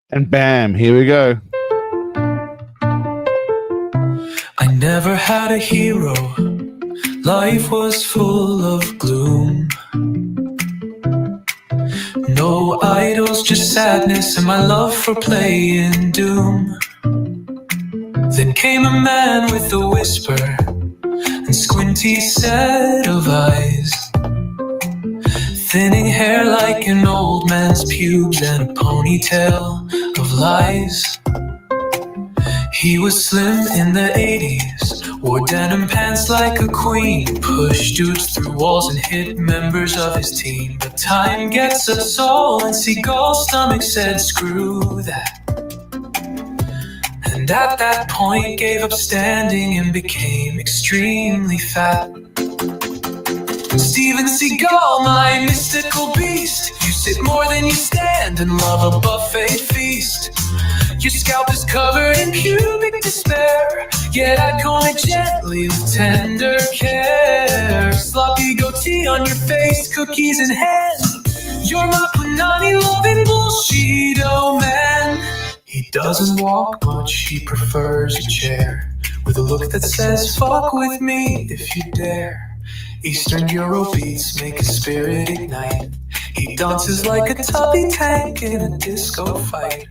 And bam, here we go. I never had a hero. Life was full of gloom. No idols, just sadness and my love for playing Doom. Then came a man with a whisper and squinty set of eyes, thinning hair like an old man's pubes and a ponytail of lies. He was slim in the 80s, wore denim pants like a queen, pushed dudes through walls and hit members of his team. But time gets us all, and Seagal's stomach said screw that. And at that point gave up standing and became extremely fat. Steven Seagal, my mystical beast, you sit more than you stand and love a buffet feast. Your scalp is covered in pubic despair, yet I comb it gently with tender care. Sloppy goatee on your face, cookies in hand. You're my panani loving bullshit, oh man. He doesn't walk much, he prefers a chair, with a look that says fuck with me if you dare. Eastern Euro beats make his spirit ignite. He dances like a tubby tank in a disco fight.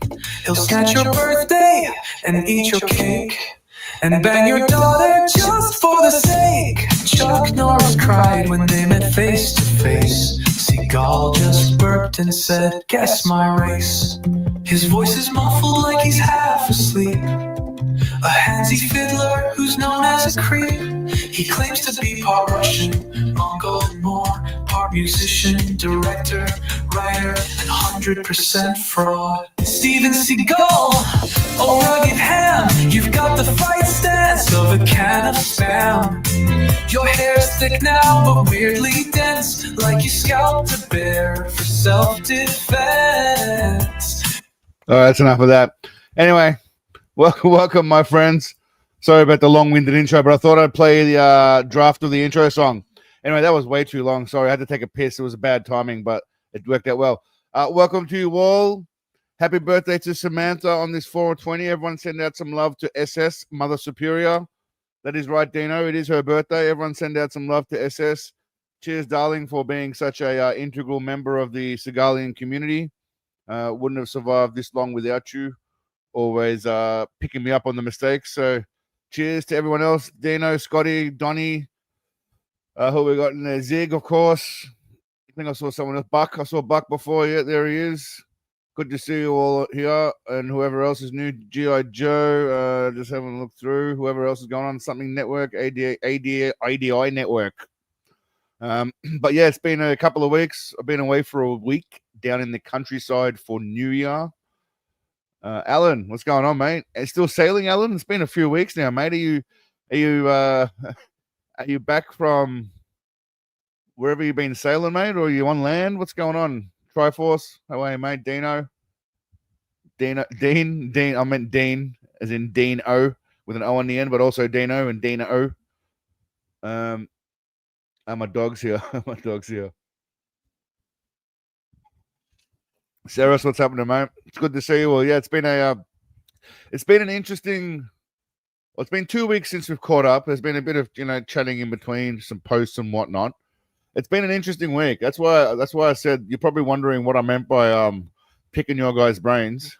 He'll snatch your birthday and eat your cake and bang your daughter just for the sake. Chuck Norris cried when they met face to face. Seagal just burped and said, guess my race. His voice is muffled like he's half asleep. A handsy fiddler who's known as a creep. He claims to be part Russian, Mongol and more, part musician, director, writer, and 100% fraud. Steven Seagal, oh rugged ham, you've got the fight stance of a can of Spam. Your hair's thick now, but weirdly dense, like you scalped a bear for self-defense. All right, that's enough of that. Anyway, welcome, my friends. Sorry about the long-winded intro, but I thought I'd play the draft of the intro song. Anyway, that was way too long. Sorry, I had to take a piss. It was bad timing, but it worked out well. Welcome to you all. Happy birthday to Samantha on this 420. Everyone send out some love to SS, Mother Superior. That is right, Dino. It is her birthday. Everyone send out some love to SS. Cheers, darling, for being such a integral member of the Seagalian community. Wouldn't have survived this long without you. Always picking me up on the mistakes. So cheers to everyone else. Dino, Scotty, Donnie. Who we got in there? Zig, of course. I think I saw someone else. Buck. I saw Buck before. Yeah, there he is. Good to see you all here. And whoever else is new. G.I. Joe. Just having a look through. Whoever else is going on. Something network. ADI network. But yeah, it's been a couple of weeks. I've been away for a week down in the countryside for New Year. Alan, what's going on, mate? It's still sailing, Alan? It's been a few weeks now, mate. Are you back from wherever you've been sailing, mate, or are you on land? What's going on? Triforce, how are you, mate? Dean. I meant Dean, as in Dean O with an O on the end, but also Dino and Dina O. My dog's here. My dog's here. Sarah, what's happening, mate? It's good to see you. Well, yeah, it's been an interesting. Well, it's been 2 weeks since we've caught up. There's been a bit of chatting in between, some posts and whatnot. It's been an interesting week. That's why I said you're probably wondering what I meant by picking your guys' brains.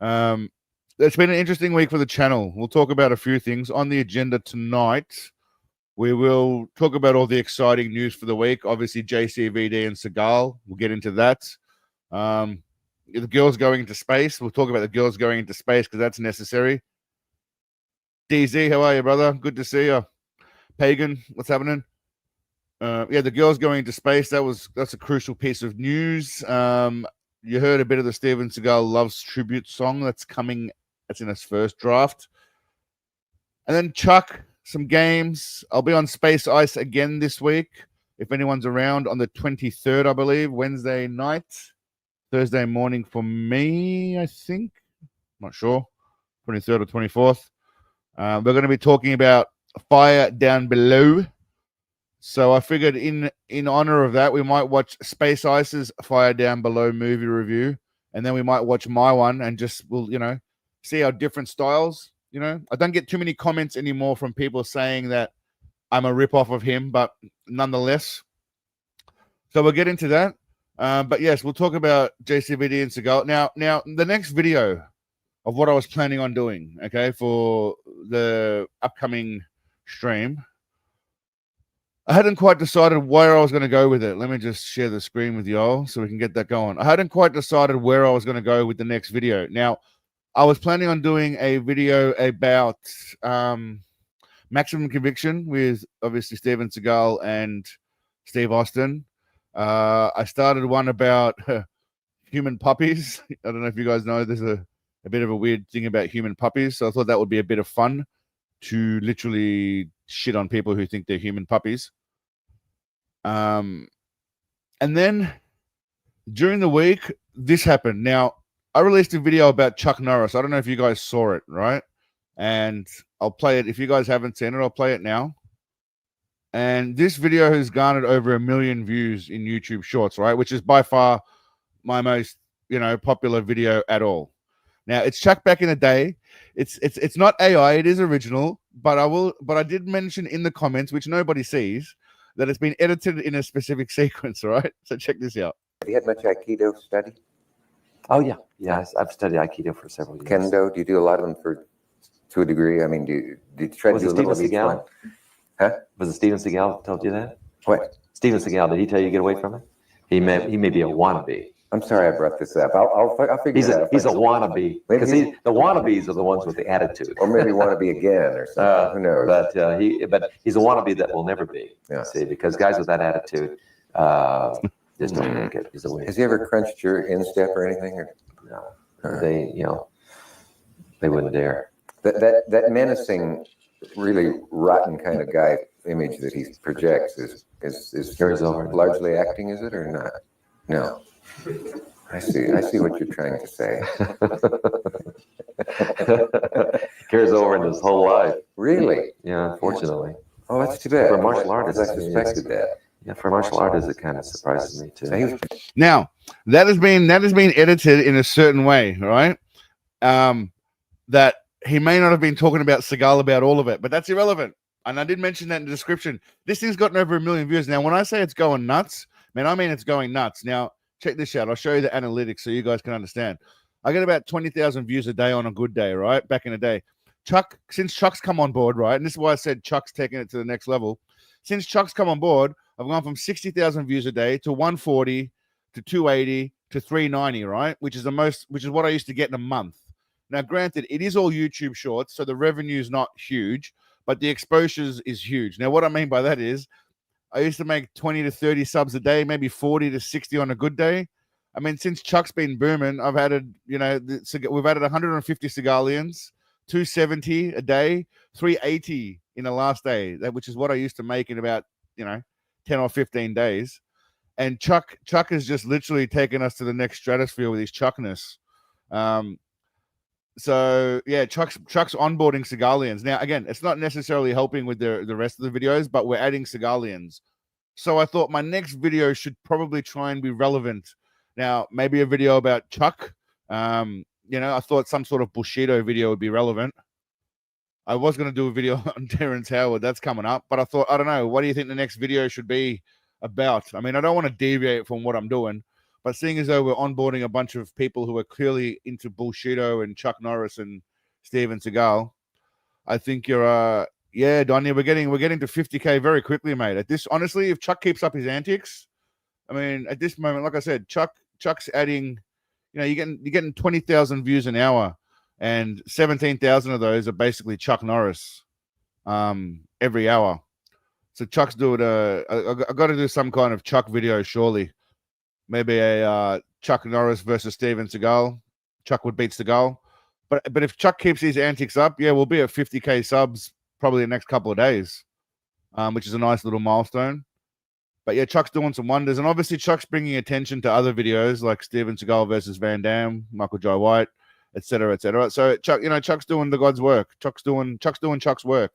It's been an interesting week for the channel. We'll talk about a few things on the agenda tonight. We will talk about all the exciting news for the week. Obviously, JCVD and Seagal. We'll get into that. The girls going into space. We'll talk about the girls going into space because that's necessary. DZ, how are you, brother? Good to see you. Pagan, what's happening? Yeah, the girls going into space. That's a crucial piece of news. You heard a bit of the Steven Seagal Loves tribute song that's coming. That's in his first draft. And then Chuck, some games. I'll be on Space Ice again this week. If anyone's around on the 23rd, I believe, Wednesday night. Thursday morning for me, I think. Not sure. 23rd or 24th. We're going to be talking about Fire Down Below. So I figured in honor of that, we might watch Space Ice's Fire Down Below movie review and then we might watch my one and just we'll see our different styles. I don't get too many comments anymore from people saying that I'm a rip-off of him, but nonetheless. So we'll get into that. But yes, we'll talk about JCVD and Seagal. Now, the next video of what I was planning on doing, okay, for the upcoming stream, I hadn't quite decided where I was going to go with it. Let me just share the screen with y'all so we can get that going. I hadn't quite decided where I was going to go with the next video. Now, I was planning on doing a video about Maximum Conviction with obviously Steven Seagal and Steve Austin. I started one about human puppies. I don't know if you guys know there's a bit of a weird thing about human puppies. So I thought that would be a bit of fun to literally shit on people who think they're human puppies. And then during the week, this happened. Now, I released a video about Chuck Norris. I don't know if you guys saw it, right? And I'll play it. If you guys haven't seen it, I'll play it now. And this video has garnered over 1 million views in YouTube Shorts, right? Which is by far my most, popular video at all. Now, it's Chuck back in the day. It's not AI, it is original, but I did mention in the comments, which nobody sees, that it's been edited in a specific sequence, right? So check this out. Have you had much Aikido study? Oh, yeah. Yeah, I've studied Aikido for several years. Kendo, do you do a lot of them to a degree? I mean, do you try to do a little of each one? Huh? Was it Steven Seagal told you that? What? Steven Seagal, did he tell you to get away from it? He may be a wannabe. I'm sorry I brought this up. I'll figure it out. He's a wannabe. Because the wannabes are the ones with the attitude. Or maybe wannabe again or something. Who knows? But he's a wannabe that will never be. Yeah. See, because guys with that attitude just don't make it. He's a way. Has he ever crunched your instep or anything? Or? No. They wouldn't dare. That menacing, really rotten kind of guy image that he projects is largely acting, is it, or not? No. I see what you're trying to say. Carries over in his whole life. Really? Yeah, unfortunately. Oh, that's too bad. For martial artists, I suspected that. Yeah, for martial artists, it kind of surprises me too. Now, that has been edited in a certain way, right? That he may not have been talking about Seagal about all of it, but that's irrelevant. And I did mention that in the description. This thing's gotten over 1 million views. Now, when I say it's going nuts, man, I mean it's going nuts. Now, check this out. I'll show you the analytics so you guys can understand. I get about 20,000 views a day on a good day, right? Back in the day. Since Chuck's come on board, right? And this is why I said Chuck's taking it to the next level. Since Chuck's come on board, I've gone from 60,000 views a day to 140 to 280 to 390, right? Which is what I used to get in a month. Now, granted, it is all YouTube Shorts, so the revenue is not huge, but the exposure is huge. Now, what I mean by that is I used to make 20 to 30 subs a day, maybe 40 to 60 on a good day. I mean, since Chuck's been booming, we've added 150 Seagalians, 270 a day, 380 in the last day, which is what I used to make in about, 10 or 15 days. And Chuck has just literally taken us to the next stratosphere with his Chuckness. So yeah, Chuck's onboarding Seagalians. Now, again, it's not necessarily helping with the rest of the videos, but we're adding Seagalians. So I thought my next video should probably try and be relevant. Now, maybe a video about Chuck. I thought some sort of Bushido video would be relevant. I was going to do a video on Terrence Howard. That's coming up. But I thought, I don't know. What do you think the next video should be about? I mean, I don't want to deviate from what I'm doing. But seeing as though we're onboarding a bunch of people who are clearly into Bushido and Chuck Norris and Steven Seagal, I think you're Donnie, we're getting to 50K very quickly, mate. At this, honestly, if Chuck keeps up his antics, I mean, at this moment, like I said, Chuck's adding, you're getting 20,000 views an hour, and 17,000 of those are basically Chuck Norris every hour. So Chuck's doing I got to do some kind of Chuck video, surely. Maybe a Chuck Norris versus Steven Seagal. Chuck would beat Seagal. But if Chuck keeps his antics up, yeah, we'll be at 50K subs probably the next couple of days, which is a nice little milestone. But yeah, Chuck's doing some wonders. And obviously Chuck's bringing attention to other videos like Steven Seagal versus Van Damme, Michael Jai White, et cetera, et cetera. So Chuck, Chuck's doing the God's work. Chuck's doing Chuck's work.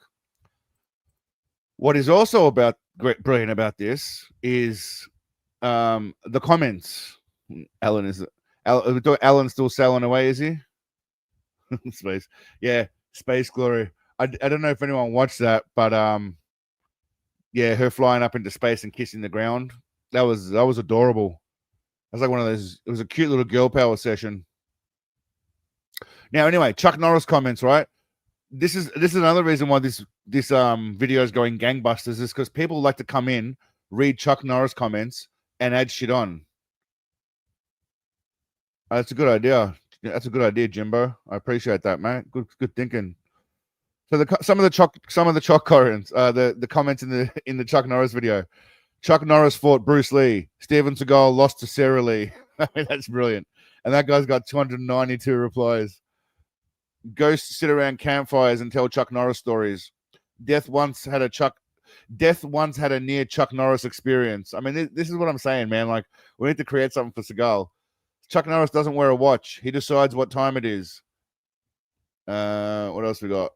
What is also brilliant about this is the comments. Ellen Alan's still sailing away, is he? Space, yeah, Space Glory. I don't know if anyone watched that, but yeah, her flying up into space and kissing the ground. That was adorable. It was like one of those. It was a cute little girl power session. Now, anyway, Chuck Norris comments, right? This is another reason why this video is going gangbusters, is because people like to come in, read Chuck Norris comments, and add shit on. That's a good idea. That's a good idea, Jimbo. I appreciate that, mate. Good thinking. So some of the Chuck comments, the comments in the Chuck Norris video. Chuck Norris fought Bruce Lee. Steven Seagal lost to Sarah Lee. I mean, that's brilliant. And that guy's got 292 replies. Ghosts sit around campfires and tell Chuck Norris stories. Death once had a near Chuck Norris experience. I mean, this is what I'm saying, man. Like, we need to create something for Seagal. Chuck Norris doesn't wear a watch. He decides what time it is. What else we got?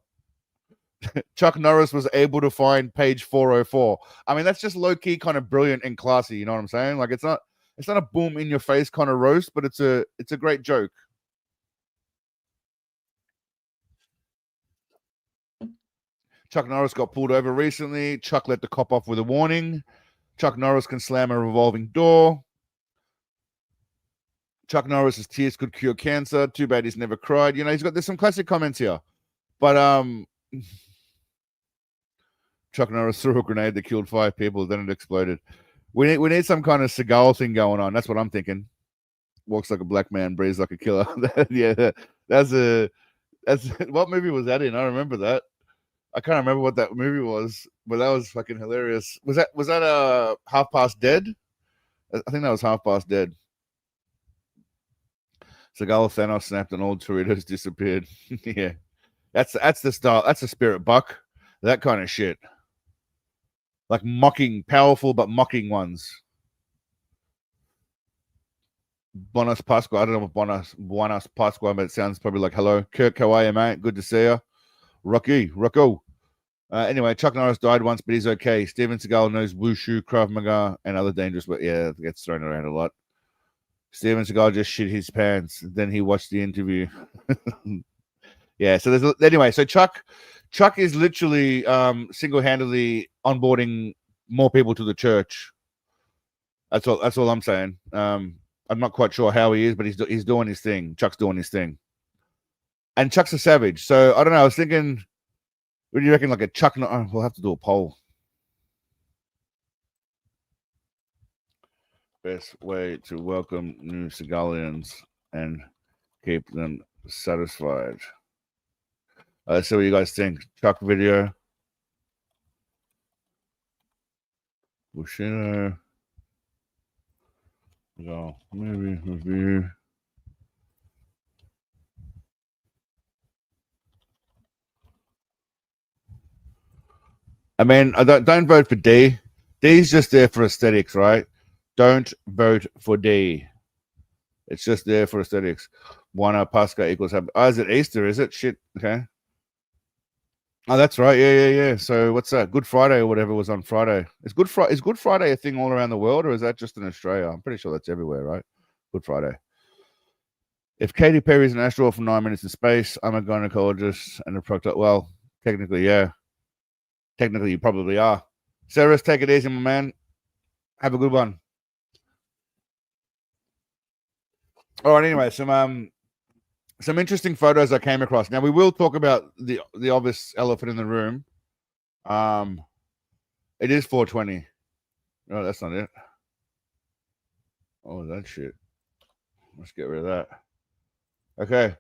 Chuck Norris was able to find page 404. I mean, that's just low-key kind of brilliant and classy. You know what I'm saying? Like, it's not a boom in your face kind of roast, but it's a great joke. Chuck Norris got pulled over recently. Chuck let the cop off with a warning. Chuck Norris can slam a revolving door. Chuck Norris's tears could cure cancer. Too bad he's never cried. You know, there's some classic comments here. But Chuck Norris threw a grenade that killed 5 people, then it exploded. We need some kind of Seagal thing going on. That's what I'm thinking. Walks like a black man, breathes like a killer. Yeah, that's what movie was that in? I remember that. I can't remember what that movie was, but that was fucking hilarious. Was that Half Past Dead? I think that was Half Past Dead. Seagal Thanos snapped and all Doritos disappeared. Yeah, that's the style. That's the spirit, Buck. That kind of shit. Like mocking, powerful but mocking ones. Buenas Pascua. I don't know what Buenas Pascua, but it sounds probably like hello. Kirk, how are you, mate? Good to see you. Rocco. Anyway, Chuck Norris died once, but he's okay. Steven Seagal knows wushu, Krav Maga, and other dangerous, but yeah, it gets thrown around a lot. Steven Seagal just shit his pants. Then he watched the interview. Yeah, so anyway, so Chuck is literally single-handedly onboarding more people to the church. That's all I'm saying. I'm not quite sure how he is, but he's doing his thing. Chuck's doing his thing. And Chuck's a savage. So I don't know. I was thinking, what do you reckon? Like a Chuck? We'll have to do a poll. Best way to welcome new Seagalians and keep them satisfied. Let's see what you guys think. Chuck video. Bushido. Go. Maybe review. I mean, I don't vote for D. D's just there for aesthetics, right? Don't vote for D. It's just there for aesthetics. Buena Pasca equals happy. Oh, is it Easter? Is it? Shit. Okay. Oh, that's right. Yeah. So what's that? Good Friday or whatever was on Friday. Is Good Friday a thing all around the world, or is that just in Australia? I'm pretty sure that's everywhere, right? Good Friday. If Katy Perry's an astronaut for 9 minutes in space, I'm a gynecologist and a proctor. Well, technically, yeah. Technically, you probably are. Sarah's, take it easy, my man. Have a good one. All right. Anyway, some interesting photos I came across. Now we will talk about the obvious elephant in the room. It is 420. No, that's not it. Oh, that shit. Let's get rid of that. Okay.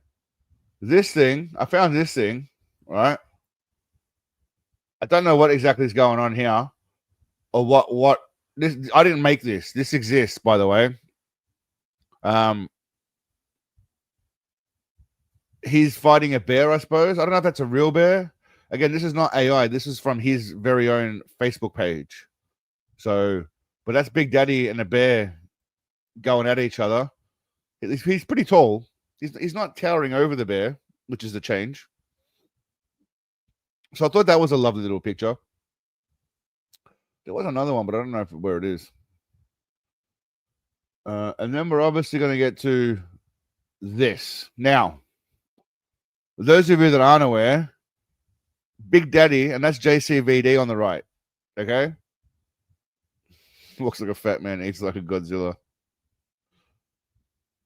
I found this thing, right? I don't know what exactly is going on here, or what this. I didn't make this. This exists, by the way. He's fighting a bear, I suppose. I don't know if that's a real bear. Again, this is not AI. This is from his very own Facebook page. So, but that's Big Daddy and a bear going at each other. He's pretty tall. He's not towering over the bear, which is the change. So I thought that was a lovely little picture. There was another one, but I don't know where it is. And then we're obviously going to get to this. Now, those of you that aren't aware, Big Daddy, and that's JCVD on the right. Okay, looks like a fat man, eats like a Godzilla.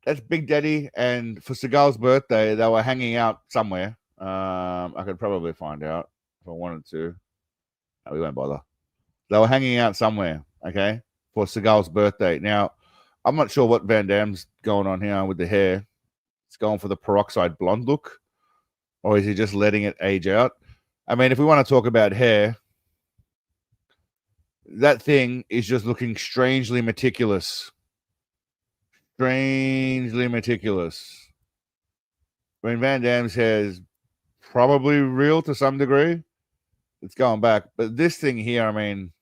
That's Big Daddy, and for Seagal's birthday, they were hanging out somewhere. I could probably find out if I wanted to. No, we won't bother. They were hanging out somewhere, okay, for Seagal's birthday. Now, I'm not sure what Van Damme's going on here with the hair. It's going for the peroxide blonde look, or is he just letting it age out? I mean, if we want to talk about hair, that thing is just looking strangely meticulous. Strangely meticulous. I mean, Van Damme's hair is probably real to some degree. It's going back. But this thing here, I mean,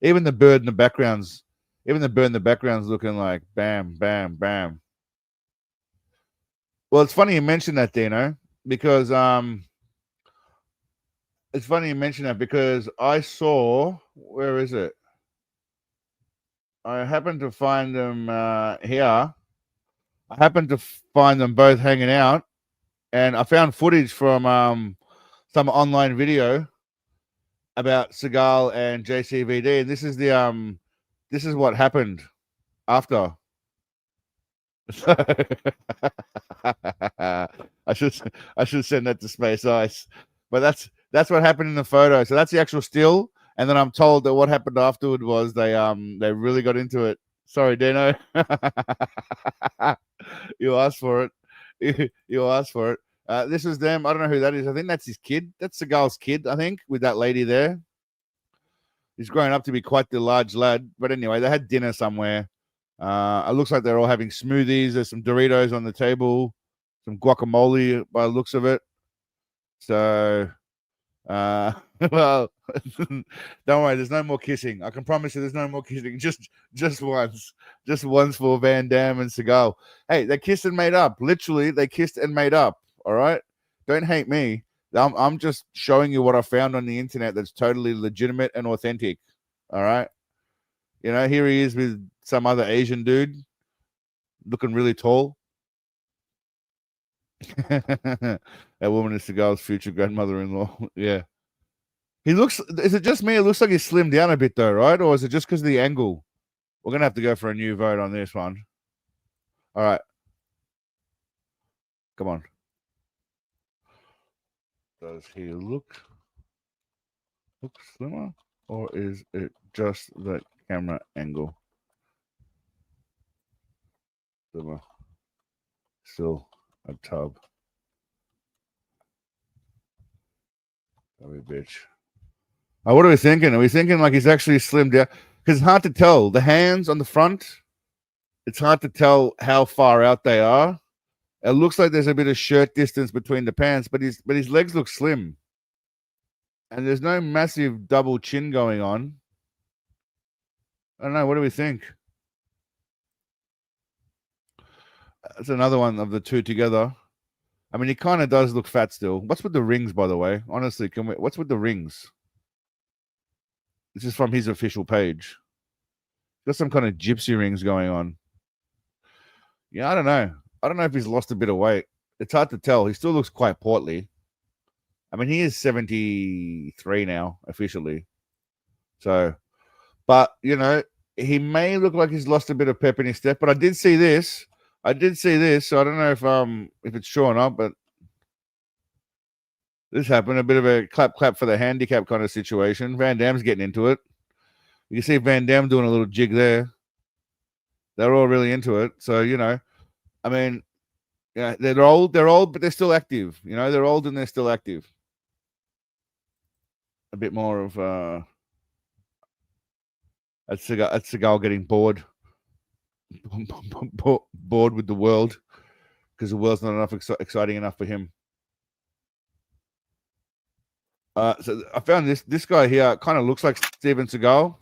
even the bird in the background's looking like bam, bam, bam. Well, it's funny you mentioned that, Dino, because it's funny you mentioned that because I saw, where is it? I happened to find them here. I happened to find them both hanging out, and I found footage from some online video about Seagal and JCVD, and this is the this is what happened after. I should send that to Space Ice, but that's what happened in the photo. So that's the actual still, and then I'm told that what happened afterward was they really got into it. Sorry, Dino. You asked for it. You asked for it. This is them. I don't know who that is. I think that's his kid. That's Seagal's kid, I think, with that lady there. He's grown up to be quite the large lad. But anyway, they had dinner somewhere. It looks like they're all having smoothies. There's some Doritos on the table, some guacamole by the looks of it. So, well, don't worry. There's no more kissing. I can promise you, there's no more kissing. Just once for Van Damme and Seagal. Hey, they kissed and made up. Literally, they kissed and made up. All right, don't hate me. I'm just showing you what I found on the internet that's totally legitimate and authentic. All right, you know, here he is with some other Asian dude, looking really tall. That woman is Seagal's future grandmother-in-law. Yeah. He looks, is it just me? It looks like he's slimmed down a bit though, right? Or is it just because of the angle? We're going to have to go for a new vote on this one. All right. Come on. Does he look slimmer? Or is it just the camera angle? Slimmer. Still a tub. Sorry, bitch. Oh, what are we thinking? Are we thinking like he's actually slimmed down? Because it's hard to tell. The hands on the front, it's hard to tell how far out they are. It looks like there's a bit of shirt distance between the pants, but his legs look slim. And there's no massive double chin going on. I don't know. What do we think? That's another one of the two together. I mean, he kind of does look fat still. What's with the rings, by the way? Honestly, what's with the rings? This is from his official page. Got some kind of gypsy rings going on. Yeah, I don't know. I don't know if he's lost a bit of weight. It's hard to tell. He still looks quite portly. I mean, he is 73 now, officially. So, but, you know, he may look like he's lost a bit of pep in his step. But I did see this. So I don't know if it's true or not, but this happened. A bit of a clap for the handicap kind of situation. Van Damme's getting into it. You can see Van Damme doing a little jig there. They're all really into it. So, you know, I mean, yeah, they're old, but they're still active. You know, they're old and they're still active. A bit more of that's Seagal getting bored with the world because the world's not enough exciting enough for him. So I found this guy here kind of looks like Steven Seagal.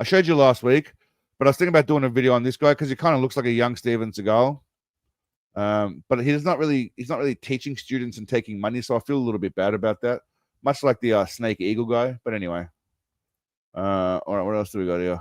I showed you last week, but I was thinking about doing a video on this guy because he kind of looks like a young Steven Seagal. But he's not really teaching students and taking money, so I feel a little bit bad about that. Much like the Snake Eagle guy. But anyway. All right, what else do we got here?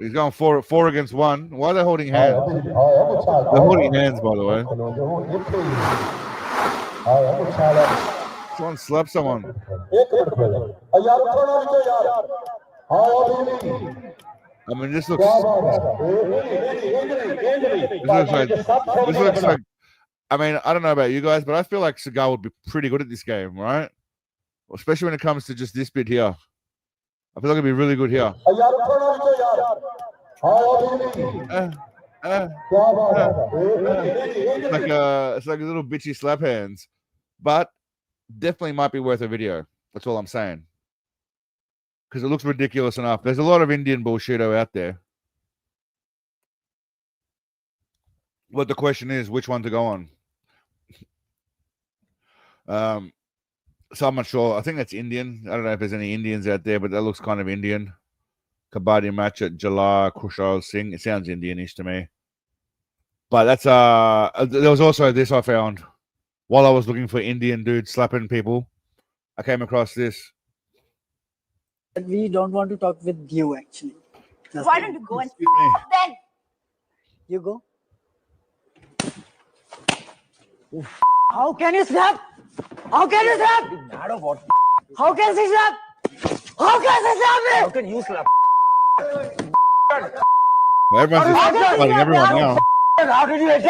He's going four against one. Why are they holding hands? They're holding hands, by the way. Someone slapped someone. I mean, this looks like. I mean, I don't know about you guys, but I feel like Seagal would be pretty good at this game, right? Especially when it comes to just this bit here. I feel like it'd be really good here. It's like a little bitchy slap hands, but definitely might be worth a video. That's all I'm saying. Because it looks ridiculous enough. There's a lot of Indian bullshito out there. But the question is, which one to go on? So I'm not sure. I think that's Indian. I don't know if there's any Indians out there, but that looks kind of Indian. Kabaddi match at Jala Khushal Singh. It sounds Indianish to me. But that's there was also this I found while I was looking for Indian dudes slapping people. I came across this. We don't want to talk with you actually. Why don't you go and Excuse me. then? You go. How can you slap? How can you slap? Mad or what? How can she slap? How can she slap me? How can you slap? Everyone's just fighting everyone now. How did you enter?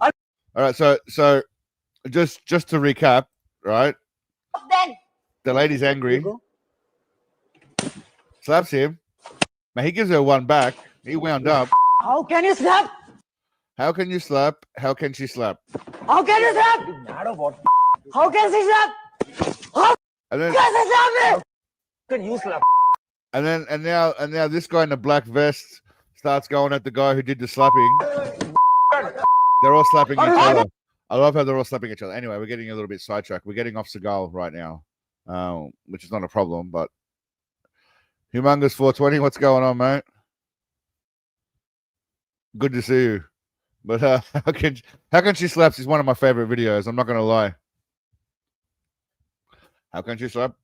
All right, so just to recap, right? Then. The lady's You angry, go. slaps him. Now he gives her one back. He wound up. How can you slap? How can you slap? How can she slap? How can you slap? Mad or what? How can she slap? How And then can she slap me? How can you slap? and now this guy in the black vest starts going at the guy who did the slapping. They're all slapping each other. I love how they're all slapping each other. Anyway, we're getting a little bit sidetracked. We're getting off Seagal right now, which is not a problem. But Humongous 420, what's going on, mate? Good to see you. But how can she slaps is one of my favorite videos. I'm not gonna lie. How can she slap?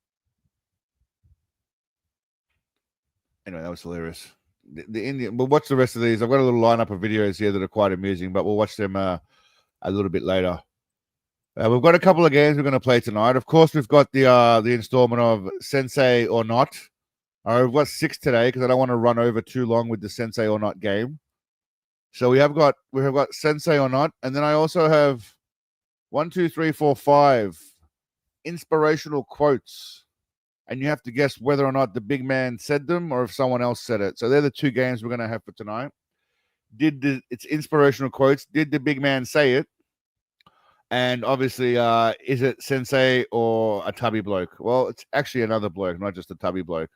Anyway, that was hilarious. The Indian. We'll watch the rest of these. I've got a little lineup of videos here that are quite amusing, but we'll watch them a little bit later. We've got a couple of games we're going to play tonight. Of course, we've got the installment of Sensei or Not. We've got 6 today because I don't want to run over too long with the Sensei or Not game. So we have got Sensei or Not, and then I also have 1, 2, 3, 4, 5 inspirational quotes, and you have to guess whether or not the big man said them or if someone else said it. So they're the 2 games we're going to have for tonight. It's inspirational quotes. Did the big man say it? And obviously, is it Sensei or a tubby bloke? Well, it's actually another bloke, not just a tubby bloke.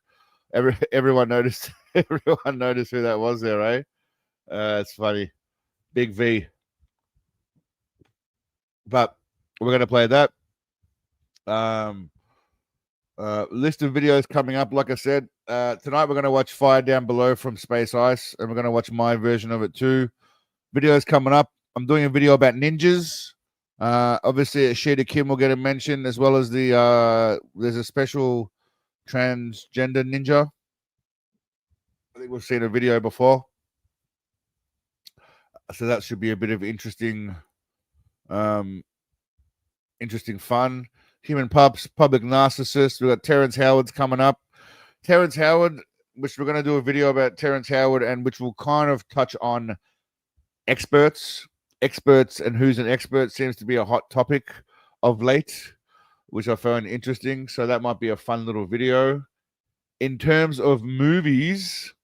Everyone noticed. Everyone noticed who that was there, eh? It's funny. Big V. But we're going to play that. List of videos coming up. Like I said, tonight we're going to watch Fire Down Below from Space Ice, and we're going to watch my version of it too. Videos coming up. I'm doing a video about ninjas. Obviously, Sheeta Kim will get a mention, as well as there's a special transgender ninja. I think we've seen a video before. So that should be a bit of interesting fun. Human pups, public narcissist. We've got Terrence Howard's coming up. Terrence Howard, which we're going to do a video about Terrence Howard, and which will kind of touch on experts and who's an expert seems to be a hot topic of late, which I found interesting. So that might be a fun little video. In terms of movies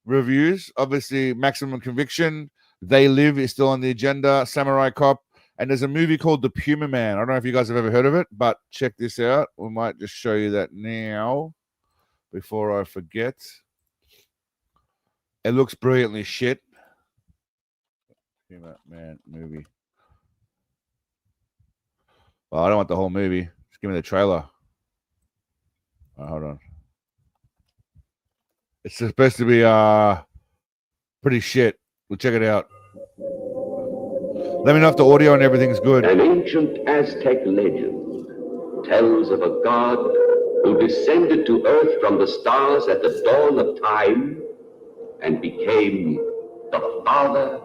reviews, obviously Maximum Conviction, They Live is still on the agenda, Samurai Cop, and there's a movie called The Puma Man. I don't know if you guys have ever heard of it, but check this out. We might just show you that now before I forget. It looks brilliantly shit. Puma Man movie. Well, I don't want the whole movie. Just give me the trailer. Oh, hold on. It's supposed to be pretty shit. We'll check it out. Let me know if the audio and everything's good. An ancient Aztec legend tells of a god who descended to earth from the stars at the dawn of time and became the father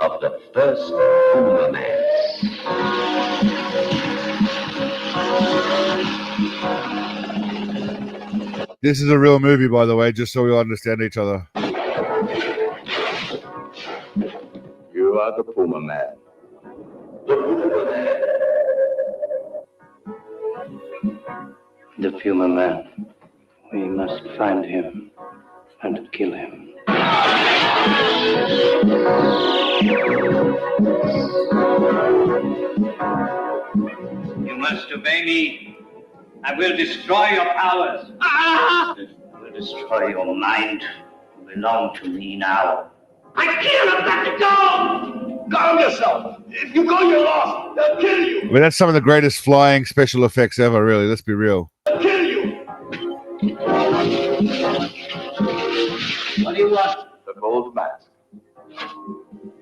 of the first Puma man. This is a real movie, by the way, just so we all understand each other. You are the Puma man. The Puma man. The Puma man. We must find him and kill him. You must obey me. I will destroy your powers. I will destroy your mind. You belong to me now. I can't have got to go! Calm yourself. If you go, you're lost. They'll kill you. I mean, that's some of the greatest flying special effects ever, really. Let's be real. They'll kill you. What do you want? The gold mask.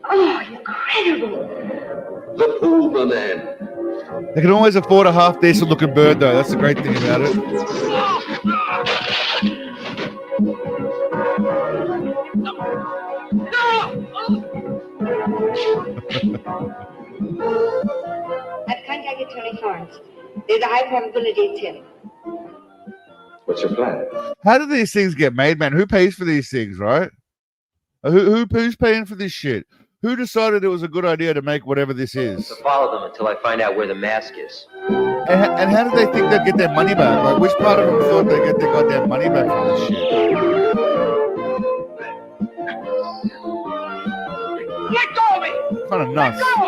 Oh, incredible. The Puma man. They can always afford a half decent looking bird, though. That's the great thing about it. I've contacted Tony Florence. There's a high probability it's him. What's your plan? How do these things get made, man? Who pays for these things, right? Who's paying for this shit? Who decided it was a good idea to make whatever this is? To follow them until I find out where the mask is. And how did they think they'd get their money back? Like, which part of them thought they'd get their goddamn money back from this shit? Let go of me! Kind of nuts. Let go!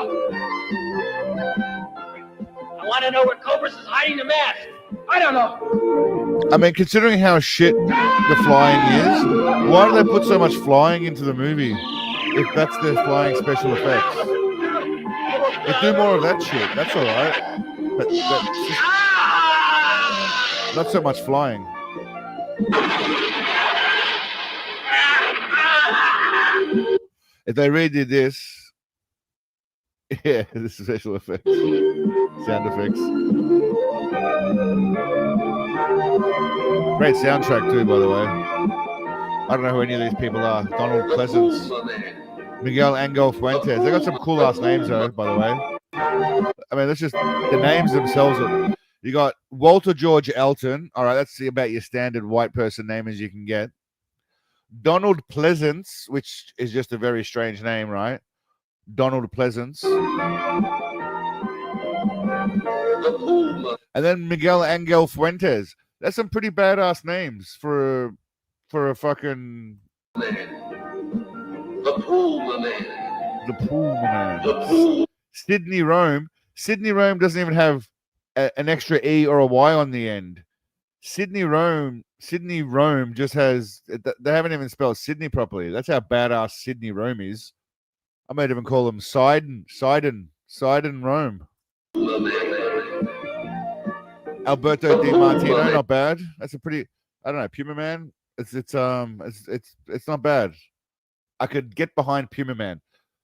I want to know where Cobras is hiding the mask. I don't know. I mean, considering how shit the flying is, why do they put so much flying into the movie if that's their flying special effects? They do more of that shit. That's all right. But just not so much flying. If they redid this, yeah, the special effects, sound effects. Great soundtrack too, by the way. I don't know who any of these people are. Donald Pleasance, Miguel Angel Fuentes. They got some cool ass names though, by the way. I mean, that's just the names themselves. You got Walter George Elton. All right, that's about your standard white person name as you can get. Donald Pleasance, which is just a very strange name, right? Donald Pleasance. And then Miguel Angel Fuentes. That's some pretty badass names for a fucking The Puma man. the Puma man. Sydney Rome. Sydney Rome doesn't even have an extra E or a Y on the end. Sydney Rome just has. They haven't even spelled Sydney properly. That's how badass Sydney Rome is. I might even call them Sidon Rome. Alberto Di Martino, not bad. That's a pretty. I don't know, Puma Man. It's not bad. I could get behind Puma Man.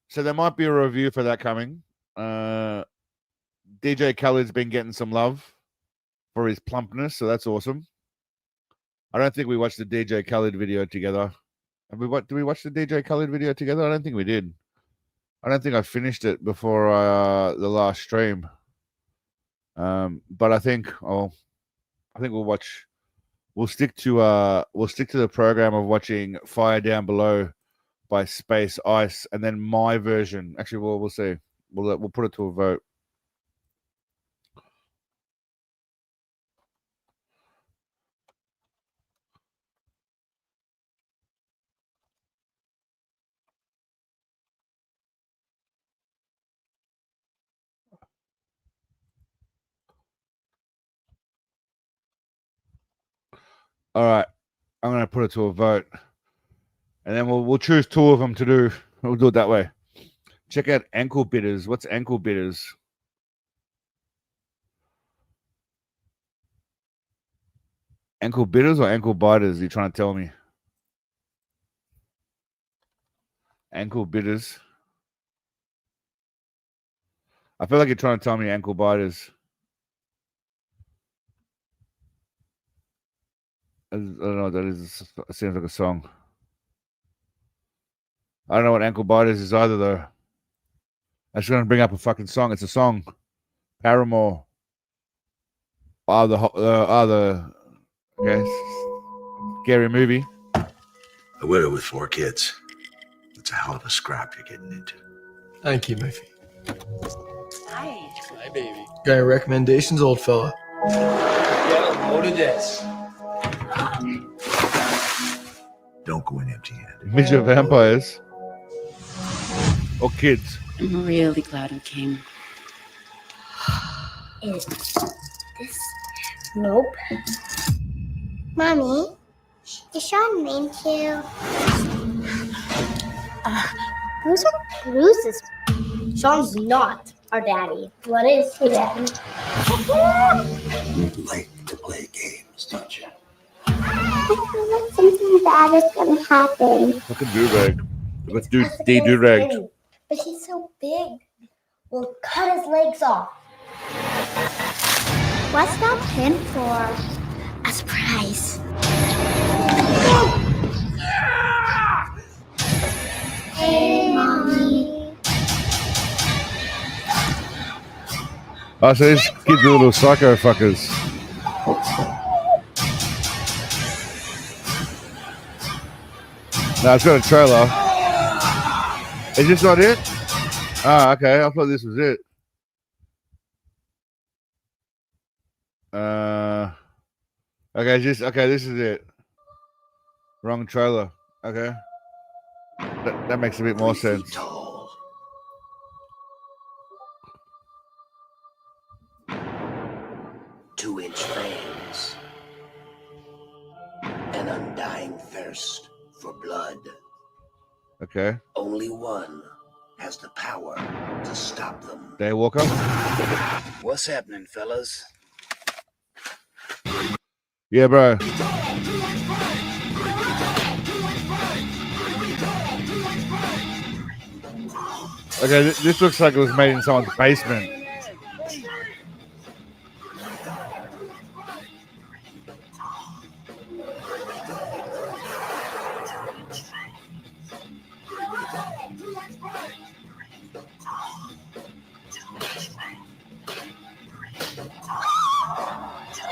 So there might be a review for that coming. DJ Khaled's been getting some love for his plumpness, so that's awesome. I don't think we watched the DJ Khaled video together. Did we watch the DJ Khaled video together? I don't think we did. I don't think I finished it before the last stream. But I think we'll watch. We'll stick to the program of watching Fire Down Below by Space Ice, and then my version. Actually, we'll see. We'll put it to a vote. All right, I'm going to put it to a vote, and then we'll choose two of them to do. We'll do it that way. Check out Ankle Bitters. What's Ankle Bitters? Ankle Bitters or Ankle Biters? Are you trying to tell me? Ankle Bitters. I feel like you're trying to tell me Ankle Biters. I don't know what that is. It seems like a song. I don't know what ankle biters is either, though. I just gonna bring up a fucking song. It's a song. Paramore. Scary movie. A widow with 4 kids. It's a hell of a scrap you're getting into. Thank you, Miffy. Hi. Hi, baby. Got any recommendations, old fella? Yeah, go to this. Don't go in empty-handed. Mixture of vampires. Or kids. I'm really glad we came. Is this? Nope. Mommy, is Sean mean to? Those are bruises. Sean's not our daddy. What is he then? You like to play games, don't you? I feel like something bad is gonna happen. Fucking do-rag. Let's do D-do-rag. But he's so big. We'll cut his legs off. What's that pin for? A surprise. Hey, Mommy. Oh, so these kids are little psycho fuckers. No, it's got a trailer. Is this not it? Ah, okay. I thought this was it. Okay, this is it. Wrong trailer. Okay. That makes a bit more sense. 2-inch fangs. An undying thirst for blood. Okay. Only one has the power to stop them. Daywalker. What's happening, fellas? Yeah, bro. Okay, this looks like it was made in someone's basement.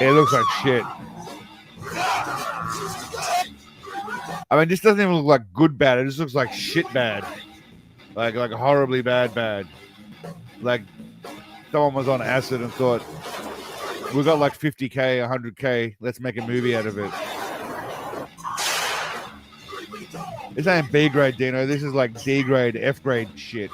It looks like shit. I mean, this doesn't even look like good bad. It just looks like shit bad. Like horribly bad. Like someone was on acid and thought, we got like 50K, 100K. Let's make a movie out of it. This ain't B grade, Dino. This is like D grade, F grade shit.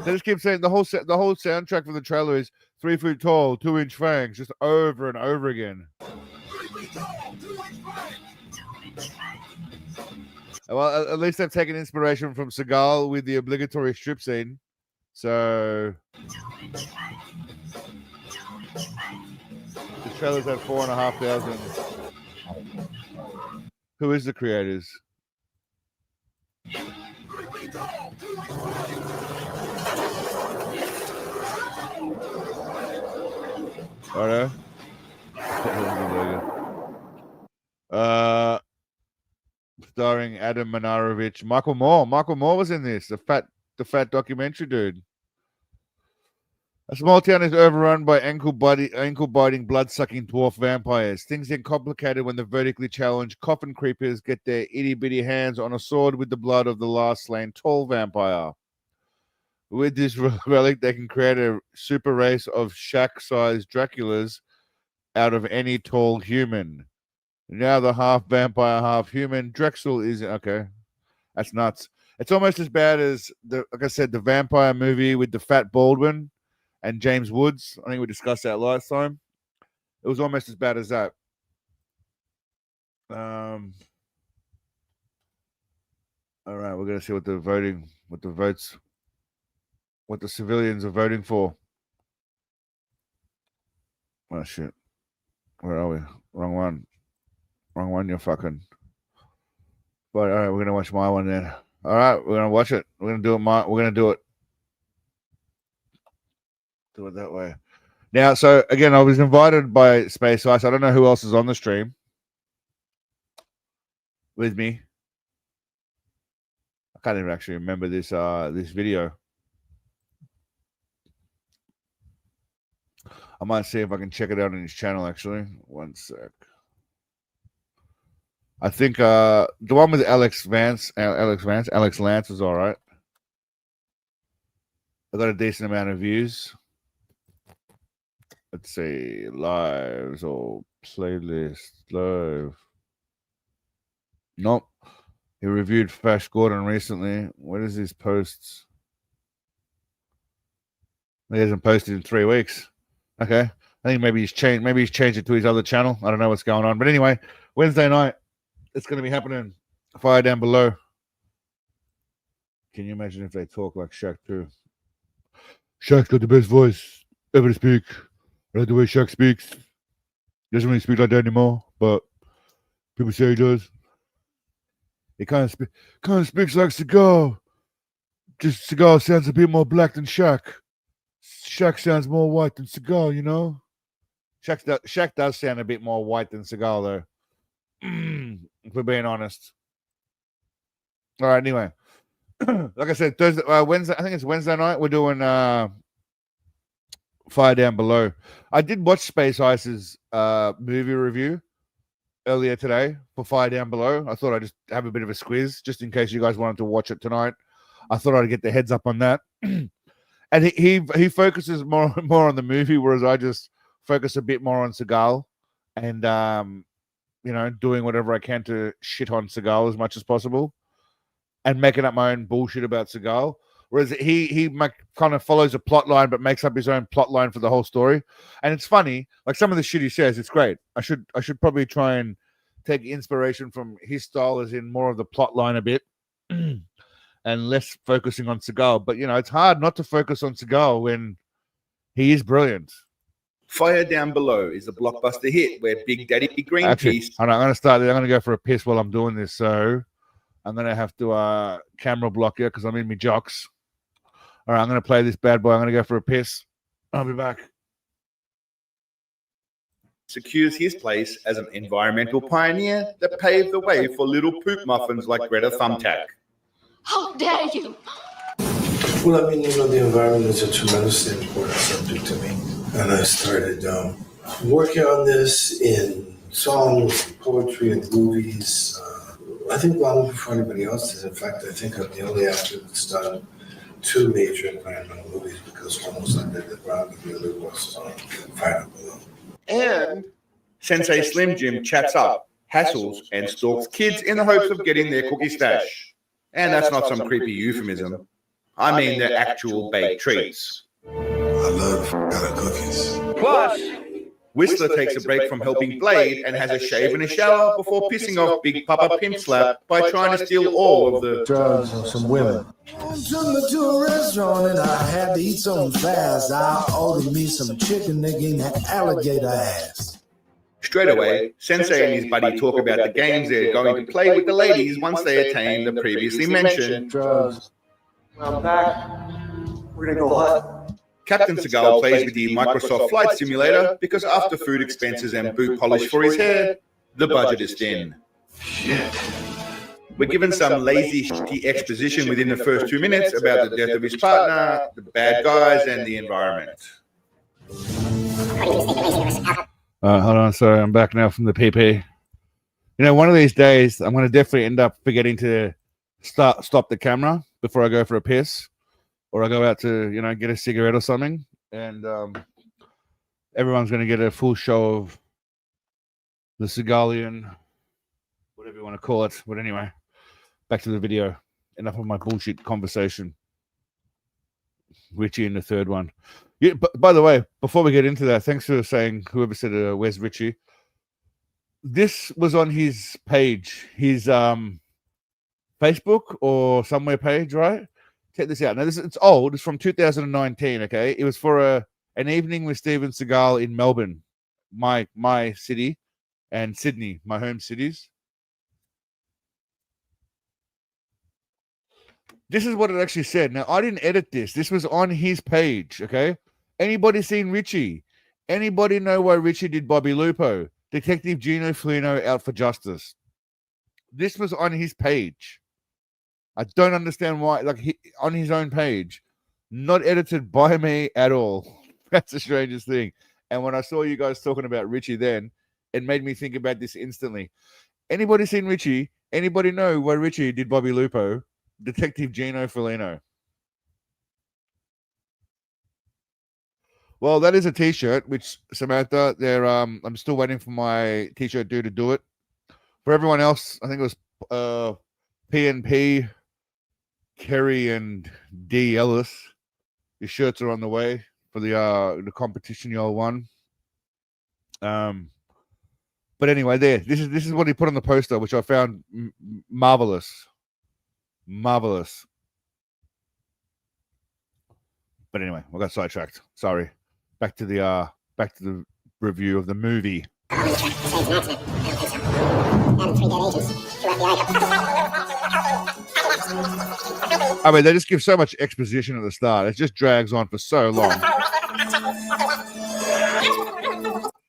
They just keep saying the whole soundtrack for the trailer is 3 foot tall, 2-inch fangs, just over and over again. Well, at least they've taken inspiration from Seagal with the obligatory strip scene. So the trailers have 4,500. Who is the creators? Righto. Starring Adam Manarovich, Michael Moore. Michael Moore was in this. The fat documentary dude. A small town is overrun by ankle-biting, blood-sucking dwarf vampires. Things get complicated when the vertically challenged coffin creepers get their itty-bitty hands on a sword with the blood of the last slain tall vampire. With this relic, they can create a super race of shack-sized Draculas out of any tall human. Now the half vampire, half human Drexel is okay. That's nuts. It's almost as bad as like I said, the vampire movie with the fat Baldwin and James Woods. I think we discussed that last time. It was almost as bad as that. All right, we're gonna see what the civilians are voting for. Oh shit. Where are we? Wrong one, you fucking. But all right, we're gonna watch my one then. All right, we're gonna watch it. We're gonna do it. We're gonna do it. Do it that way. Now, so again, I was invited by Space Ice. I don't know who else is on the stream with me. I can't even actually remember this this video. I might see if I can check it out on his channel, actually. One sec. I think the one with Alex Lance is all right. I got a decent amount of views. Let's see, lives or playlist live. Nope. He reviewed Flash Gordon recently. What is his posts? He hasn't posted in 3 weeks. Okay. I think maybe he's changed. Maybe he's changed it to his other channel. I don't know what's going on. But anyway, Wednesday night, it's going to be happening. Fire down below. Can you imagine if they talk like Shaq too? Shaq's got the best voice ever to speak. I like the way Shaq speaks. He doesn't really speak like that anymore, but people say he does. He kind of speaks like Seagal. Just Seagal sounds a bit more black than Shaq. Shaq sounds more white than Seagal, you know? Shaq does sound a bit more white than Seagal, though. If we're being honest. All right, anyway. Like I said, Wednesday, I think it's Wednesday night. We're doing Fire Down Below. I did watch Space Ice's movie review earlier today for Fire Down Below. I thought I'd just have a bit of a squiz just in case you guys wanted to watch it tonight. I thought I'd get the heads up on that. And he focuses more on the movie, whereas I just focus a bit more on Seagal and you know, doing whatever I can to shit on Seagal as much as possible and making up my own bullshit about Seagal. Whereas he kind of follows a plot line but makes up his own plot line for the whole story. And it's funny, like some of the shit he says, it's great. I should probably try and take inspiration from his style, as in more of the plot line a bit. And less focusing on Seagal. But, you know, it's hard not to focus on Seagal when he is brilliant. Fire Down Below is a blockbuster hit where Big Daddy Greenpeace... Actually, I'm going to start there. I'm going to go for a piss while I'm doing this. So I'm going to have to camera block here because I'm in my jocks. All right, I'm going to play this bad boy. I'm going to go for a piss. I'll be back. Secures his place as an environmental pioneer that paved the way for little poop muffins like Greta Thumbtack. How dare you? Well, I mean, you know, the environment is a tremendously important subject to me. And I started working on this in songs, poetry, and movies. I think long before anybody else did. In fact, I think I'm the only actor that's done 2 major environmental movies, because one was under the ground and the other was Fire Down Below. And Sensei Slim Jim chats up, hassles, and stalks kids in the hopes of getting their cookie stash. And that's not some creepy euphemism. I mean the actual baked treats. I love cookies. Plus, Whistler takes a break from helping Blade and has a shave and a shower before pissing off Big Papa Pimp Slap by trying to steal all of the drugs and some women. I took me to a restaurant and I had to eat something fast. I ordered me some chicken that gave me alligator ass. Straight away, Sensei and his buddy talk about the games they're going to play with the ladies once they attain the previously mentioned drugs. Well, back. We're gonna go hot. Captain Seagal plays with the Microsoft Flight Simulator because after food expenses and boot polish for his hair, the budget is thin. Shit. We're given some lazy, shitty exposition within the first 2 minutes about the death of his partner, the bad guys, and the environment. Hold on, sorry, I'm back now from the PP. You know, one of these days, I'm going to definitely end up forgetting to stop the camera before I go for a piss, or I go out to, you know, get a cigarette or something, and everyone's going to get a full show of the Seagalian, whatever you want to call it. But anyway, back to the video. Enough of my bullshit conversation. Richie in the third one. Yeah, but by the way, before we get into that, thanks for saying, whoever said, where's Richie? This was on his page, his Facebook or somewhere page, right? Check this out. Now, it's old. It's from 2019, okay? It was for an evening with Steven Seagal in Melbourne, my city, and Sydney, my home cities. This is what it actually said. Now, I didn't edit this. This was on his page, okay? Anybody seen Richie? Anybody know why Richie did Bobby Lupo? Detective Gino Felino out for justice. This was on his page. I don't understand why, on his own page, not edited by me at all. That's the strangest thing. And when I saw you guys talking about Richie then, it made me think about this instantly. Anybody seen Richie? Anybody know why Richie did Bobby Lupo? Detective Gino Felino. Well, that is a t-shirt, which Samantha, I'm still waiting for my t-shirt dude to do it. For everyone else, I think it was PNP, Kerry, and D. Ellis. Your shirts are on the way for the competition y'all won. But anyway, this is what he put on the poster, which I found marvelous. But anyway, I got sidetracked. Sorry. Back to the review of the movie. I mean, they just give so much exposition at the start. It just drags on for so long.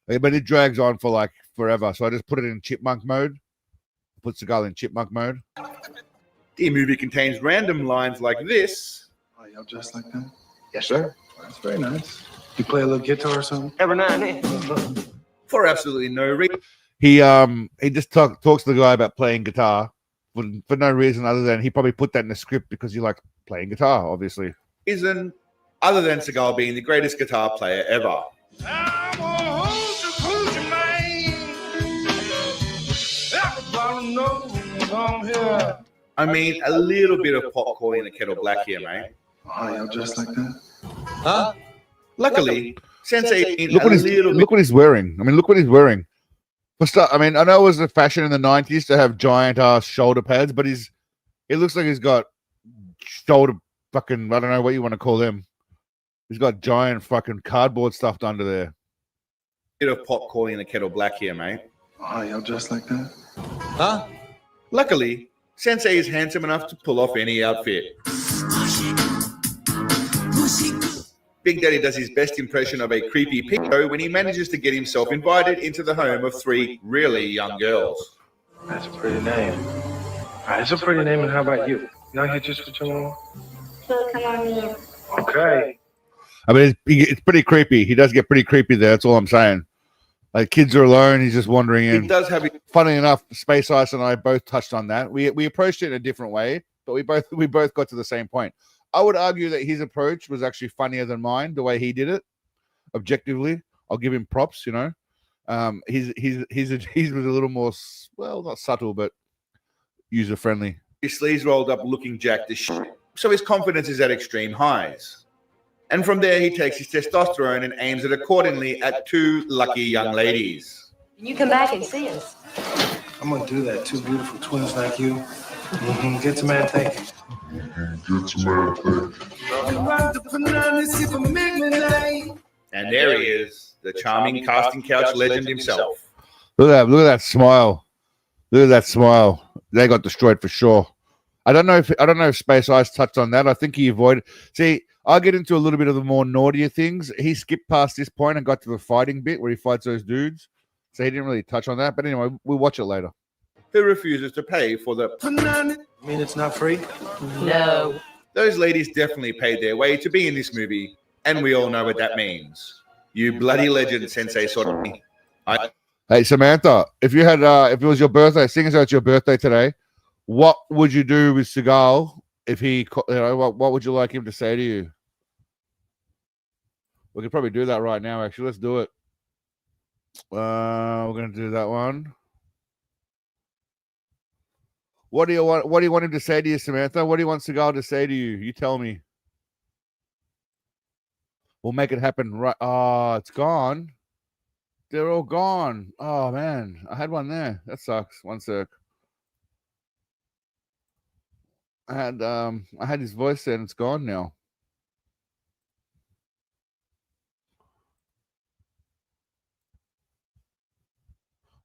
But it drags on for like forever. So I just put it in chipmunk mode. Put Seagal in chipmunk mode. The movie contains random lines like this. Oh, y'all dressed like that? Yes, sir. That's very nice. You play a little guitar or something? Every now and then. For absolutely no reason. He just talks to the guy about playing guitar for no reason other than he probably put that in the script because you like playing guitar, obviously. Isn't other than Seagal being the greatest guitar player ever. I mean, a little bit of popcorn in a kettle black here, mate. Oh, y'all dressed like that? Huh? Luckily, Sensei Look what he's wearing. I mean, look what he's wearing. For start, I mean, I know it was the fashion in the 90s to have giant ass shoulder pads, but it looks like he's got shoulder fucking, I don't know what you want to call them. He's got giant fucking cardboard stuffed under there. Bit of popcorn in a kettle black here, mate. Oh, y'all dressed like that? Huh? Luckily, Sensei is handsome enough to pull off any outfit. Big Daddy does his best impression of a creepy Pico when he manages to get himself invited into the home of 3 really young girls. That's a pretty name. It's a pretty name, and how about you? Y'all here just for your mom? Sure, come on in. Okay. I mean, it's pretty creepy. He does get pretty creepy there. That's all I'm saying. Like, kids are alone. He's just wandering in. He does have. Funny enough, Space Ice and I both touched on that. We approached it in a different way, but we both got to the same point. I would argue that his approach was actually funnier than mine. The way he did it, objectively, I'll give him props. You know, he's was a little more, well, not subtle, but user friendly. His sleeves rolled up, looking jacked as shit. So his confidence is at extreme highs. And from there, he takes his testosterone and aims it accordingly at 2 lucky young ladies. You come back and see us. I'm gonna do that. 2 beautiful twins like you. Mm-hmm. Get to man thinking. And there he is, the charming casting couch legend himself. Look at that smile. Look at that smile. They got destroyed for sure. I don't know if Space Ice touched on that. I think he avoided. See, I'll get into a little bit of the more naughtier things. He skipped past this point and got to the fighting bit where he fights those dudes. So he didn't really touch on that. But anyway, we'll watch it later. Who refuses to pay for the... I mean, it's not free? No. Those ladies definitely paid their way to be in this movie. And we all know what that means. You bloody legend, Sensei sort of me. Hey, Samantha, if you had, if it was your birthday, seeing as it's your birthday today, what would you do with Seagal if he, what would you like him to say to you? We could probably do that right now, actually. Let's do it. We're going to do that one. What do you want him to say to you, Samantha? What do you want Seagal to say to you? You tell me. We'll make it happen right. Oh, it's gone. They're all gone. Oh, man. I had one there. That sucks. One sec. I had his voice there and it's gone now.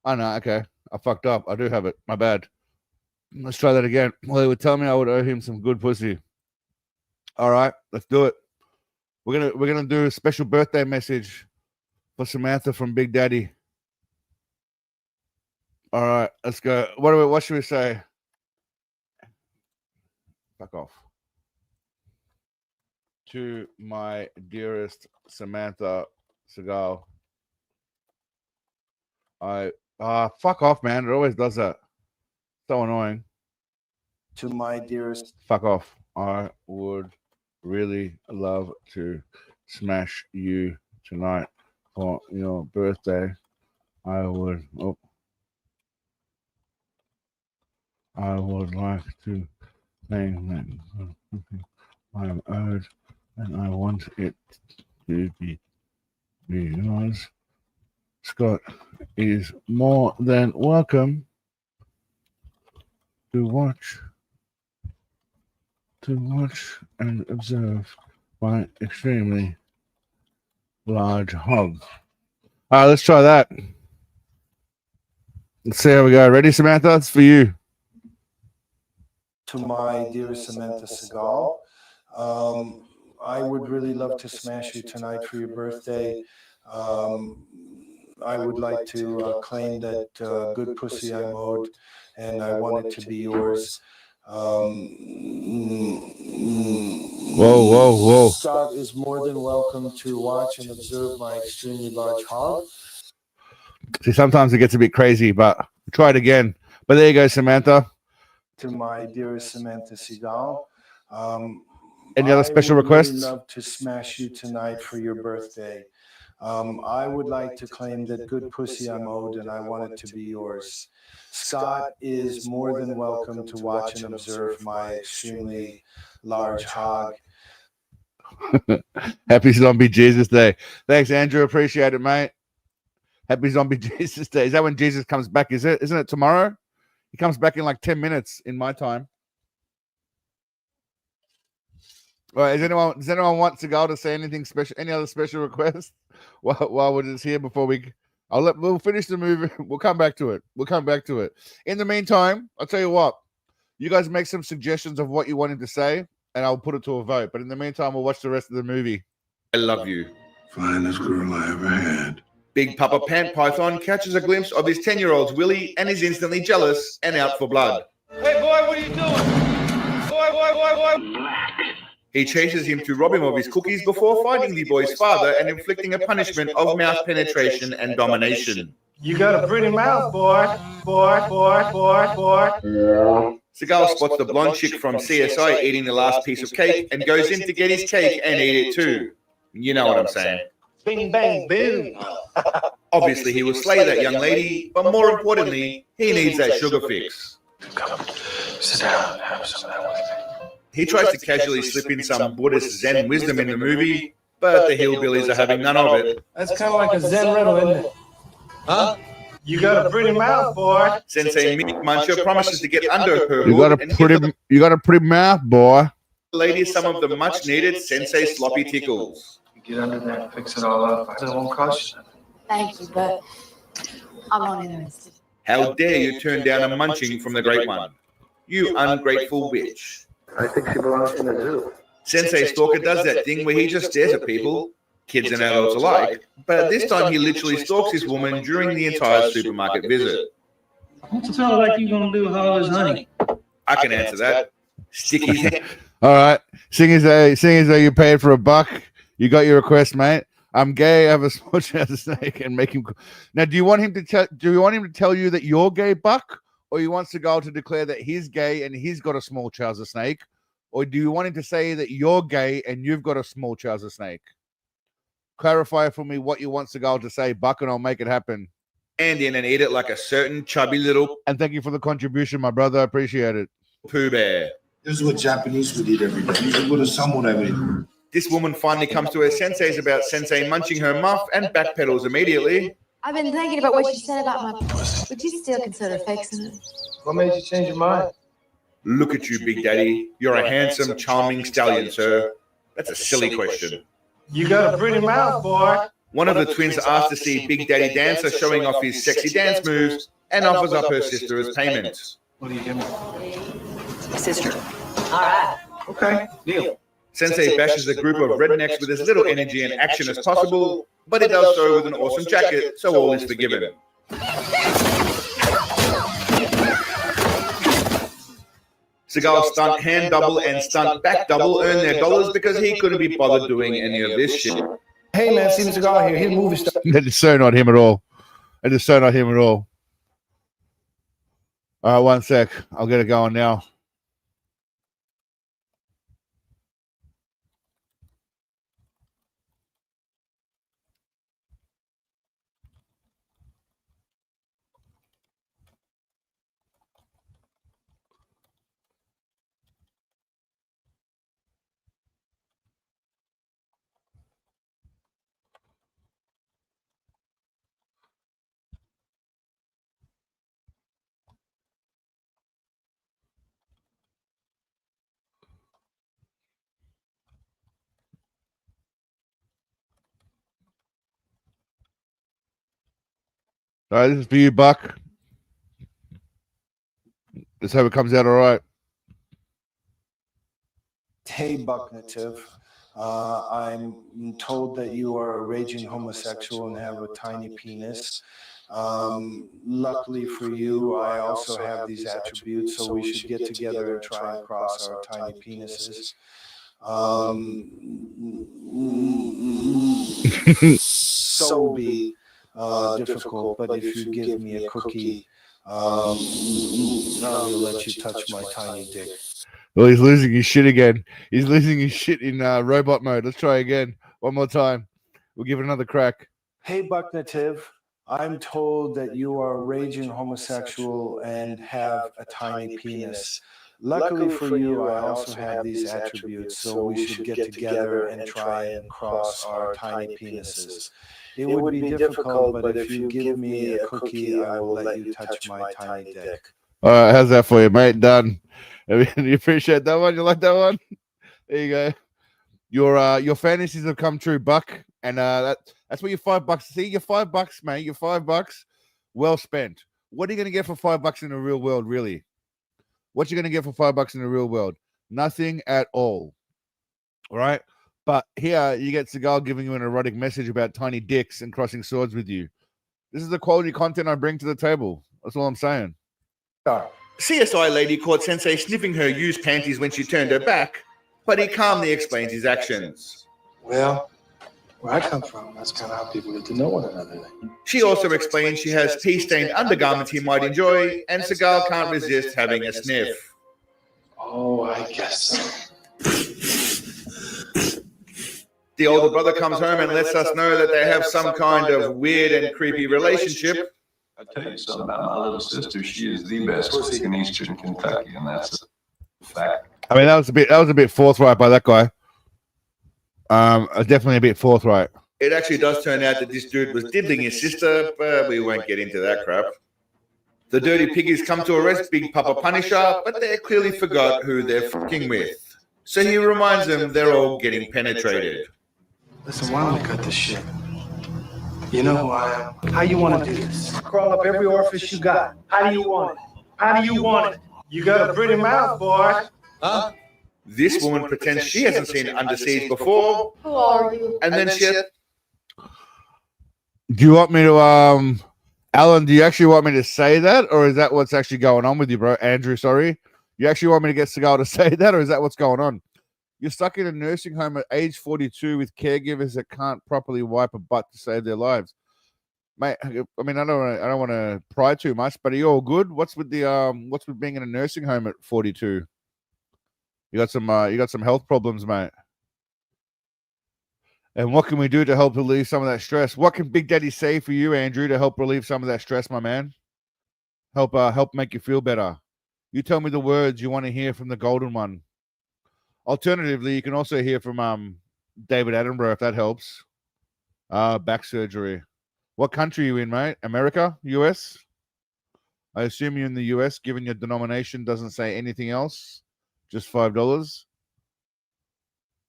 Oh, no. Okay. I fucked up. I do have it. My bad. Let's try that again. Well, he would tell me I would owe him some good pussy. All right. Let's do it. We're gonna do a special birthday message for Samantha from Big Daddy. All right, let's go. What should we say? Fuck off. To my dearest Samantha Seagal. Fuck off, man. It always does that. So annoying. To my dearest. Fuck off. I would really love to smash you tonight for your birthday. I would like to thank I am owed, and I want it to be yours. Scott is more than welcome to watch and observe my extremely large hog. All right, let's try that. Let's see how we go. Ready, Samantha? It's for you. To my dearest Samantha Seagal, I would really love to smash you tonight for your birthday. I would like to claim that good pussy I'm owed, and I want it to be yours. Whoa. Scott is more than welcome to watch and observe my extremely large hog. See, sometimes it gets a bit crazy, but try it again. But there you go, Samantha. To my dearest Samantha Seagal. Any other special requests? I would love to smash you tonight for your birthday. I would like to claim that good pussy I'm owed, and I want it to be yours. Scott is more than welcome to watch and observe my extremely large hog. Happy Zombie Jesus Day. Thanks, Andrew. Appreciate it, mate. Happy Zombie Jesus Day. Is that when Jesus comes back? Isn't it tomorrow? He comes back in like 10 minutes in my time. All right, does anyone want Seagal to say anything special? Any other special requests while we're just here before we'll finish the movie. We'll come back to it. In the meantime, I'll tell you what. You guys make some suggestions of what you want him to say, and I'll put it to a vote. But in the meantime, we'll watch the rest of the movie. I love you. Finest girl I ever had. Big Papa Pant Python catches a glimpse of his 10-year-old's Willie and is instantly jealous and out for blood. Hey, boy, what are you doing? Boy. He chases him to rob him of his cookies before finding the boy's father and inflicting a punishment of mouth penetration and domination. You got a pretty mouth, boy. Seagal spots the blonde chick from CSI eating the last piece of cake and goes in to get his cake and eat it too. You know what I'm saying. Bing, bang, boom. Obviously, he will slay that young lady, but more importantly, he needs that sugar fix. Come, sit down, have some of that with me. He tries to casually slip in some Buddhist Zen wisdom in the movie, but the hillbillies are having none of it. That's kind of like a Zen riddle, isn't it? Huh? You got a pretty mouth, boy. Sensei Mick Muncher promises to get under her You got a pretty mouth, boy. Lady some of the much-needed Sensei sloppy tickles. Get under there and fix it all up. It won't cost you nothing. Thank you, but I'm not interested. How dare you turn down a munching from the Great One? You ungrateful bitch. I think she belongs in the zoo. Sensei Stalker does that thing where he just stares at people, kids and adults alike, but this time he literally stalks his woman during the entire supermarket visit. What's it sound like you gonna do with all this honey? I can answer that. Stick his hand. All right. Seeing as though you paid for a buck, you got your request, mate. I'm gay. I have a small trouser snake, and make him. Now, do you want him to tell you that you're gay, Buck, or you want Seagal to declare that he's gay and he's got a small trouser snake, or do you want him to say that you're gay and you've got a small trouser snake? Clarify for me what you want Seagal to say, Buck, and I'll make it happen. And in and eat it like a certain chubby little. And thank you for the contribution, my brother. I appreciate it. Pooh Bear. This is what Japanese would eat every day. This is what someone would eat. This woman finally comes to her senseis about Sensei munching her muff and backpedals immediately. I've been thinking about what you said about my pussy. Would you still consider fixing it? What made you change your mind? Look at you, Big Daddy. You're a handsome, charming stallion, sir. That's a silly question. You got a pretty mouth, boy. One of the twins asks to see Big Daddy Dancer showing off his sexy dance moves and offers up her sister as payment. What do you give me? My sister. All right. Okay, deal. Sensei bashes a group of rednecks with as little energy and action as possible, but he does so with an awesome jacket, so all is forgiven. Seagal's stunt hand double and stunt back double earn their dollars because he couldn't be bothered doing any of this shit. Hey man, Steven Seagal here. He's a movie star. That is so not him at all. That is so not him at all. All right, one sec. I'll get it going now. All right, this is for you, Buck. Let's hope it comes out all right. Hey, Buck Native. I'm told that you are a raging homosexual and have a tiny penis. Luckily for you, I also have these attributes, so we should get together and try and cross our tiny penises. So be difficult, but if you give me a cookie, I will let you touch my tiny dick. Well, he's losing his shit again. He's losing his shit in robot mode. Let's try again. One more time. We'll give it another crack. Hey, Buck Native. I'm told that you are a raging homosexual and have a tiny penis. Luckily for you, I also have these attributes, so we should get together and try and cross our tiny penises. It would be difficult, but if you give me a cookie, I will let you touch my tiny dick. All right, how's that for you, mate? Done. You appreciate that one? You like that one? There you go. Your fantasies have come true, Buck, and that's what your $5. See, your $5, mate. Your $5, well spent. What are you going to get for $5 in the real world, really? What you going to get for $5 in the real world? Nothing at all. All right. But here you get Seagal giving you an erotic message about tiny dicks and crossing swords with you. This is the quality content I bring to the table. That's all I'm saying. CSI lady caught Sensei sniffing her used panties when she turned her back, but he calmly explains his actions. Well, where I come from, that's kind of how people get to know one another. She also explains she has pea-stained undergarments he might enjoy, and Seagal can't resist having a sniff. Oh, I guess so. The older brother comes home and lets us know that they have some kind of weird and creepy relationship. I'll tell you something about my little sister. She is the best cook in Eastern Kentucky, and that's a fact. I mean, that was a bit forthright by that guy. Definitely a bit forthright. It actually does turn out that this dude was diddling his sister, but we won't get into that crap. The dirty piggies come to arrest Big Papa Punisher, but they clearly forgot who they're fucking with. So he reminds them they're all getting penetrated. Listen, why don't we cut this shit? You know who I am. How you want to do this? Crawl up every orifice you got. How do you want it? How do you want it? You got a pretty mouth, boy. Huh? This woman pretends she hasn't seen Under Siege before. Who are you? And then she... Do you want me to, Alan, do you actually want me to say that? Or is that what's actually going on with you, bro? Andrew, sorry. You actually want me to get Seagal to say that? Or is that what's going on? You're stuck in a nursing home at age 42 with caregivers that can't properly wipe a butt to save their lives. Mate, I mean, I don't want to pry too much, but are you all good? What's with being in a nursing home at 42? You got some health problems, mate. And what can we do to help relieve some of that stress? What can Big Daddy say for you, Andrew, to help relieve some of that stress, my man? Help make you feel better. You tell me the words you want to hear from the Golden One. Alternatively, you can also hear from David Attenborough, if that helps. Back surgery. What country are you in, mate? America? US? I assume you're in the US, given your denomination doesn't say anything else. Just $5.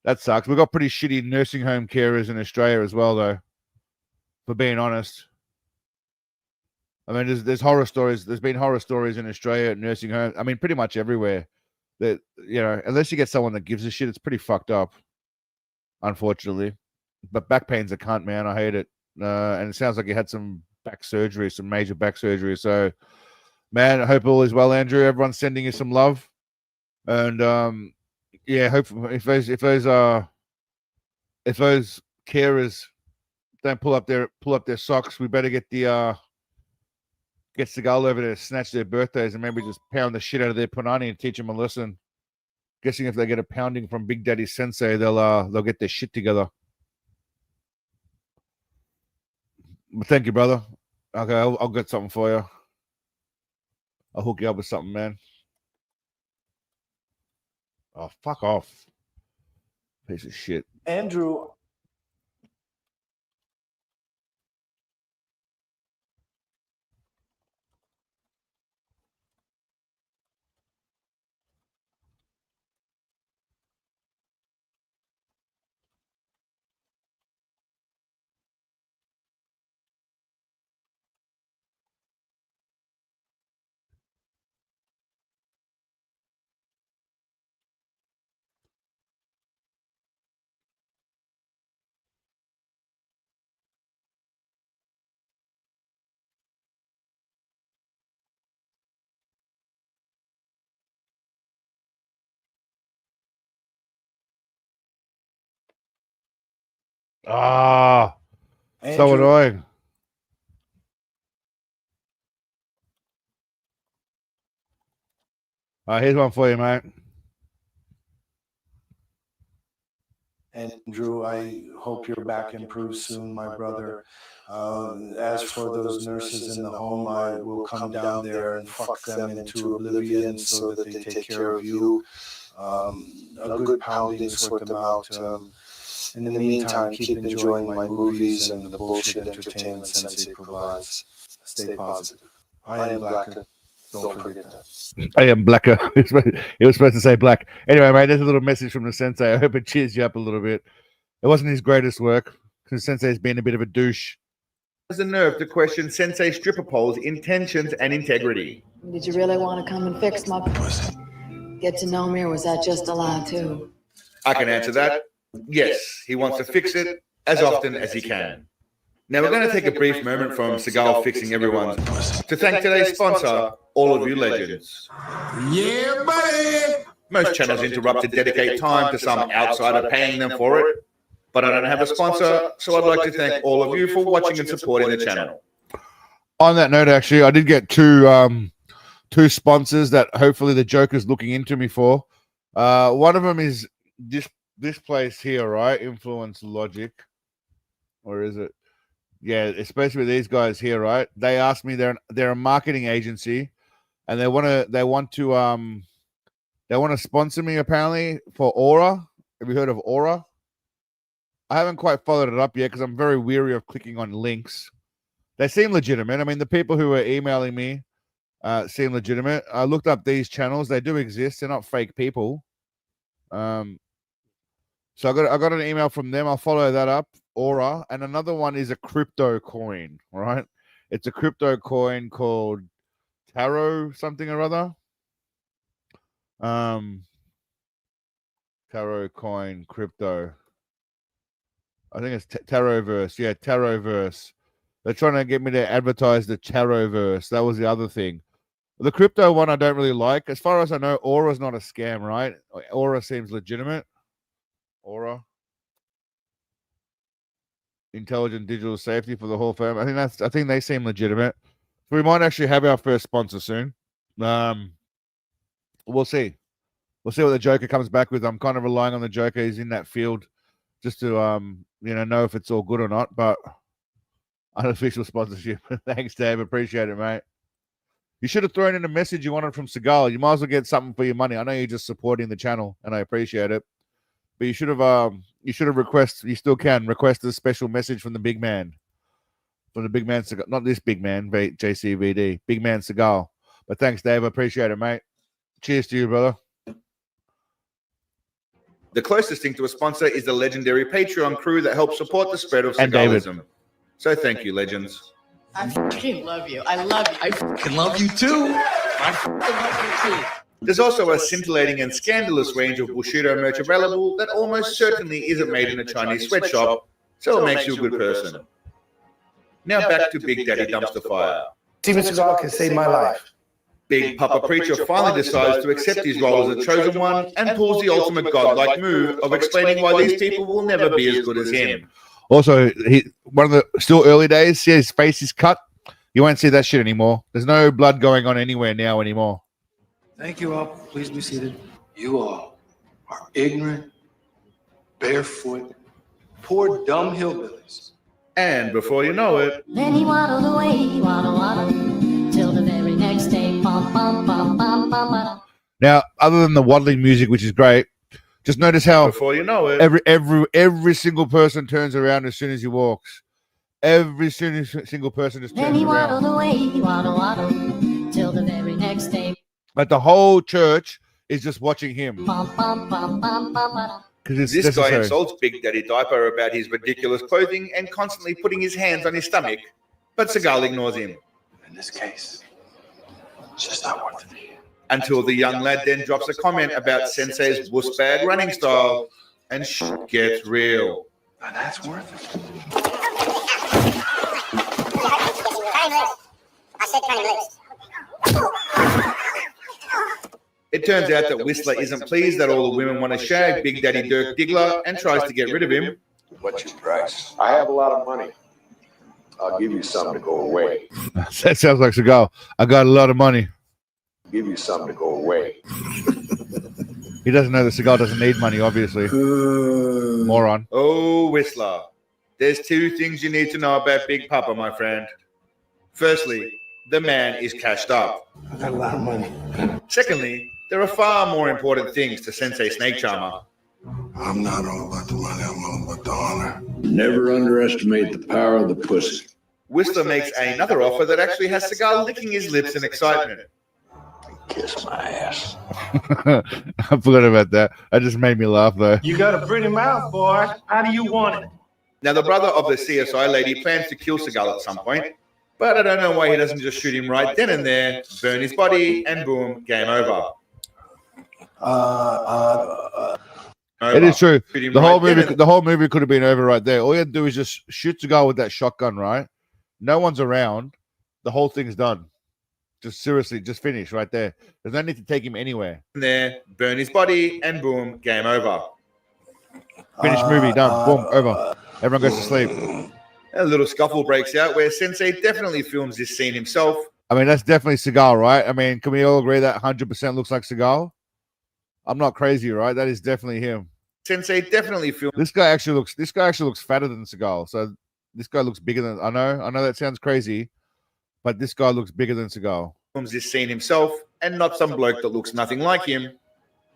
That sucks. We've got pretty shitty nursing home carers in Australia as well, though. For being honest. I mean, there's horror stories. There's been horror stories in Australia at nursing homes. I mean, pretty much everywhere. That, you know, unless you get someone that gives a shit, it's pretty fucked up. Unfortunately. But back pain's a cunt, man. I hate it. And it sounds like you had some back surgery, some major back surgery. So, man, I hope all is well, Andrew. Everyone's sending you some love. And yeah, hopefully if those carers don't pull up their socks, we better get Seagal over there to snatch their birthdays and maybe just pound the shit out of their punani and teach them a lesson. Guessing if they get a pounding from Big Daddy Sensei, they'll get their shit together. But thank you, brother. Okay, I'll get something for you. I'll hook you up with something, man. Oh, fuck off. Piece of shit. Andrew. Ah, so Andrew. annoying. Here's one for you, mate. Andrew, I hope your back improves soon, my brother. As for those nurses in the home, I will come down there and fuck them into oblivion so that they take care of you. A good pounding sort them out. In the meantime, keep enjoying my movies and the bullshit entertainment Sensei provides. Stay positive. I am Blacker. Don't forget that. I am Blacker. It was supposed to say black. Anyway, mate, there's a little message from the Sensei. I hope it cheers you up a little bit. It wasn't his greatest work because Sensei's been a bit of a douche. Has the nerve to question Sensei stripper pole's intentions and integrity. Did you really want to come and fix my... Get to know me, or was that just a lie, too? I can answer that. Yes, he wants to fix it as often as he can. Now we're going to take a brief moment from Seagal fixing everyone to thank today's sponsor, all of you legends. Yeah, buddy. Most channels interrupt to dedicate time to some outsider paying them for it, but I don't have a sponsor, so I'd like to thank all of you for watching and supporting the channel. On that note, actually, I did get two sponsors that hopefully the Joker's looking into me for. One of them is this place here, right? Influence Logic. Or is it? Yeah, especially with these guys here, right? They asked me, they're a marketing agency, and they want to sponsor me apparently for Aura. Have you heard of Aura? I haven't quite followed it up yet because I'm very weary of clicking on links. They seem legitimate. I mean, the people who are emailing me seem legitimate. I looked up these channels; they do exist. They're not fake people. So I got an email from them. I'll follow that up. Aura, and another one is a crypto coin, right? It's a crypto coin called Tarot something or other. Tarot coin crypto. I think it's Tarotverse. Yeah, Tarotverse. They're trying to get me to advertise the Tarotverse. That was the other thing. The crypto one I don't really like. As far as I know, Aura's not a scam, right? Aura seems legitimate. Aura. Intelligent digital safety for the whole firm. I think they seem legitimate. So we might actually have our first sponsor soon. We'll see. We'll see what the Joker comes back with. I'm kind of relying on the Joker. He's in that field just to know if it's all good or not. But unofficial sponsorship. Thanks, Dave. Appreciate it, mate. You should have thrown in a message you wanted from Seagal. You might as well get something for your money. I know you're just supporting the channel, and I appreciate it. But you should have requested. You still can request a special message from the big man, Seagal. Not this big man, JCVD, big man Seagal. But thanks, Dave. I appreciate it, mate. Cheers to you, brother. The closest thing to a sponsor is the legendary Patreon crew that helps support the spread of And David. Seagalism. So thank you, legends. I fucking love you. I love you. I fucking love you too. I fucking love you too. There's also a scintillating and scandalous range of Bushido merch available that almost certainly isn't made in a Chinese sweatshop so it makes you a good person. Now back to Big Daddy Dumpster Fire. Steven Seagal can save my life. Big Papa Preacher finally decides to accept his role as a chosen one and pulls the ultimate godlike move of explaining why these people will never be as good as him. Also, one of the still early days, see his face is cut. You won't see that shit anymore. There's no blood going on anywhere now anymore. Thank you all. Please be seated. You all are ignorant, barefoot, poor, dumb hillbillies. And before you know it, Then he waddled away, waddle, till the very next day. Bum, bum, bum, bum, bum, bum. Now, other than the waddling music, which is great, just notice how before you know it, every single person turns around as soon as he walks. Every single person just Then turns he around. waddled away, waddle, till the very next day. But the whole church is just watching him. Bum, bum, bum, bum, bum, bum. Because this guy insults Big Daddy Diaper about his ridiculous clothing and constantly putting his hands on his stomach, but Seagal ignores him. In this case, it's just not worth it. Until the young lad then drops a comment about Sensei's wuss bag running style, and shit gets real. And that's worth it. It turns out that Whistler isn't pleased that all the women want to shag Big Daddy Dirk Diggler and tries to get rid of him. What's your price? I have a lot of money. I'll give you some to go away. That sounds like Seagal. I got a lot of money. Give you some to go away. He doesn't know that Seagal doesn't need money, obviously. Moron. Oh, Whistler. There's two things you need to know about Big Papa, my friend. Firstly, the man is cashed up. I got a lot of money. Secondly, there are far more important things to Sensei Snake Charmer. I'm not all about the money, I'm all about the honor. Never underestimate the power of the pussy. Whistler makes another offer that actually has Seagal licking his lips in excitement. Kiss my ass. I forgot about that. That just made me laugh, though. You got a pretty mouth, boy. How do you want it? Now, the brother of the CSI lady plans to kill Seagal at some point, but I don't know why he doesn't just shoot him right then and there, burn his body, and boom, game over. It is true. The whole movie could have been over right there. All you had to do is just shoot Seagal with that shotgun, right? No one's around. The whole thing's done. Just seriously, just finish right there. There's no need to take him anywhere. There, burn his body, and boom, game over. Finish movie, done. Boom, over. Everyone goes to sleep. A little scuffle breaks out where Sensei definitely films this scene himself. I mean, that's definitely Seagal, right? I mean, can we all agree that 100% looks like Seagal? I'm not crazy, right? That is definitely him. Sensei definitely filmed. This guy actually looks fatter than Seagal. So this guy looks bigger than. I know that sounds crazy, but this guy looks bigger than Seagal. Films this scene himself, and not some bloke that looks nothing like him.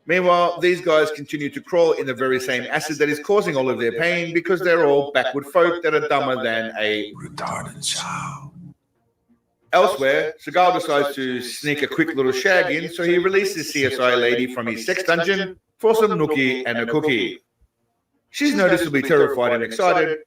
Meanwhile, these guys continue to crawl in the very same acid that is causing all of their pain because they're all backward folk that are dumber than a retarded child. Elsewhere, Seagal decides to sneak a quick little shag in, so he releases CSI lady from his sex dungeon for some nookie and a cookie. She's noticeably terrified and excited,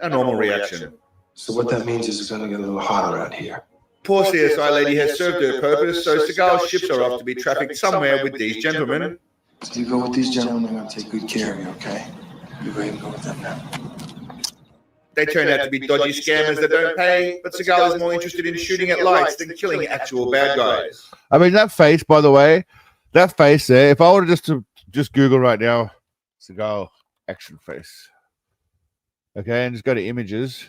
a normal reaction. So what that means is it's gonna get a little hot around here. Poor CSI lady has served her purpose, so Seagal ships her off to be trafficked somewhere with these gentlemen. So you go with these gentlemen, they're gonna take good care of you, okay? You go ahead and go with them now. They turn out to be dodgy scammers that don't pay, but Seagal is more interested in shooting at lights than killing actual bad guys. I mean, that face, by the way, that face there, if I were to just Google right now, Seagal action face. Okay, and just go to images.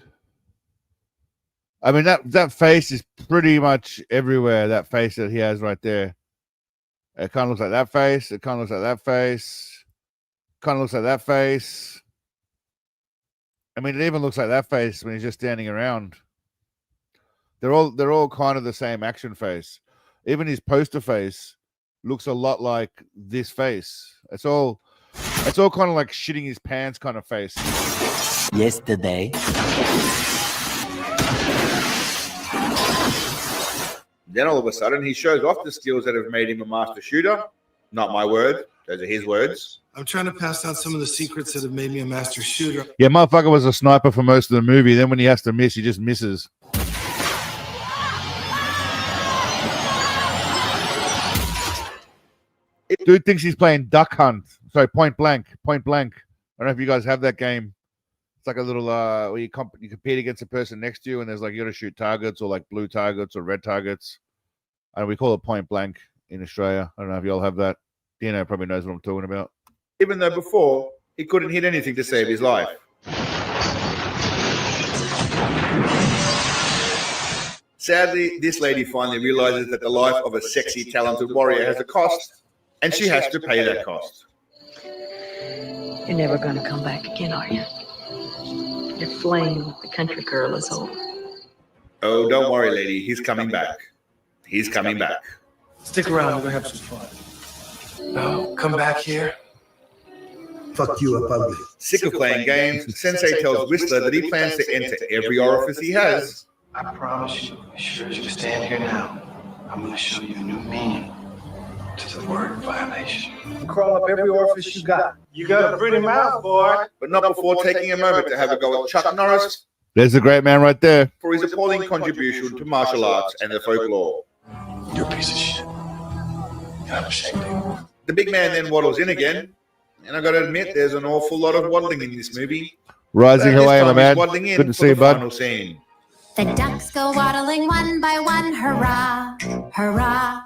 I mean, that face is pretty much everywhere, that face that he has right there. It kind of looks like that face. It kind of looks like that face. Kind of looks like that face. I mean, it even looks like that face when he's just standing around. They're all kind of the same action face. Even his poster face looks a lot like this face. It's all kind of like shitting his pants kind of face. Yesterday. Then all of a sudden, he shows off the skills that have made him a master shooter. Not my word. Those are his words. I'm trying to pass down some of the secrets that have made me a master shooter. Yeah, motherfucker was a sniper for most of the movie. Then when he has to miss, he just misses. Dude thinks he's playing Duck Hunt. Sorry, Point Blank. Point Blank. I don't know if you guys have that game. It's like a little where you compete against a person next to you, and there's like you got to shoot targets or like blue targets or red targets. And we call it point blank in Australia. I don't know if y'all have that. Dino probably knows what I'm talking about. Even though before he couldn't hit anything to save his life. Sadly, this lady finally realizes that the life of a sexy, talented warrior has a cost, and she has to pay that cost. You're never going to come back again, are you? Your flame with the country girl is over. Oh, don't worry, lady. He's coming back. He's coming back. Stick around. We're going to have some fun. No, come back here. Fuck you up ugly. Sick of playing games, Sensei tells Whistler that he plans to enter every orifice he has. I promise you, as sure as you stand here now, I'm going to show you a new meaning to the word violation. Crawl up every orifice you got. You got a pretty mouth, boy. But not before taking a moment to have a go at Chuck Norris. There's a great man right there. For his appalling contribution to martial arts and the folklore. You're a piece of shit. And I'm ashamed of you. The big man then waddles in again. And I got to admit, there's an awful lot of waddling in this movie. Rising, how are you, my man? Good to see you, bud. Scene. The ducks go waddling one by one, hurrah, hurrah.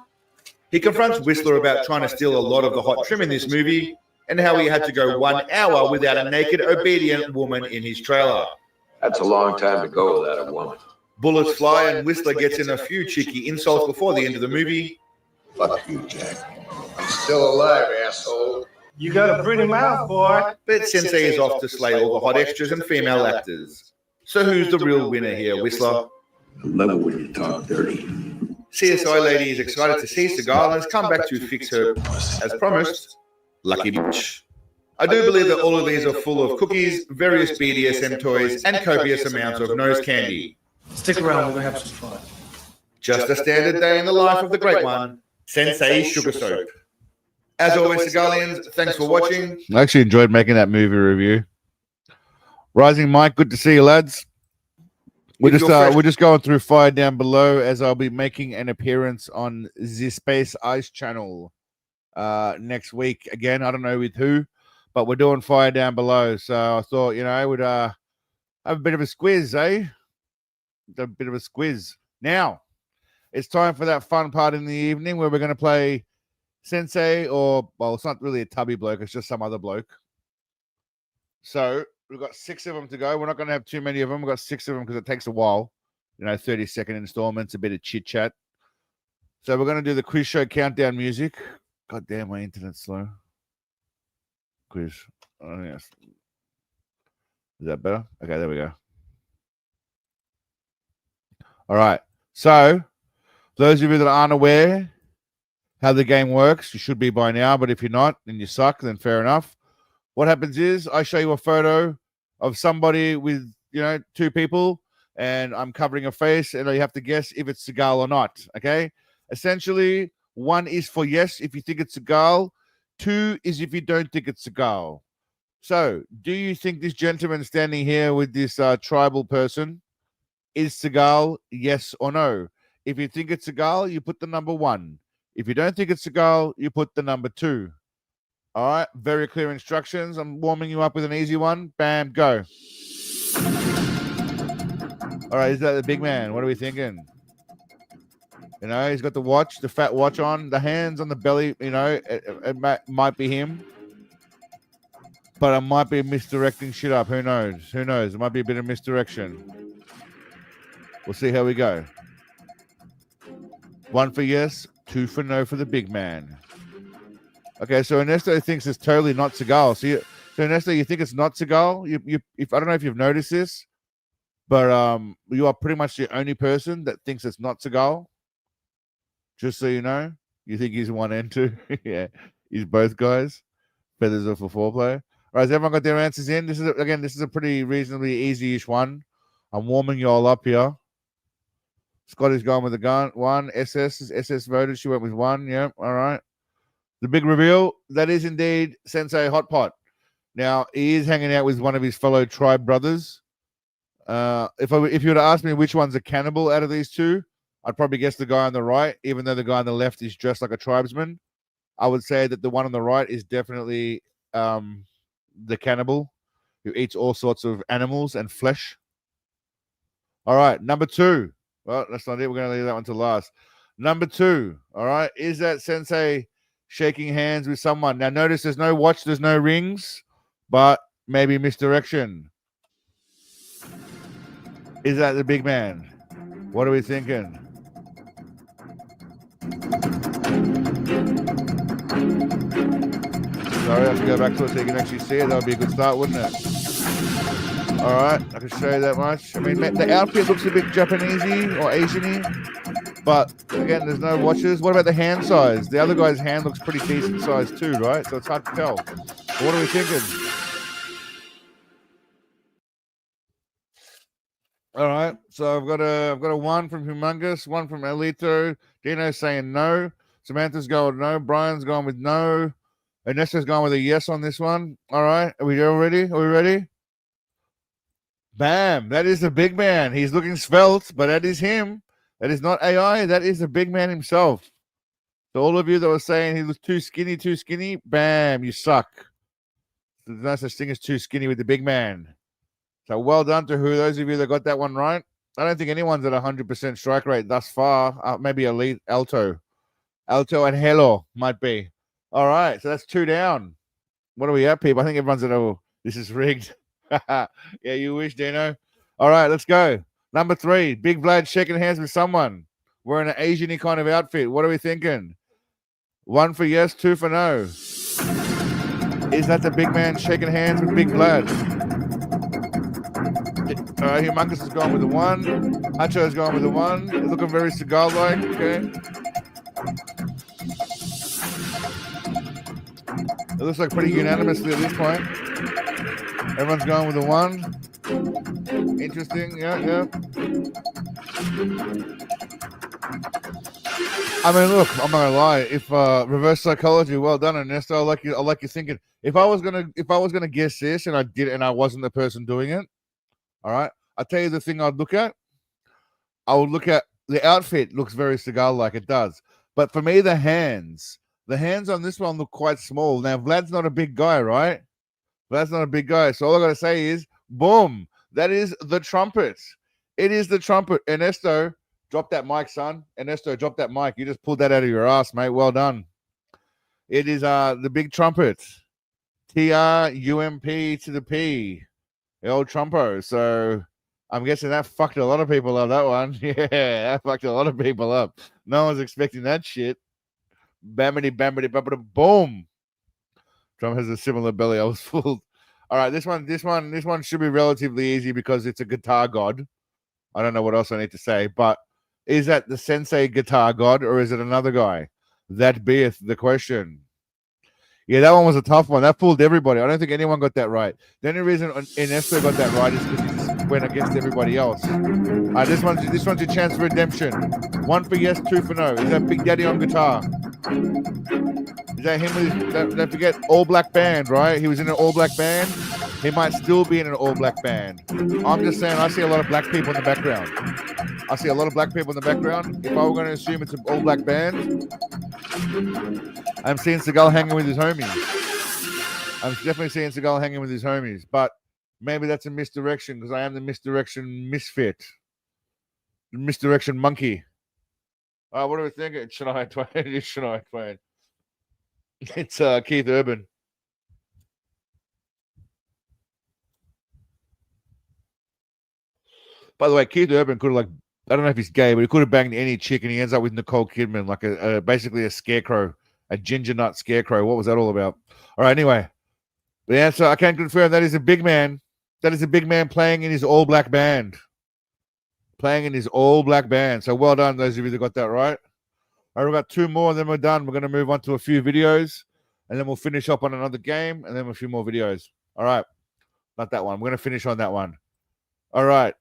He confronts Whistler about trying to steal a lot of the hot trim in this movie and how he had to go 1 hour without a naked, obedient woman in his trailer. That's a long time to go without a woman. Bullets fly and Whistler gets in a few cheeky insults before the end of the movie. Fuck you, Jack. I'm still alive, asshole. You got a pretty mouth, boy. But Sensei is off to slay all the hot extras and female actors. So who's the real winner here, Whistler? I love it when you talk dirty. CSI lady is excited to see Seagal and has come back to fix her, as promised, lucky bitch. I do believe that all of these are full of cookies, various BDSM toys, and copious amounts of nose candy. Stick around, we're going to have some fun. Just a standard day in the life of the great one, Sensei Sugar Soap. As always, Seagalians, thanks for watching. I actually enjoyed making that movie review. Rising Mike, good to see you, lads. We're just going through Fire Down Below as I'll be making an appearance on the Space Ice channel next week. Again, I don't know with who, but we're doing Fire Down Below. So I thought, you know, I would have a bit of a squiz, eh? A bit of a squiz. Now, it's time for that fun part in the evening where we're going to play Sensei, or, well, it's not really a tubby bloke, it's just some other bloke. So we've got 6 of them to go. We're not going to have too many of them. We've got 6 of them because it takes a while. You know, 30-second installments, a bit of chit-chat. So we're going to do the quiz show countdown music. God damn, my internet's slow. Quiz. Oh, yes. Is that better? Okay, there we go. All right. So, those of you that aren't aware how the game works, you should be by now. But if you're not and you suck, then fair enough. What happens is I show you a photo of somebody with, you know, 2 people, and I'm covering a face, and you have to guess if it's Seagal or not. Okay. Essentially, 1 is for yes if you think it's Seagal. 2 is if you don't think it's Seagal. So, do you think this gentleman standing here with this tribal person is Seagal? Yes or no? If you think it's Seagal, you put the number 1. If you don't think it's Seagal, you put the number 2. All right, very clear instructions. I'm warming you up with an easy one. Bam, go. All right, is that the big man? What are we thinking? You know, he's got the watch, the fat watch on, the hands on the belly. You know, it might be him, but I might be misdirecting shit up. Who knows? Who knows? It might be a bit of misdirection. We'll see how we go. 1 for yes, 2 for no for the big man. Okay, so Ernesto thinks it's totally not Seagal. So Ernesto, you think it's not Seagal? If I don't know if you've noticed this, but you are pretty much the only person that thinks it's not Seagal. Just so you know, you think he's 1 and 2. Yeah, he's both guys. Feathers off for foreplay. All right, has everyone got their answers in? This is a pretty reasonably easy-ish one. I'm warming you all up here. Scotty's going with the gun. 1. SS voted. She went with 1. Yeah, all right. The big reveal, that is indeed Sensei Hot Pot. Now, he is hanging out with one of his fellow tribe brothers. If you were to ask me which one's a cannibal out of these 2, I'd probably guess the guy on the right, even though the guy on the left is dressed like a tribesman. I would say that the one on the right is definitely the cannibal. who eats all sorts of animals and flesh. All right, number 2. Well, that's not it. We're going to leave that one to last. Number 2, all right, is that Sensei shaking hands with someone? Now, notice there's no watch, there's no rings, but maybe misdirection. Is that the big man? What are we thinking? Sorry, I have to go back to it so you can actually see it. That would be a good start, wouldn't it? All right, I can show you that much. I mean, the outfit looks a bit Japanesey or Asian-y, but again, there's no watches. What about the hand size? The other guy's hand looks pretty decent size too, right? So it's hard to tell. But what are we thinking? All right, so I've got a 1 from Humongous, 1 from Elito. Dino's saying no. Samantha's going no. Brian's going with no. Ernesto's going with a yes on this one. All right, are we all ready? Are we ready? Bam! That is the big man. He's looking svelte, but that is him. That is not AI. That is the big man himself. So all of you that were saying he was too skinny, bam, you suck. There's no such thing as too skinny with the big man. So well done to those of you that got that one right. I don't think anyone's at 100% strike rate thus far. Maybe Elite, Alto and Hello might be. All right, so that's 2 down. What are we at, people? I think everyone's at, oh, this is rigged. Yeah, you wish, Dino. All right, let's go. Number 3, Big Vlad shaking hands with someone wearing an Asian-y kind of outfit. What are we thinking? 1 for yes, 2 for no. Is that the big man shaking hands with Big Vlad? Humongous is going with the 1. Hacho is going with the 1. Looking very Seagal-like. Okay. It looks like pretty unanimously at this point. Everyone's going with the 1. Interesting. Yeah. I mean, look, I'm not gonna lie. If reverse psychology, well done, Ernesto. I like you thinking. If I was gonna guess this and I did and I wasn't the person doing it, all right, I'll tell you the thing I'd look at. I would look at the outfit. Looks very Seagal-like, it does. But for me, the hands on this one look quite small. Now, Vlad's not a big guy, right? Vlad's not a big guy. So all I gotta say is, boom, that is the trumpet. It is the trumpet. Ernesto, drop that mic, son. Ernesto, drop that mic. You just pulled that out of your ass, mate. Well done. It is the big trumpet. T-R-U-M-P to the P. The old trumpo. So I'm guessing that fucked a lot of people up, that one. Yeah, that fucked a lot of people up. No one's expecting that shit. Bammity, bammity, bammity, boom. Trump has a similar belly. I was fooled. All right, this one should be relatively easy because it's a guitar god. I don't know what else I need to say, but is that the Sensei guitar god or is it another guy? That beeth the question. Yeah, that one was a tough one. That fooled everybody. I don't think anyone got that right. The only reason Ernesto got that right is because he just went against everybody else. This one's your chance for redemption. 1 for yes, 2 for no. Is that Big Daddy on guitar? Is that him with his, don't forget, all black band, right? He was in an all black band. He might still be in an all black band. I'm just saying, I see a lot of black people in the background. If I were going to assume it's an all black band, I'm seeing Seagal hanging with his homies. I'm definitely seeing Seagal hanging with his homies, but maybe that's a misdirection because I am the misdirection misfit. The misdirection monkey. What are we thinking? Shania Twain. It's Shania Twain. It's Keith Urban. By the way, Keith Urban could have, like, I don't know if he's gay, but he could have banged any chick and he ends up with Nicole Kidman, like basically a scarecrow, a ginger nut scarecrow. What was that all about? All right, anyway. The answer, I can confirm, that is a big man. That is a big man playing in his all black band. So well done, those of you that got that right. All right, we've got 2 more, and then we're done. We're going to move on to a few videos, and then we'll finish up on another game, and then a few more videos. All right. Not that one. We're going to finish on that one. All right.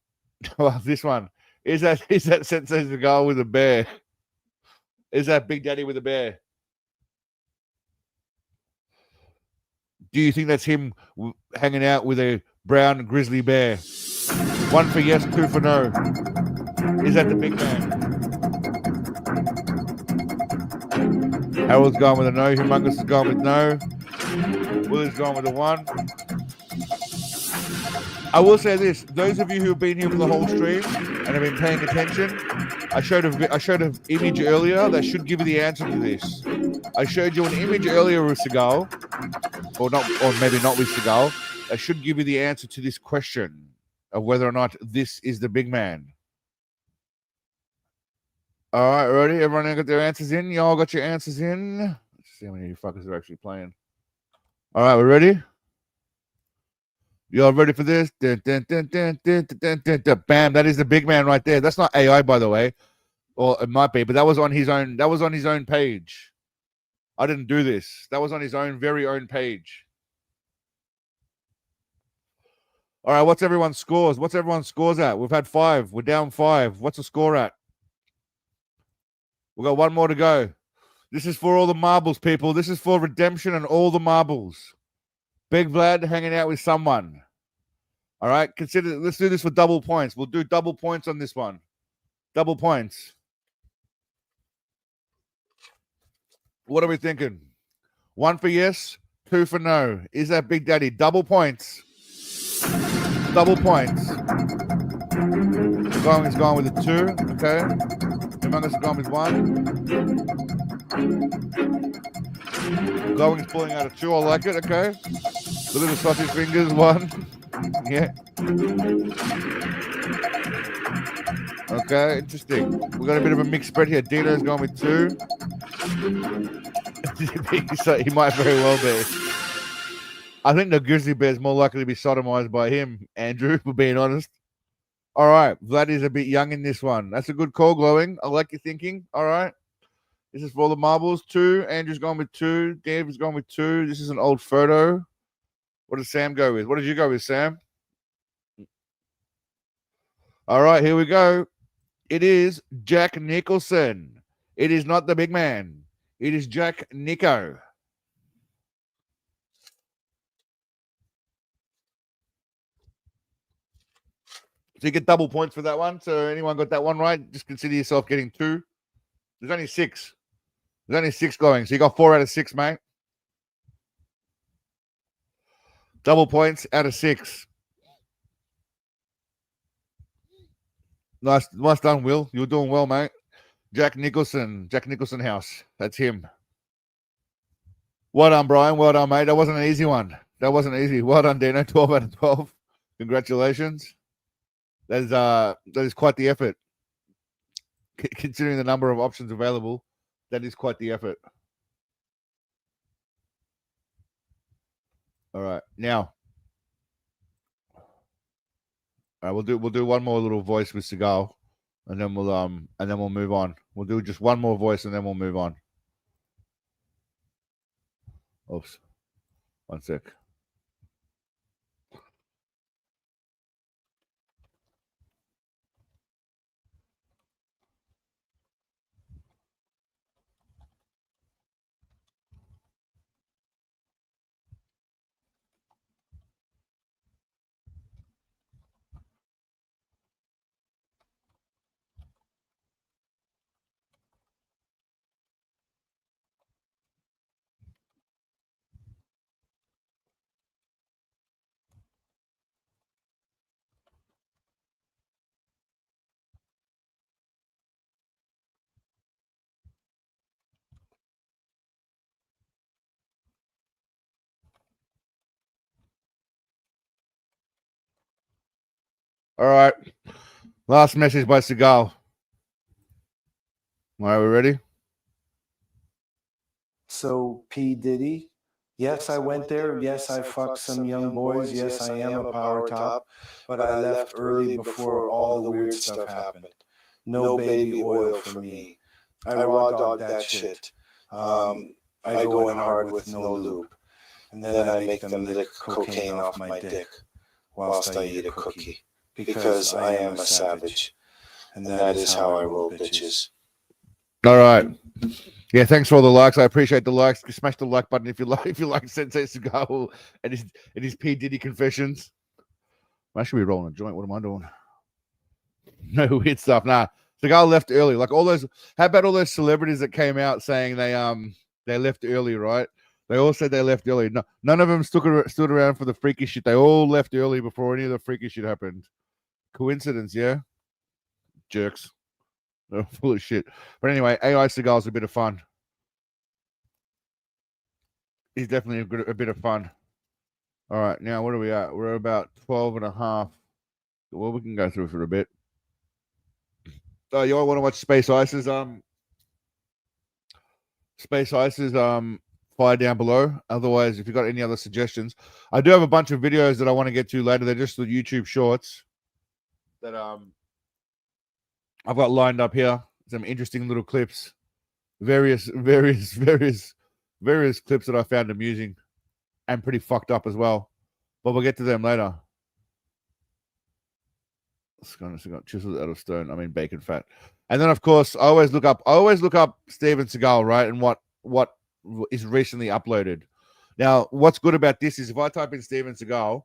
Well, this one. Is that Sensei Seagal with a bear? Is that Big Daddy with a bear? Do you think that's him hanging out with a brown grizzly bear? 1 for yes, 2 for no. Is that the big man? Harold's gone with a no. Humongous is gone with no. Willie's gone with a 1. I will say this: those of you who have been here for the whole stream and have been paying attention, I showed an image earlier that should give you the answer to this. I showed you an image earlier with Seagal, or maybe not with Seagal. That should give you the answer to this question of whether or not this is the big man. All right, ready? Everyone got their answers in? Y'all got your answers in? Let's see how many of you fuckers are actually playing. All right, we ready? Y'all ready for this? Dun, dun, dun, dun, dun, dun, dun, dun. Bam! That is the big man right there. That's not AI, by the way, or it might be, but that was on his own. That was on his own page. I didn't do this. That was on his own, very own page. All right, what's everyone's scores? What's everyone's scores at? We've had 5. We're down 5. What's the score at? We've got 1 more to go. This is for all the marbles, people. This is for redemption and all the marbles. Big Vlad hanging out with someone. All right, let's do this for double points. We'll do double points on this one. Double points. What are we thinking? 1 for yes, 2 for no. Is that Big Daddy? Double points. Double points. Going is gone with a 2. Okay. Humongous is gone with 1. Going is pulling out a 2. I like it. Okay. Look at the sausage fingers. 1. Yeah. Okay. Interesting. We got a bit of a mixed spread here. Dino's gone with 2. So he might very well be. I think the grizzly bear is more likely to be sodomized by him, Andrew, for being honest. All right. Vlad is a bit young in this one. That's a good call, Glowing. I like your thinking. All right. This is for all the marbles. 2. Andrew's gone with 2. David's gone with 2. This is an old photo. What did Sam go with? What did you go with, Sam? All right. Here we go. It is Jack Nicholson. It is not the big man. It is Jack Nico. So you get double points for that one. So anyone got that one right? Just consider yourself getting 2. There's only 6. There's only 6 going. So you got 4 out of 6, mate. Double points out of 6. Nice done, Will. You're doing well, mate. Jack Nicholson house. That's him. Well done, Brian. Well done, mate. That wasn't an easy one. That wasn't easy. Well done, Dino. 12 out of 12. Congratulations. That is quite the effort. Considering the number of options available, that is quite the effort. All right. Now. All right, we'll do one more little voice with Seagal, and then we'll move on. We'll do just one more voice and then we'll move on. Oops. 1 sec. All right. Last message by Seagal. All right, we ready? So, P. Diddy, yes, I went there. Yes, I fucked some young boys. Yes, I am a power top. But I left early before all the weird stuff happened. No baby oil for me. I raw dog that shit. I go in hard with no lube. And then I make them lick cocaine off my dick whilst I eat a cookie. Because I am a savage. And that is how I roll, bitches. All right. Yeah, thanks for all the likes. I appreciate the likes. Smash the like button if you like Sensei Seagal and his P. Diddy confessions. I should be rolling a joint. What am I doing? No weird stuff. Nah. Seagal left early. Like all those. How about all those celebrities that came out saying they left early, right? They all said they left early. No, none of them stood around for the freaky shit. They all left early before any of the freaky shit happened. Coincidence, yeah? Jerks. They're full of shit. But anyway, AI Seagal's a bit of fun. He's definitely a bit of fun. All right, now what are we at? We're about 12 and a half. Well, we can go through for a bit. Oh, you all want to watch Space Ice's fire down below. Otherwise, if you've got any other suggestions, I do have a bunch of videos that I want to get to later. They're just the YouTube shorts that I've got lined up here. Some interesting little clips, various clips that I found amusing and pretty fucked up as well. But we'll get to them later. It's got chiseled out of stone. I mean bacon fat. And then of course I always look up Steven Seagal, right? And what is recently uploaded. Now, what's good about this is if I type in Steven Seagal,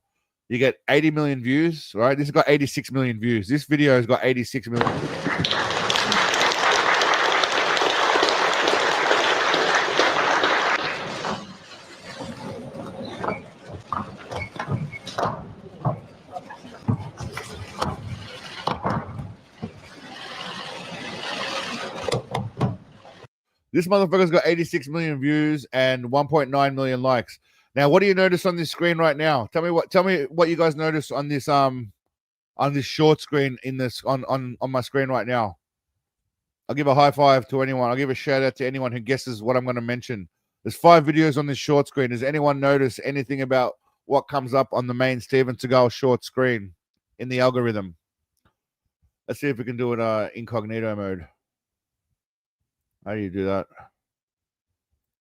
you get 80 million views, right? This has got 86 million views. This video has got 86 million. This motherfucker's got 86 million views and 1.9 million likes. Now, what do you notice on this screen right now? Tell me what you guys notice on this short screen in this on my screen right now. I'll give a high five to anyone. I'll give a shout out to anyone who guesses what I'm going to mention. There's 5 videos on this short screen. Does anyone notice anything about what comes up on the main Steven Seagal short screen in the algorithm? Let's see if we can do it incognito mode. How do you do that?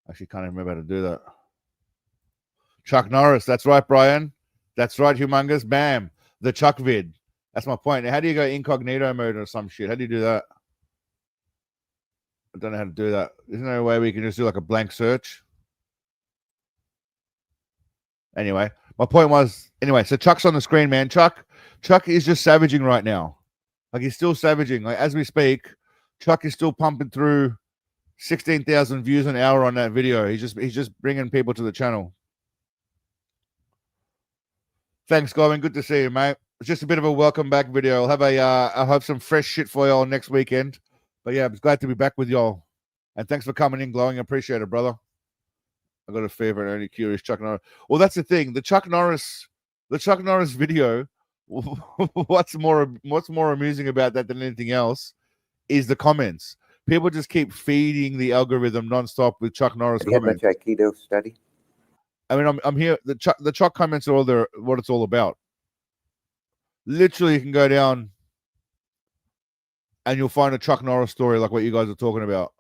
Actually, can't even remember how to do that. Chuck Norris. That's right, Brian. That's right, humongous. Bam. The Chuck vid. That's my point. Now, how do you go incognito mode or some shit? How do you do that? I don't know how to do that. Isn't there a way we can just do like a blank search? Anyway, my point was, so Chuck's on the screen, man. Chuck is just savaging right now. Like, he's still savaging. Like, as we speak, Chuck is still pumping through 16,000 views an hour on that video. He's just bringing people to the channel. Thanks, Gavin. Good to see you, mate. It's just a bit of a welcome back video. I'll have I hope some fresh shit for y'all next weekend. But yeah, I'm glad to be back with y'all. And thanks for coming in, Glowing. Appreciate it, brother. I got a favorite, only curious Chuck Norris. Well, that's the thing. The Chuck Norris video. What's more amusing about that than anything else is the comments. People just keep feeding the algorithm nonstop with Chuck Norris comments. Have a Aikido study? I mean, I'm here. The Chuck comments are all there. What it's all about. Literally, you can go down and you'll find a Chuck Norris story like what you guys are talking about.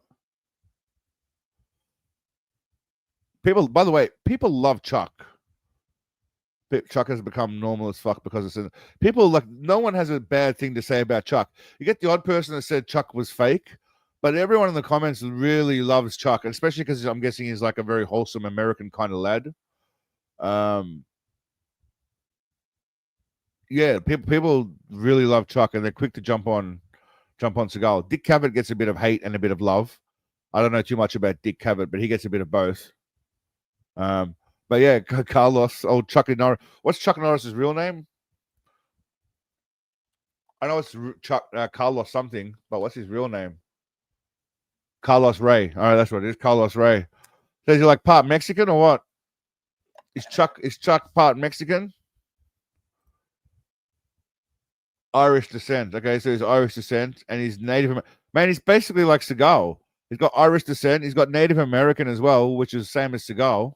People, by the way, people love Chuck. Chuck has become normal as fuck because it's people like no one has a bad thing to say about Chuck. You get the odd person that said Chuck was fake, but everyone in the comments really loves Chuck, especially because I'm guessing he's like a very wholesome American kind of lad. Yeah, people really love Chuck, and they're quick to jump on Seagal. Dick Cavett gets a bit of hate and a bit of love. I don't know too much about Dick Cavett, but he gets a bit of both. But yeah, Carlos, old Chucky Norris. What's Chuck Norris's real name? I know it's Carlos something, but what's his real name? Carlos Ray. All right, that's what it is. Carlos Ray. So is he like part Mexican or what? Is Chuck part Mexican? Irish descent. Okay, so he's Irish descent and he's Native. Man, he's basically like Seagal. He's got Irish descent. He's got Native American as well, which is the same as Seagal.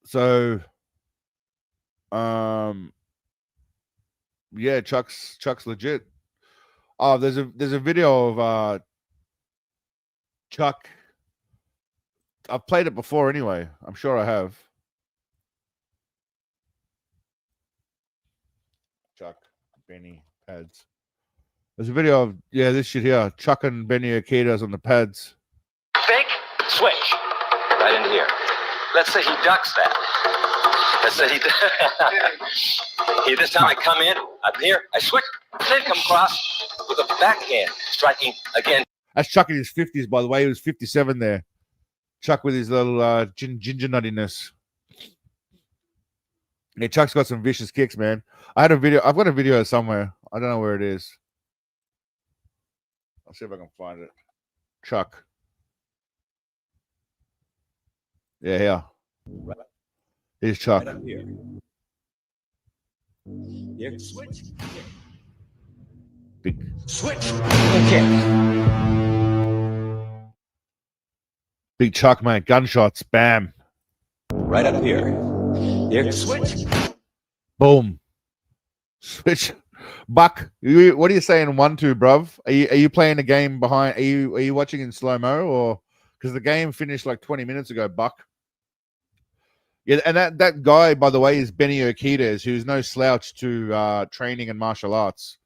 So, yeah, Chuck's legit. Oh, there's a video of Chuck. I've played it before anyway. I'm sure I have. Chuck, Benny, pads. There's a video of this shit here. Chuck and Benny Akitas on the pads. Fake switch right into here. Let's say he ducks that. Let's say he this time I come in up here, I switch, then come across with a backhand striking again. That's Chuck in his 50s, by the way. He was 57 there. Chuck with his little ginger nuttiness. Yeah, Chuck's got some vicious kicks, man. I've got a video somewhere. I don't know where it is. I'll see if I can find it. Chuck. Yeah. Here's Chuck. Right up here. Yeah, switch. Big Switch. Okay. Big Chuck, man. Gunshots. Bam. Right up here. Yeah, switch. Boom. Switch. Buck, what are you saying 1-2, bruv? Are you playing the game behind? Are you watching in slow-mo, or because the game finished like 20 minutes ago, Buck? Yeah, and that guy, by the way, is Benny Urquidez, who's no slouch to training and martial arts.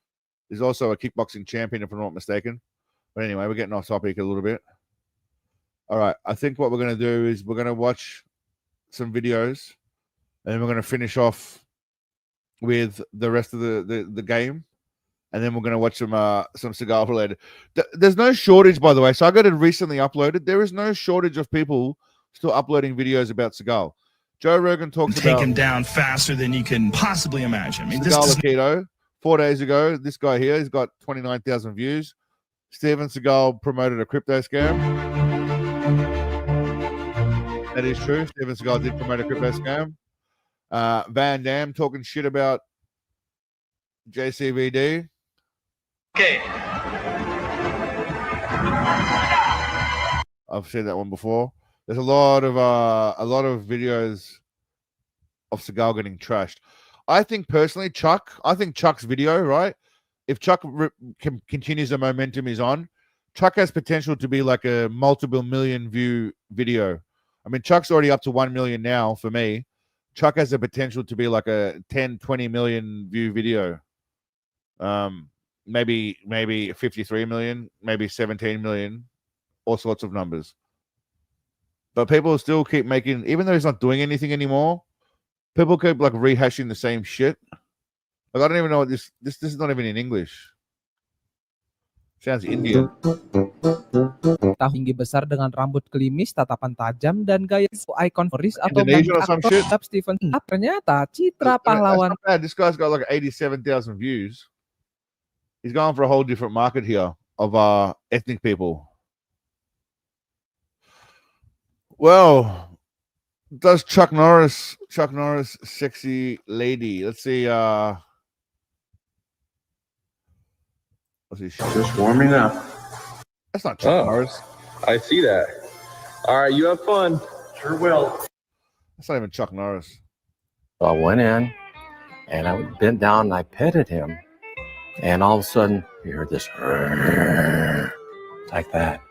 He's also a kickboxing champion, if I'm not mistaken. But anyway, we're getting off topic a little bit. All right, I think what we're going to do is we're going to watch some videos, and then we're going to finish off with the rest of the game, and then we're going to watch some Seagal related. There's no shortage, by the way. So I got it recently uploaded. There is no shortage of people still uploading videos about Seagal. Joe Rogan talks about take him down faster than you can possibly imagine. I mean, Seagal Aikido. 4 days ago, this guy here, he's got 29,000 views. Steven Seagal promoted a crypto scam. That is true. Steven Seagal did promote a crypto scam. Van Damme talking shit about JCVD. Okay. I've said that one before. There's a lot of videos of Seagal getting trashed. I think personally, Chuck's video, right? If Chuck continues the momentum he's on, Chuck has potential to be like a multiple million view video. I mean, Chuck's already up to 1 million now for me. Chuck has the potential to be like a 10, 20 million view video. Maybe 53 million, maybe 17 million, all sorts of numbers. But people still keep making, even though he's not doing anything anymore, people keep like rehashing the same shit. Like, I don't even know what this is not even in English. Sounds Indian. Tinggi besar dengan rambut klimis, tatapan tajam, dan gaya icon Norris atau aktor Stephen. Ternyata citra pahlawan. This guy's got like 87,000 views. He's going for a whole different market here of ethnic people. Well, does Chuck Norris, sexy lady? Let's see. Just warming up. That's not Chuck Norris. I see that. All right, you have fun. Sure will. That's not even Chuck Norris. So I went in, and I bent down and I petted him, and all of a sudden you heard this like that.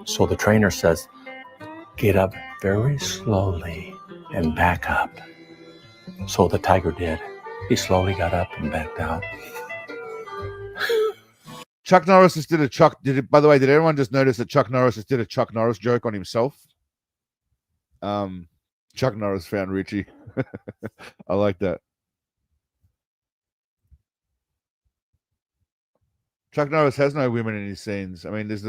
So the trainer says, "Get up very slowly and back up." So the tiger did. He slowly got up and backed out. Chuck Norris just did a by the way, did everyone just notice that Chuck Norris just did a Chuck Norris joke on himself? Chuck Norris found Richie. I like that. Chuck Norris has no women in his scenes. I mean, there's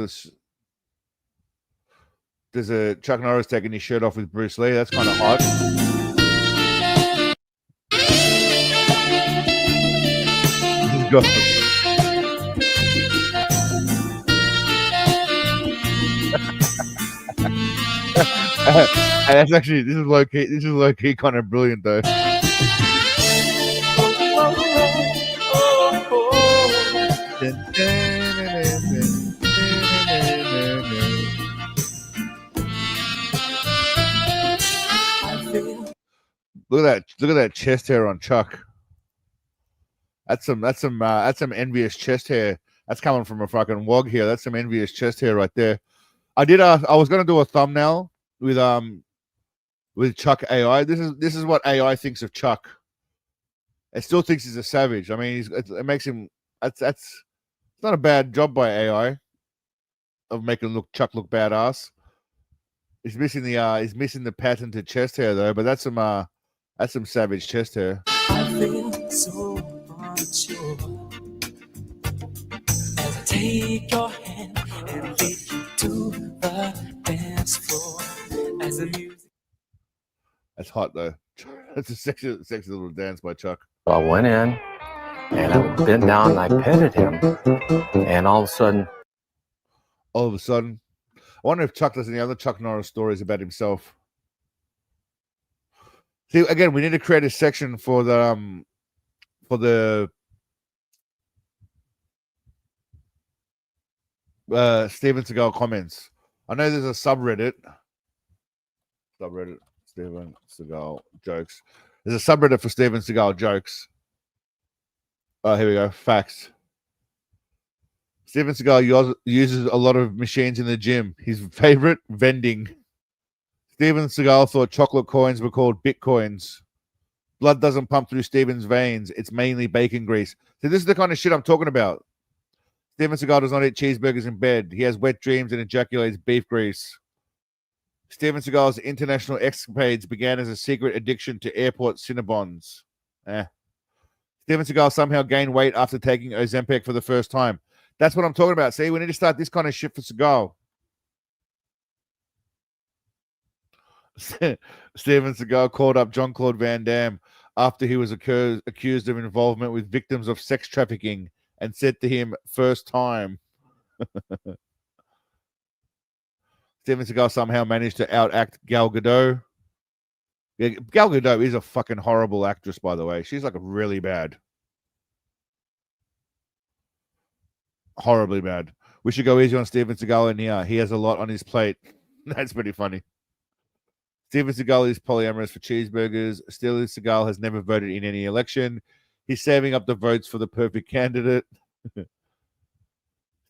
a Chuck Norris taking his shirt off with Bruce Lee. That's kind of hot. That's actually, this is low key kind of brilliant though. Look at that chest hair on Chuck. That's some envious chest hair. That's coming from a fucking wog here. That's some envious chest hair right there. I was gonna do a thumbnail with Chuck AI. This is what AI thinks of Chuck. It still thinks he's a savage. I mean, it makes him. That's not a bad job by AI of making Chuck look badass. He's missing the patented chest hair though, but that's some savage chest hair. I feel so unsure as I take your hand and lead you to the dance floor. That's hot though. That's a sexy little dance by Chuck. So I went in and I bent down and I petted him. And all of a sudden, I wonder if Chuck does any other Chuck Norris stories about himself. See, again, we need to create a section for the Steven Seagal comments. I know there's a subreddit Steven Seagal jokes. There's a subreddit for Steven Seagal jokes. Oh, here we go. Facts. Steven Seagal uses a lot of machines in the gym. His favorite, vending. Steven Seagal thought chocolate coins were called Bitcoins. Blood doesn't pump through Steven's veins. It's mainly bacon grease. So this is the kind of shit I'm talking about. Steven Seagal does not eat cheeseburgers in bed. He has wet dreams and ejaculates beef grease. Steven Seagal's international escapades began as a secret addiction to airport Cinnabons. Steven Seagal somehow gained weight after taking Ozempic for the first time. That's what I'm talking about. See, we need to start this kind of shit for Seagal. Steven Seagal called up Jean-Claude Van Damme after he was accused of involvement with victims of sex trafficking and said to him, first time. Steven Seagal somehow managed to outact Gal Gadot. Yeah, Gal Gadot is a fucking horrible actress, by the way. She's like really bad. Horribly bad. We should go easy on Steven Seagal in here. He has a lot on his plate. That's pretty funny. Steven Seagal is polyamorous for cheeseburgers. Steven Seagal has never voted in any election. He's saving up the votes for the perfect candidate.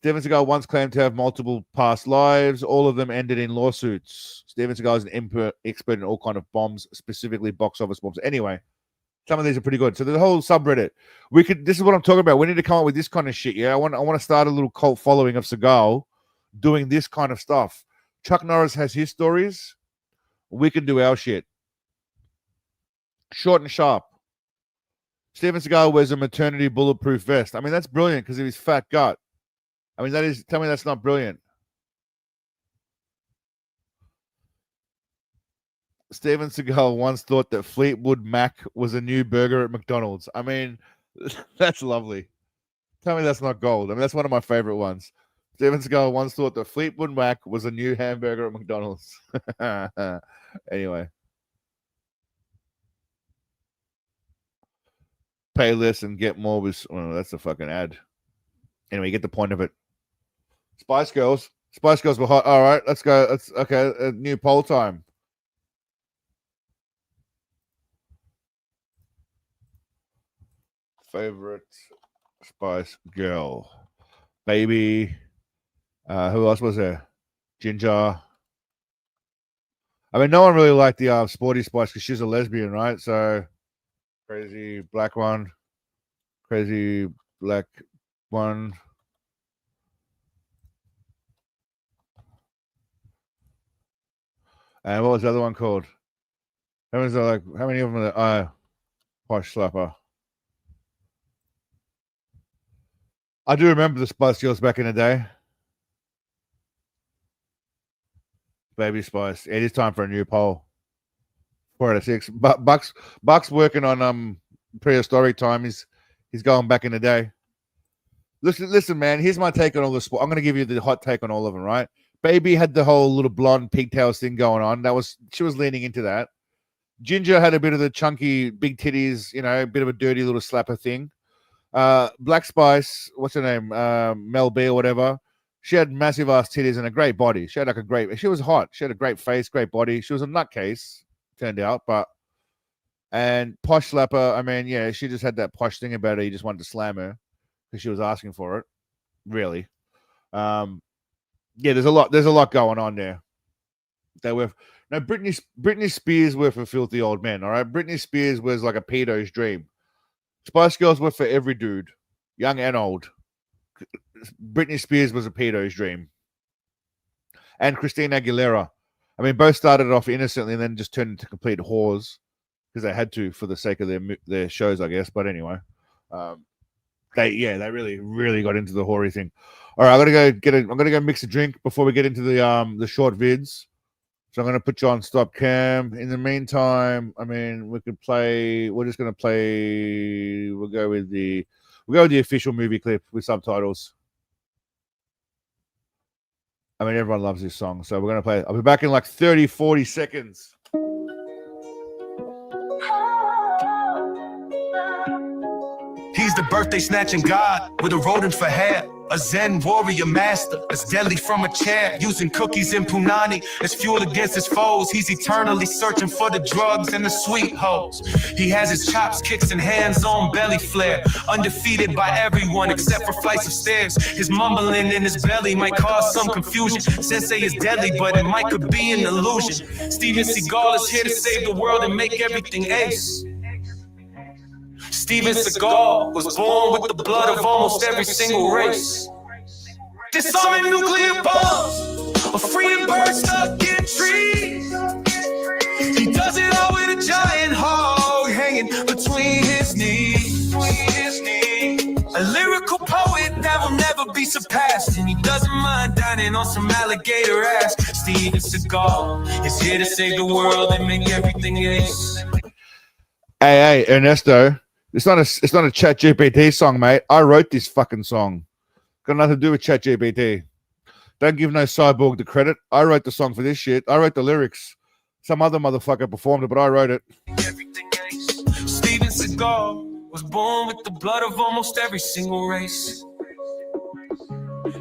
Steven Seagal once claimed to have multiple past lives. All of them ended in lawsuits. Steven Seagal is an expert in all kind of bombs, specifically box office bombs. Anyway, some of these are pretty good. So the whole subreddit, this is what I'm talking about. We need to come up with this kind of shit. Yeah, I want to start a little cult following of Seagal doing this kind of stuff. Chuck Norris has his stories. We can do our shit. Short and sharp. Steven Seagal wears a maternity bulletproof vest. I mean, that's brilliant because of his fat gut. I mean, tell me that's not brilliant. Steven Seagal once thought that Fleetwood Mac was a new burger at McDonald's. I mean, that's lovely. Tell me that's not gold. I mean, that's one of my favorite ones. Steven Seagal once thought that Fleetwood Mac was a new hamburger at McDonald's. Anyway. Pay less and get more with... Oh, that's a fucking ad. Anyway, you get the point of it. Spice Girls. Spice Girls were hot. All right, let's go. Okay, new poll time. Favorite Spice Girl. Baby. Who else was there? Ginger. I mean, no one really liked the Sporty Spice because she's a lesbian, right? So, crazy black one. Crazy black one. And what was the other one called? How many of them are there? Posh Slapper. I do remember the Spice Girls back in the day. Baby Spice. It is time for a new poll. 4 out of 6. Buck's working on prehistoric time. He's going back in the day. Listen, man. Here's my take on all this. I'm going to give you the hot take on all of them, right? Baby had the whole little blonde pigtails thing going on. She was leaning into that. Ginger had a bit of the chunky, big titties, a bit of a dirty little slapper thing. Black Spice, what's her name? Mel B or whatever. She had massive ass titties and a great body. She was hot. She had a great face, great body. She was a nutcase, turned out, and Posh Slapper, I mean, yeah, she just had that posh thing about her. You just wanted to slam her because she was asking for it. Really. Yeah, there's a lot going on there. Britney Spears were for filthy old men, all right? Britney Spears was like a pedo's dream. Spice Girls were for every dude, young and old. Britney Spears was a pedo's dream. And Christina Aguilera. I mean, both started off innocently and then just turned into complete whores because they had to for the sake of their shows, I guess. But anyway, they really, really got into the hoary thing. All right, I'm gonna go mix a drink before we get into the short vids. So I'm going to put you on stop cam. In the meantime, I mean, we could play. We're just going to play. We'll go with the official movie clip with subtitles. I mean, everyone loves this song, so we're going to play it. I'll be back in like 30, 40 seconds. He's the birthday snatching god with a rodent for hair. A Zen warrior master that's deadly from a chair. Using cookies and punani as fuel against his foes. He's eternally searching for the drugs and the sweet hoes. He has his chops, kicks, and hands-on belly flare. Undefeated by everyone except for flights of stairs. His mumbling in his belly might cause some confusion. Sensei is deadly, but it might could be an illusion. Steven Seagal is here to save the world and make everything ace. Steven Seagal was born with the blood of almost every single race. Disarming nuclear bombs, or freeing birds stuck in trees. He does it all with a giant hog hanging between his knees. A lyrical poet that will never be surpassed, and he doesn't mind dining on some alligator ass. Steven Seagal is here to save the world and make everything ace. Hey, Ernesto. It's not a ChatGPT song, mate. I wrote this fucking song. Got nothing to do with ChatGPT. Don't give no cyborg the credit. I wrote the song for this shit. I wrote the lyrics. Some other motherfucker performed it, but I wrote it. Steven Seagal was born with the blood of almost every single race.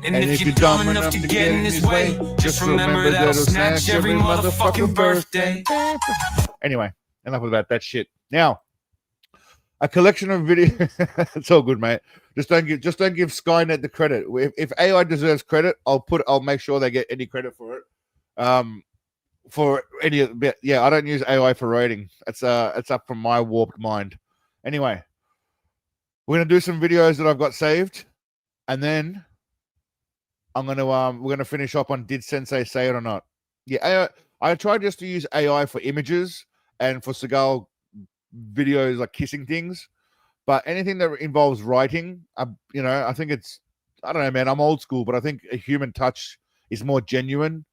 And if you're dumb enough to get in his way, just remember that'll snatch every motherfucking birthday. Anyway, enough about that shit. Now, a collection of video. It's all good, mate. Just don't give Skynet the credit. If AI deserves credit, I'll make sure they get any credit for it. For any, yeah, I don't use AI for rating. It's up from my warped mind. Anyway, we're gonna do some videos that I've got saved, and then we're gonna finish up on did Sensei say it or not. Yeah, I tried just to use AI for images and for Seagal videos like kissing things, but anything that involves writing, I think I don't know, man. I'm old school, but I think a human touch is more genuine.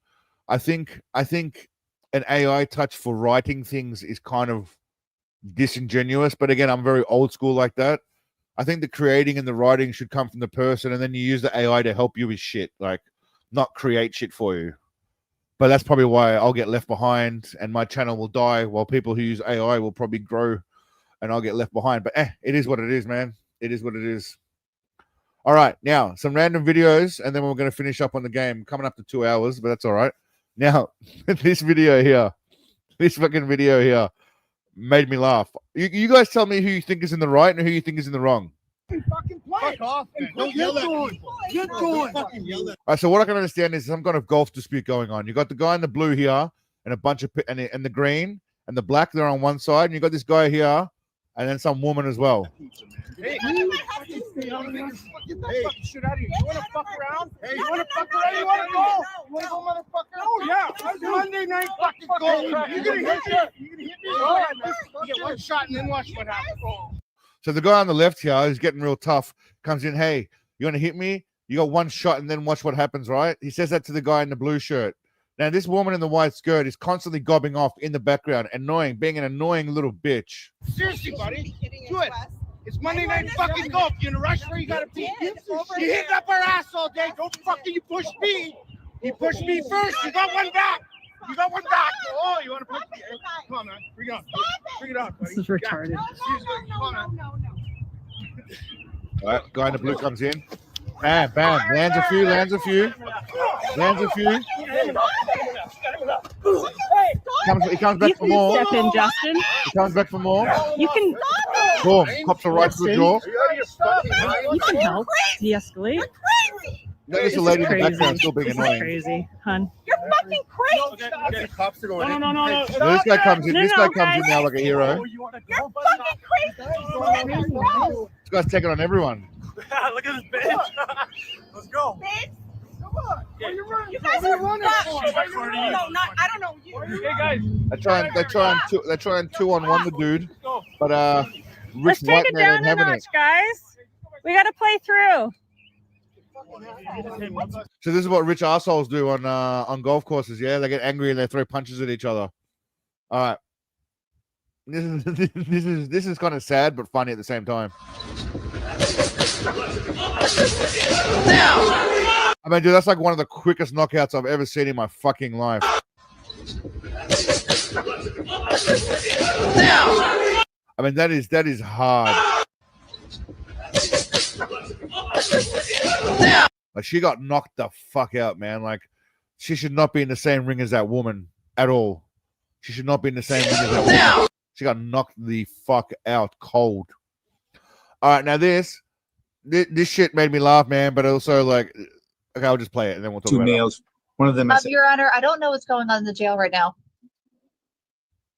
I think an AI touch for writing things is kind of disingenuous, but again, I'm very old school like that. I think the creating and the writing should come from the person, and then you use the AI to help you with shit, like not create shit for you. But that's probably why I'll get left behind and my channel will die, while people who use AI will probably grow and I'll get left behind. But it is what it is, man. It is what it is. All right, now some random videos, and then we're going to finish up on the game. Coming up to 2 hours, but that's all right. Now, this fucking video here made me laugh. You guys tell me who you think is in the right and who you think is in the wrong. Fucking play. Fuck off, man. Don't yell at people. Get going. All right, so what I can understand is some kind of golf dispute going on. You got the guy in the blue here, and a bunch of and the green and the black. They're on one side, and you got this guy here, and then some woman as well. Hey, get that fucking shit out of here. You want to fuck around? Hey, you want to fuck around? You want to go? You want to go, motherfucker? Oh yeah, it's Monday night fucking go. You're gonna hit me. You're gonna hit me. You get one shot and then watch what happens. So the guy on the left here is getting real tough. Comes in, hey, you want to hit me? You got one shot and then watch what happens, right? He says that to the guy in the blue shirt. Now, this woman in the white skirt is constantly gobbing off in the background, being an annoying little bitch. Seriously, buddy, do it. It's Monday night fucking golf. You in a rush where you gotta be? You hit up our ass all day. Don't fucking you push me. You pushed me first. You got one back. You got one back. Oh, you want to push me? Come on, man. Bring it on. Bring it on, buddy. This is retarded. No. All right, guy in the blue comes in. Bam, bam. Lands a few. He comes back for more. Step in, Justin. He comes back for more. You can. Boom. Cops are right to the jaw. You can help de-escalate. Notice the lady in the background still being annoying. Crazy, hun. You're fucking crazy. No. This guy comes in. This guy comes in now like a hero. You're fucking crazy. This guy's taking on everyone. Look at this bitch. Let's go. Bitch. Come on. Yeah. You guys are running. No, not. I don't know you. Hey guys. They try and 2-on-1 the dude, but Let's take it down a notch, guys. We got to play through. So this is what rich assholes do on golf courses. Yeah, they get angry and they throw punches at each other. All right. This is kind of sad but funny at the same time. I mean, dude, that's like one of the quickest knockouts I've ever seen in my fucking life. I mean, that is hard. Like, she got knocked the fuck out, man. Like, she should not be in the same ring as that woman at all. She should not be in the same ring as that woman. She got knocked the fuck out cold. All right, now this shit made me laugh, man, but also, like, okay, I'll just play it and then we'll talk about males. One of them. Your Honor, I don't know what's going on in the jail right now.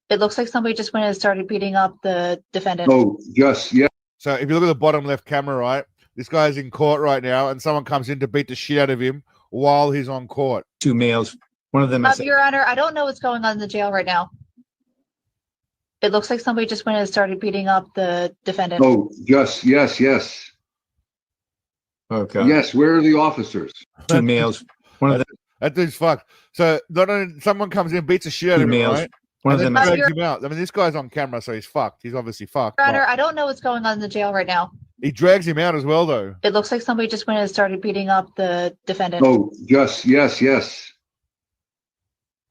It looks like somebody just went and started beating up the defendant. Oh, yes, yeah. So if you look at the bottom left camera, right, this guy's in court right now, and someone comes in to beat the shit out of him while he's on court. 2 males. One of them. Your Honor, I don't know what's going on in the jail right now. It looks like somebody just went and started beating up the defendant. Oh, yes. Okay. Yes, where are the officers? 2 males. One of them. That dude's fucked. So not only someone comes in, beats the shit out of him, males. right? One And of then them. drags him out. I mean, this guy's on camera, so he's fucked. He's obviously fucked. Your Honor, but I don't know what's going on in the jail right now. he drags him out as well, though. It looks like somebody just went and started beating up the defendant. Oh, yes.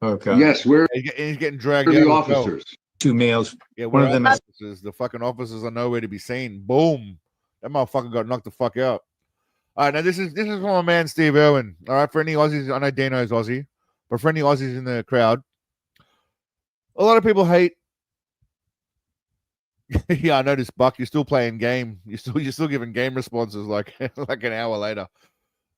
Okay. Yes, where He's getting dragged are out. the as well. officers? 2 males. Yeah, One where of are them. the officers? The fucking officers are nowhere to be seen. Boom. That motherfucker got knocked the fuck out. All right, now this is from my man Steve Irwin. All right, for any Aussies, I know Dino's Aussie, but for any Aussies in the crowd, a lot of people hate. Yeah, I noticed, Buck. You're still playing game. You're still giving game responses like like an hour later.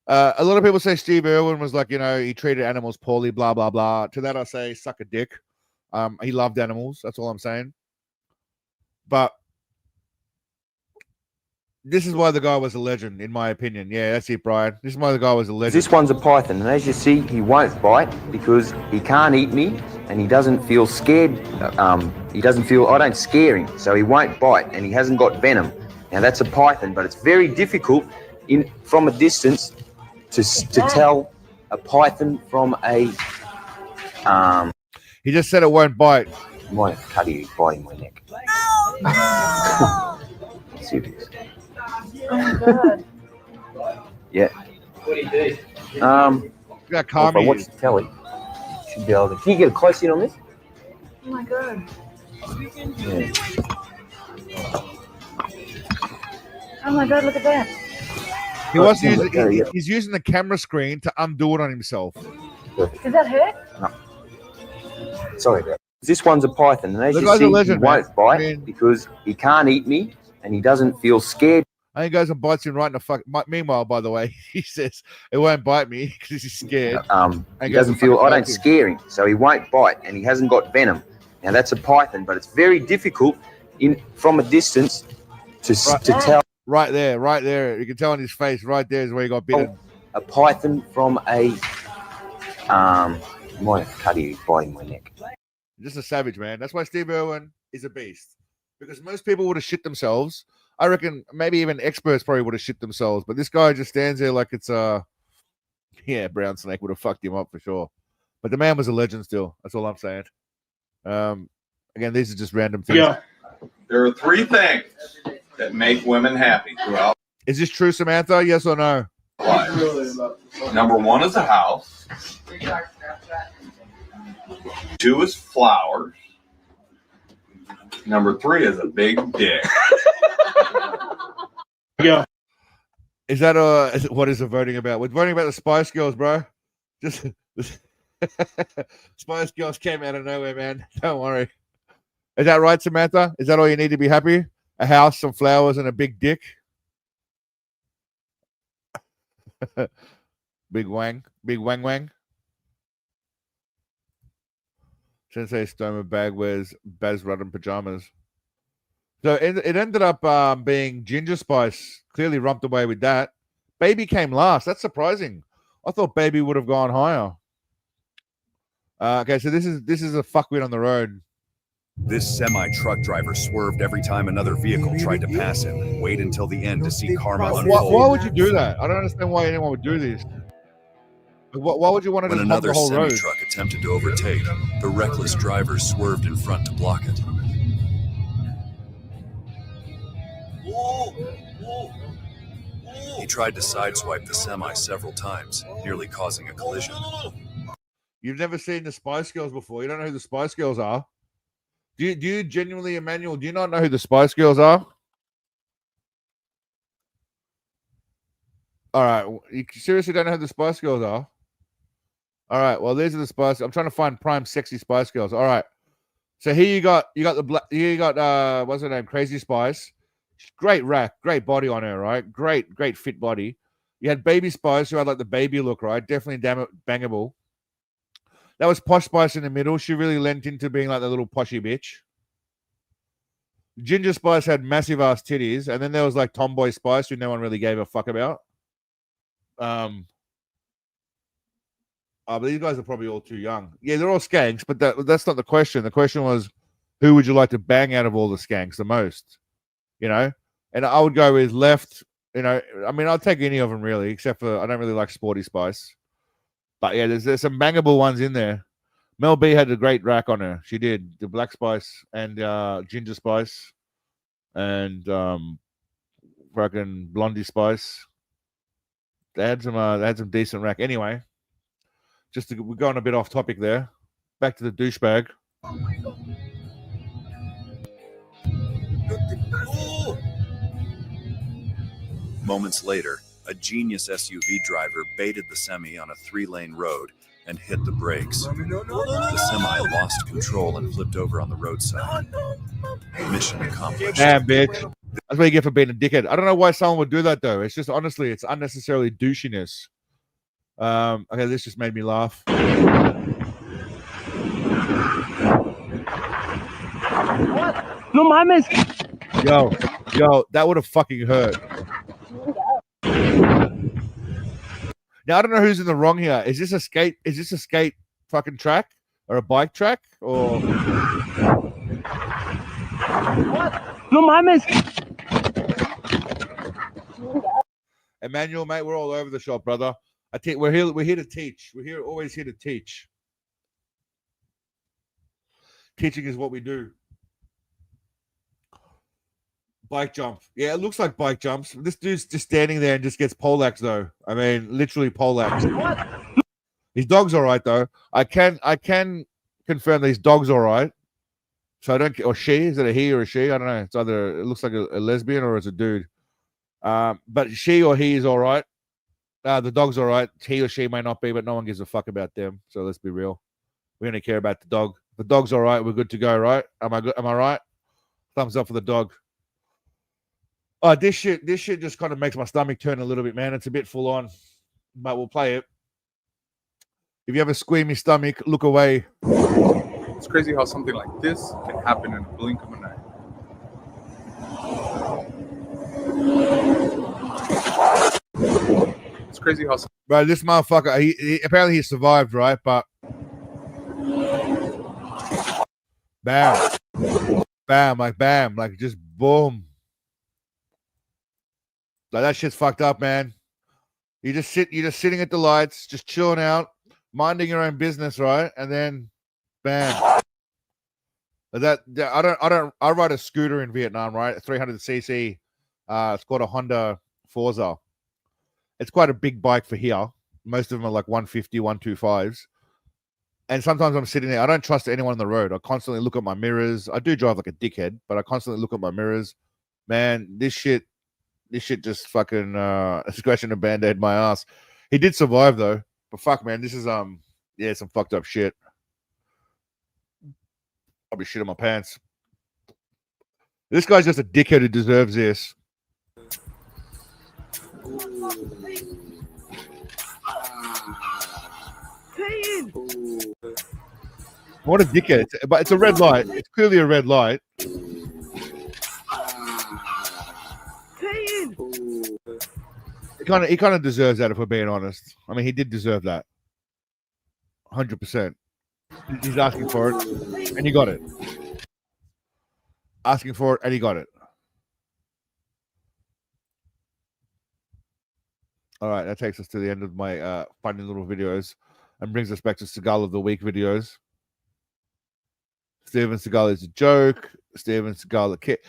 A lot of people say Steve Irwin was like, he treated animals poorly, blah blah blah. To that I say, suck a dick. He loved animals. That's all I'm saying. But this is why the guy was a legend, in my opinion. Yeah, that's it, Brian. This is why the guy was a legend. This one's a python, and as you see, he won't bite because he can't eat me, and he doesn't feel scared. I don't scare him, so he won't bite, and he hasn't got venom. Now that's a python, but it's very difficult from a distance to tell a python from a. He just said it won't bite. He might cut his biting my neck. Serious. Oh my God. Yeah. Got If I Kami. watch the telly, should be able to. Can you get a close in on this? Oh my God. Yeah. Oh my God, look at that. He's using the camera screen to undo it on himself. Does that hurt? Sorry about that. This one's a python, and as The you guy's a see, legend, he won't man. bite I mean- because he can't eat me, and he doesn't feel scared. And he goes and bites him right in the fuck. Meanwhile, by the way, he says it won't bite me because he's scared. He doesn't feel. I don't scare him, so he won't bite, and he hasn't got venom. Now that's a python, but it's very difficult from a distance to tell. Right there. You can tell on his face. Right there is where he got bitten. A python from a. Might cut his biting my neck. Just a savage, man. That's why Steve Irwin is a beast. Because most people would have shit themselves. I reckon maybe even experts probably would have shit themselves. But this guy just stands there like it's brown snake would have fucked him up for sure. But the man was a legend still. That's all I'm saying. Again, these are just random things. Yeah. There are 3 things that make women happy throughout Is this true, Samantha? Yes or no? life. Number 1 is a house. 2 is flowers. Number 3 is a big dick. Yeah. Is that what is the voting about? We're voting about the Spice Girls, bro. Just Spice Girls came out of nowhere, man. Don't worry. Is that right, Samantha? Is that all you need to be happy? A house, some flowers, and a big dick? Big wang. Sensei Stoma bag wears Baz Rutten pajamas. So it ended up being Ginger Spice. Clearly romped away with that. Baby came last. That's surprising. I thought Baby would have gone higher. Okay, so this is a fuck win on the road. This semi-truck driver swerved every time another vehicle tried to pass him. Wait until the end to see karma unfold. Why would you do that? I don't understand why anyone would do this. Why would you want to When just block another the whole road? semi-truck attempted to overtake, the reckless driver swerved in front to block it. He tried to sideswipe the semi several times, nearly causing a collision. You've never seen the Spice Girls before. You don't know who the Spice Girls are. Do you genuinely, Emmanuel, do you not know who the Spice Girls are? All right. You seriously don't know who the Spice Girls are? All right. Well, these are the Spice. I'm trying to find prime sexy Spice Girls. All right. So here you got what's her name? Crazy Spice. Great rack, great body on her, right? Great fit body. You had Baby Spice, who had like the baby look, right? Definitely bangable. That was Posh Spice in the middle. She really lent into being like the little poshy bitch. Ginger Spice had massive ass titties, and then there was like Tomboy Spice, who no one really gave a fuck about. But these guys are probably all too young. Yeah, they're all skanks, but that's not the question. The question was, who would you like to bang out of all the skanks the most? You know, and I would go with left. You know, I mean, I'll take any of them really, except for I don't really like Sporty Spice. But yeah, there's some bangable ones in there. Mel B had a great rack on her. She did the Black Spice and Ginger Spice and fucking Blondie Spice. They had some decent rack. Anyway, we're going a bit off topic there. Back to the douchebag. Moments later, a genius SUV driver baited the semi on a 3-lane road and hit the brakes. The semi lost control and flipped over on the roadside. Mission accomplished. Damn, bitch. That's what you get for being a dickhead. I don't know why someone would do that, though. It's just, honestly, it's unnecessarily douchiness. Okay, this just made me laugh. No mames. Yo, that would have fucking hurt. Now I don't know who's in the wrong here. Is this a skate fucking track or a bike track or? No mames. Emmanuel, mate, we're all over the shop, brother. We're here to teach. Always here to teach. Teaching is what we do. Bike jump. Yeah, it looks like bike jumps. This dude's just standing there and just gets poleaxed, though. I mean, literally poleaxed. His dog's all right, though. I can confirm that his dog's all right. So I don't, or she, is it a he or a she? I don't know. It's either, it looks like a lesbian or it's a dude. But she or he is all right. The dog's all right. He or she may not be, but no one gives a fuck about them. So let's be real. We only care about the dog. The dog's all right. We're good to go, right? Am I good? Am I right? Thumbs up for the dog. Oh, this shit just kind of makes my stomach turn a little bit, man. It's a bit full on, but we'll play it. If you have a squeamy stomach, look away. It's crazy how something like this can happen in a blink of an eye. It's crazy how. Bro, this motherfucker, he apparently he survived, right? But bam, like just boom. Like that shit's fucked up, man. You're just sitting at the lights, just chilling out, minding your own business, right? And then, bam. I ride a scooter in Vietnam, right? 300cc. It's called a Honda Forza. It's quite a big bike for here. Most of them are like 150, 125s. And sometimes I'm sitting there. I don't trust anyone on the road. I constantly look at my mirrors. I do drive like a dickhead, but I constantly look at my mirrors. Man, this shit just fucking scratching a band-aid my ass. He did survive though. But fuck, man, this is some fucked up shit. I'll be shitting my pants. This guy's just a dickhead who deserves this. What a dickhead. But it's a red light. It's clearly a red light. He kind of deserves that, if we're being honest. I mean, he did deserve that. 100%. He's asking for it, and he got it. asking for it, and he got it. All right, that takes us to the end of my funny little videos and brings us back to Seagal of the Week videos. Steven Seagal is a joke. Steven Seagal, a kid.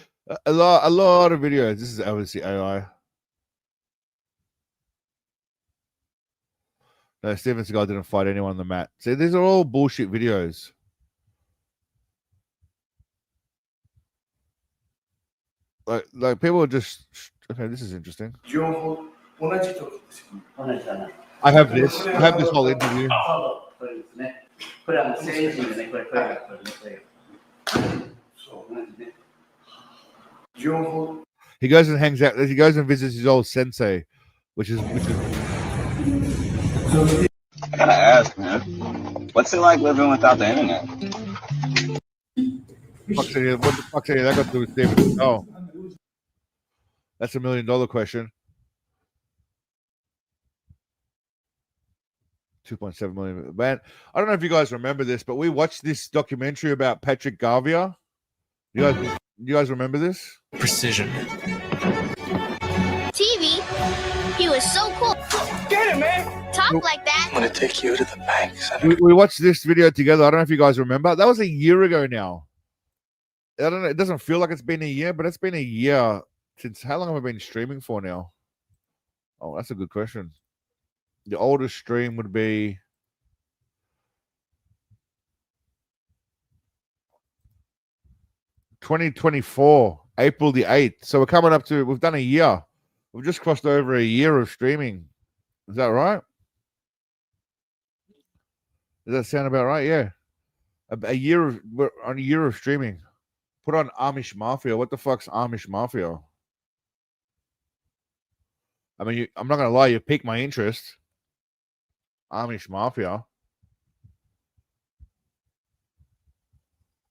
A lot of videos. This is obviously AI. No, Steven Seagal didn't fight anyone on the mat. See, these are all bullshit videos. Like people are just okay. This is interesting. I have this. I have this whole interview. He goes and hangs out. He goes and visits his old sensei, which is. I gotta ask, man, what's it like living without the internet? What the fuck's that got to do with Steven? Oh, that's $1 million question. 2.7 million. Man, I don't know if you guys remember this, but we watched this documentary about Patrick Garvia. You guys remember this? Precision. TV, he was so cool. Get him, man. Talk like that. I'm gonna take you to the bank. We watched this video together. I don't know if you guys remember. That was a year ago now. I don't know. It doesn't feel like it's been a year, but it's been a year since. How long have I been streaming for now? Oh, that's a good question. The oldest stream would be 2024, April the 8th. So we're coming up to, we've done a year. We've just crossed over a year of streaming. Is that right? Does that sound about right? Yeah. We're on a year of streaming. Put on Amish Mafia. What the fuck's Amish Mafia? I mean, I'm not going to lie, you piqued my interest. Amish Mafia.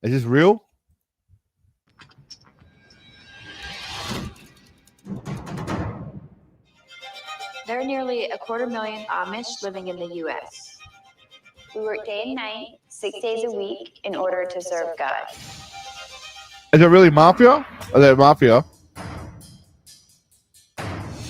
Is this real? There are nearly 250,000 Amish living in the U.S. We work day and night, 6 days a week, in order to serve God. Is it really mafia? Or is it mafia?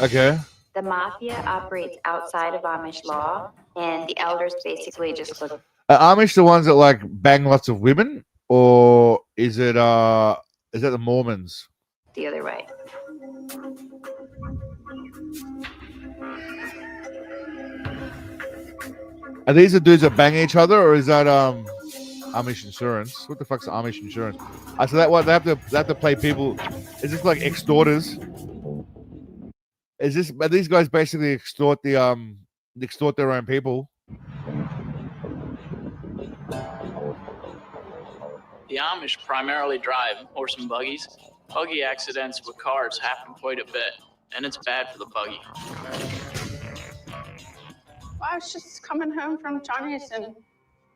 Okay. The mafia operates outside of Amish law, and the elders basically just look. Are Amish the ones that like bang lots of women, or is it that the Mormons? The other way. Are these the dudes that bang each other, or is that Amish insurance? What the fuck's Amish insurance? So that what they have to play people. Is this like extorters? Are these guys basically extort their own people? The Amish primarily drive horse and buggies. Buggy accidents with cars happen quite a bit, and it's bad for the buggy. Well, I was just coming home from Johnny's and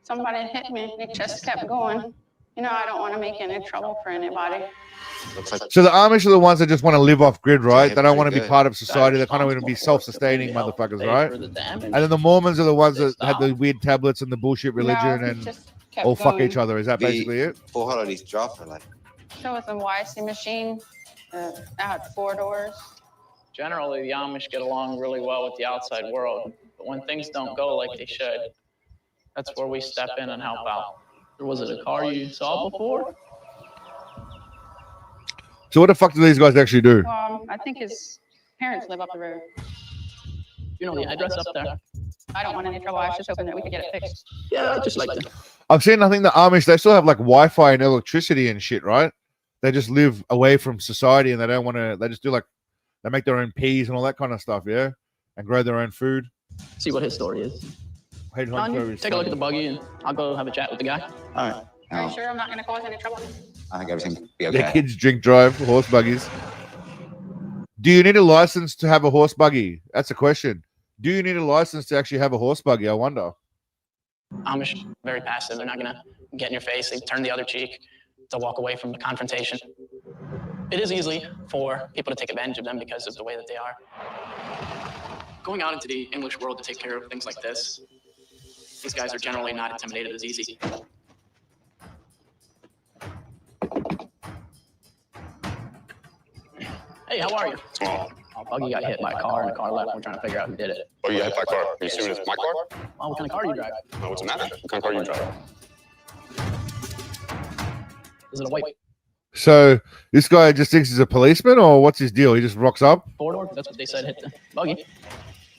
somebody hit me and it just kept going. You know, I don't want to make any trouble for anybody. So the Amish are the ones that just want to live off grid, right? They don't want to be part of society. They kind of want to be self-sustaining motherfuckers, right? And then the Mormons are the ones that had the weird tablets and the bullshit religion and all fuck each other. Is that basically it? So with a YC machine, I had 4 doors. Generally, the Amish get along really well with the outside world, but when things don't go like they should, that's where we step in and help out. Was it a car you saw before? So what the fuck do these guys actually do? I think his parents live up the road. You know the address up there? I don't want any trouble. I was just hoping that we could get it fixed. Yeah, I just like that. I've seen, I think the Amish, they still have like Wi-Fi and electricity and shit, right? They just live away from society and they don't want to, they just do like, they make their own peas and all that kind of stuff, yeah? And grow their own food. See what his story is. Take a look at the buggy and I'll go have a chat with the guy. All right. Are you sure I'm not going to cause any trouble? I think everything will be The okay. kids drink drive horse buggies. Do you need a license to have a horse buggy? That's a question. Do you need a license to actually have a horse buggy? I wonder. Amish, very passive. They're not going to get in your face. They turn the other cheek to walk away from the confrontation. It is easy for people to take advantage of them because of the way that they are. Going out into the English world to take care of things like this, these guys are generally not intimidated as easy. Hey, how are you? Oh, Buggy got hit by a car and the car left. We're trying to figure out who did it. Oh, you got hit by a car. Are you assuming it's my car? Oh, what kind of car do you drive? No, what's the matter? What kind of car do you drive? Is it a white So this guy just thinks he's a policeman, or what's his deal? He just rocks up. four-door? That's what they said hit the buggy.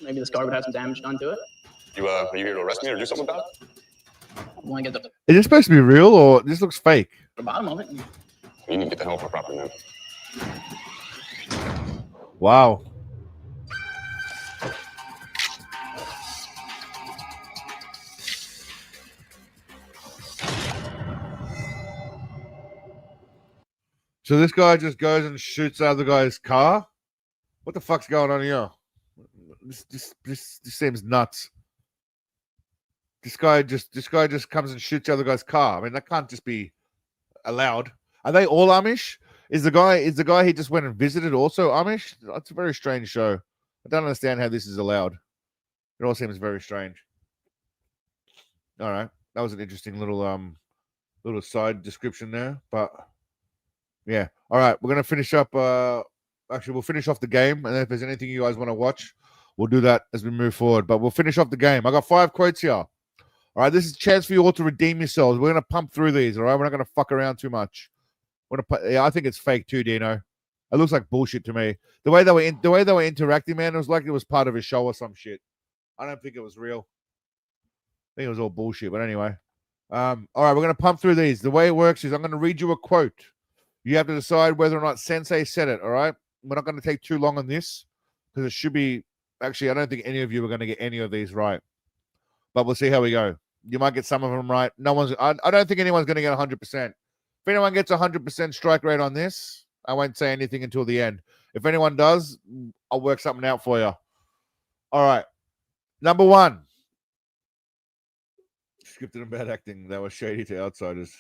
Maybe this car would have some damage done to it. Are you here to arrest me or do something about it? I want to get the Is this supposed to be real, or this looks fake? bottom of it. You need to get the hell off my property, man. Wow. So this guy just goes and shoots out the guy's car. What the fuck's going on here? This seems nuts. This guy just comes and shoots the other guy's car. I mean, that can't just be allowed. Are they all Amish? Is the guy he just went and visited also Amish? That's a very strange show. I don't understand how this is allowed. It all seems very strange. All right, that was an interesting little side description there, but yeah. All right, we're gonna finish up. Actually, we'll finish off the game, and then if there's anything you guys want to watch, we'll do that as we move forward. But we'll finish off the game. I got 5 quotes here. All right, this is a chance for you all to redeem yourselves. We're gonna pump through these. All right, we're not gonna fuck around too much. Yeah, I think it's fake too, Dino. It looks like bullshit to me. The way they were interacting, man, it was like it was part of a show or some shit. I don't think it was real. I think it was all bullshit. But anyway, all right, we're gonna pump through these. The way it works is I'm gonna read you a quote. You have to decide whether or not Sensei said it. All right, we're not gonna take too long on this because it should be. Actually, I don't think any of you are gonna get any of these right, but we'll see how we go. You might get some of them right. No one's. I don't think anyone's gonna get 100%. If anyone gets 100% strike rate on this, I won't say anything until the end. If anyone does, I'll work something out for you. All right. Number 1. Scripted and bad acting. They were shady to outsiders.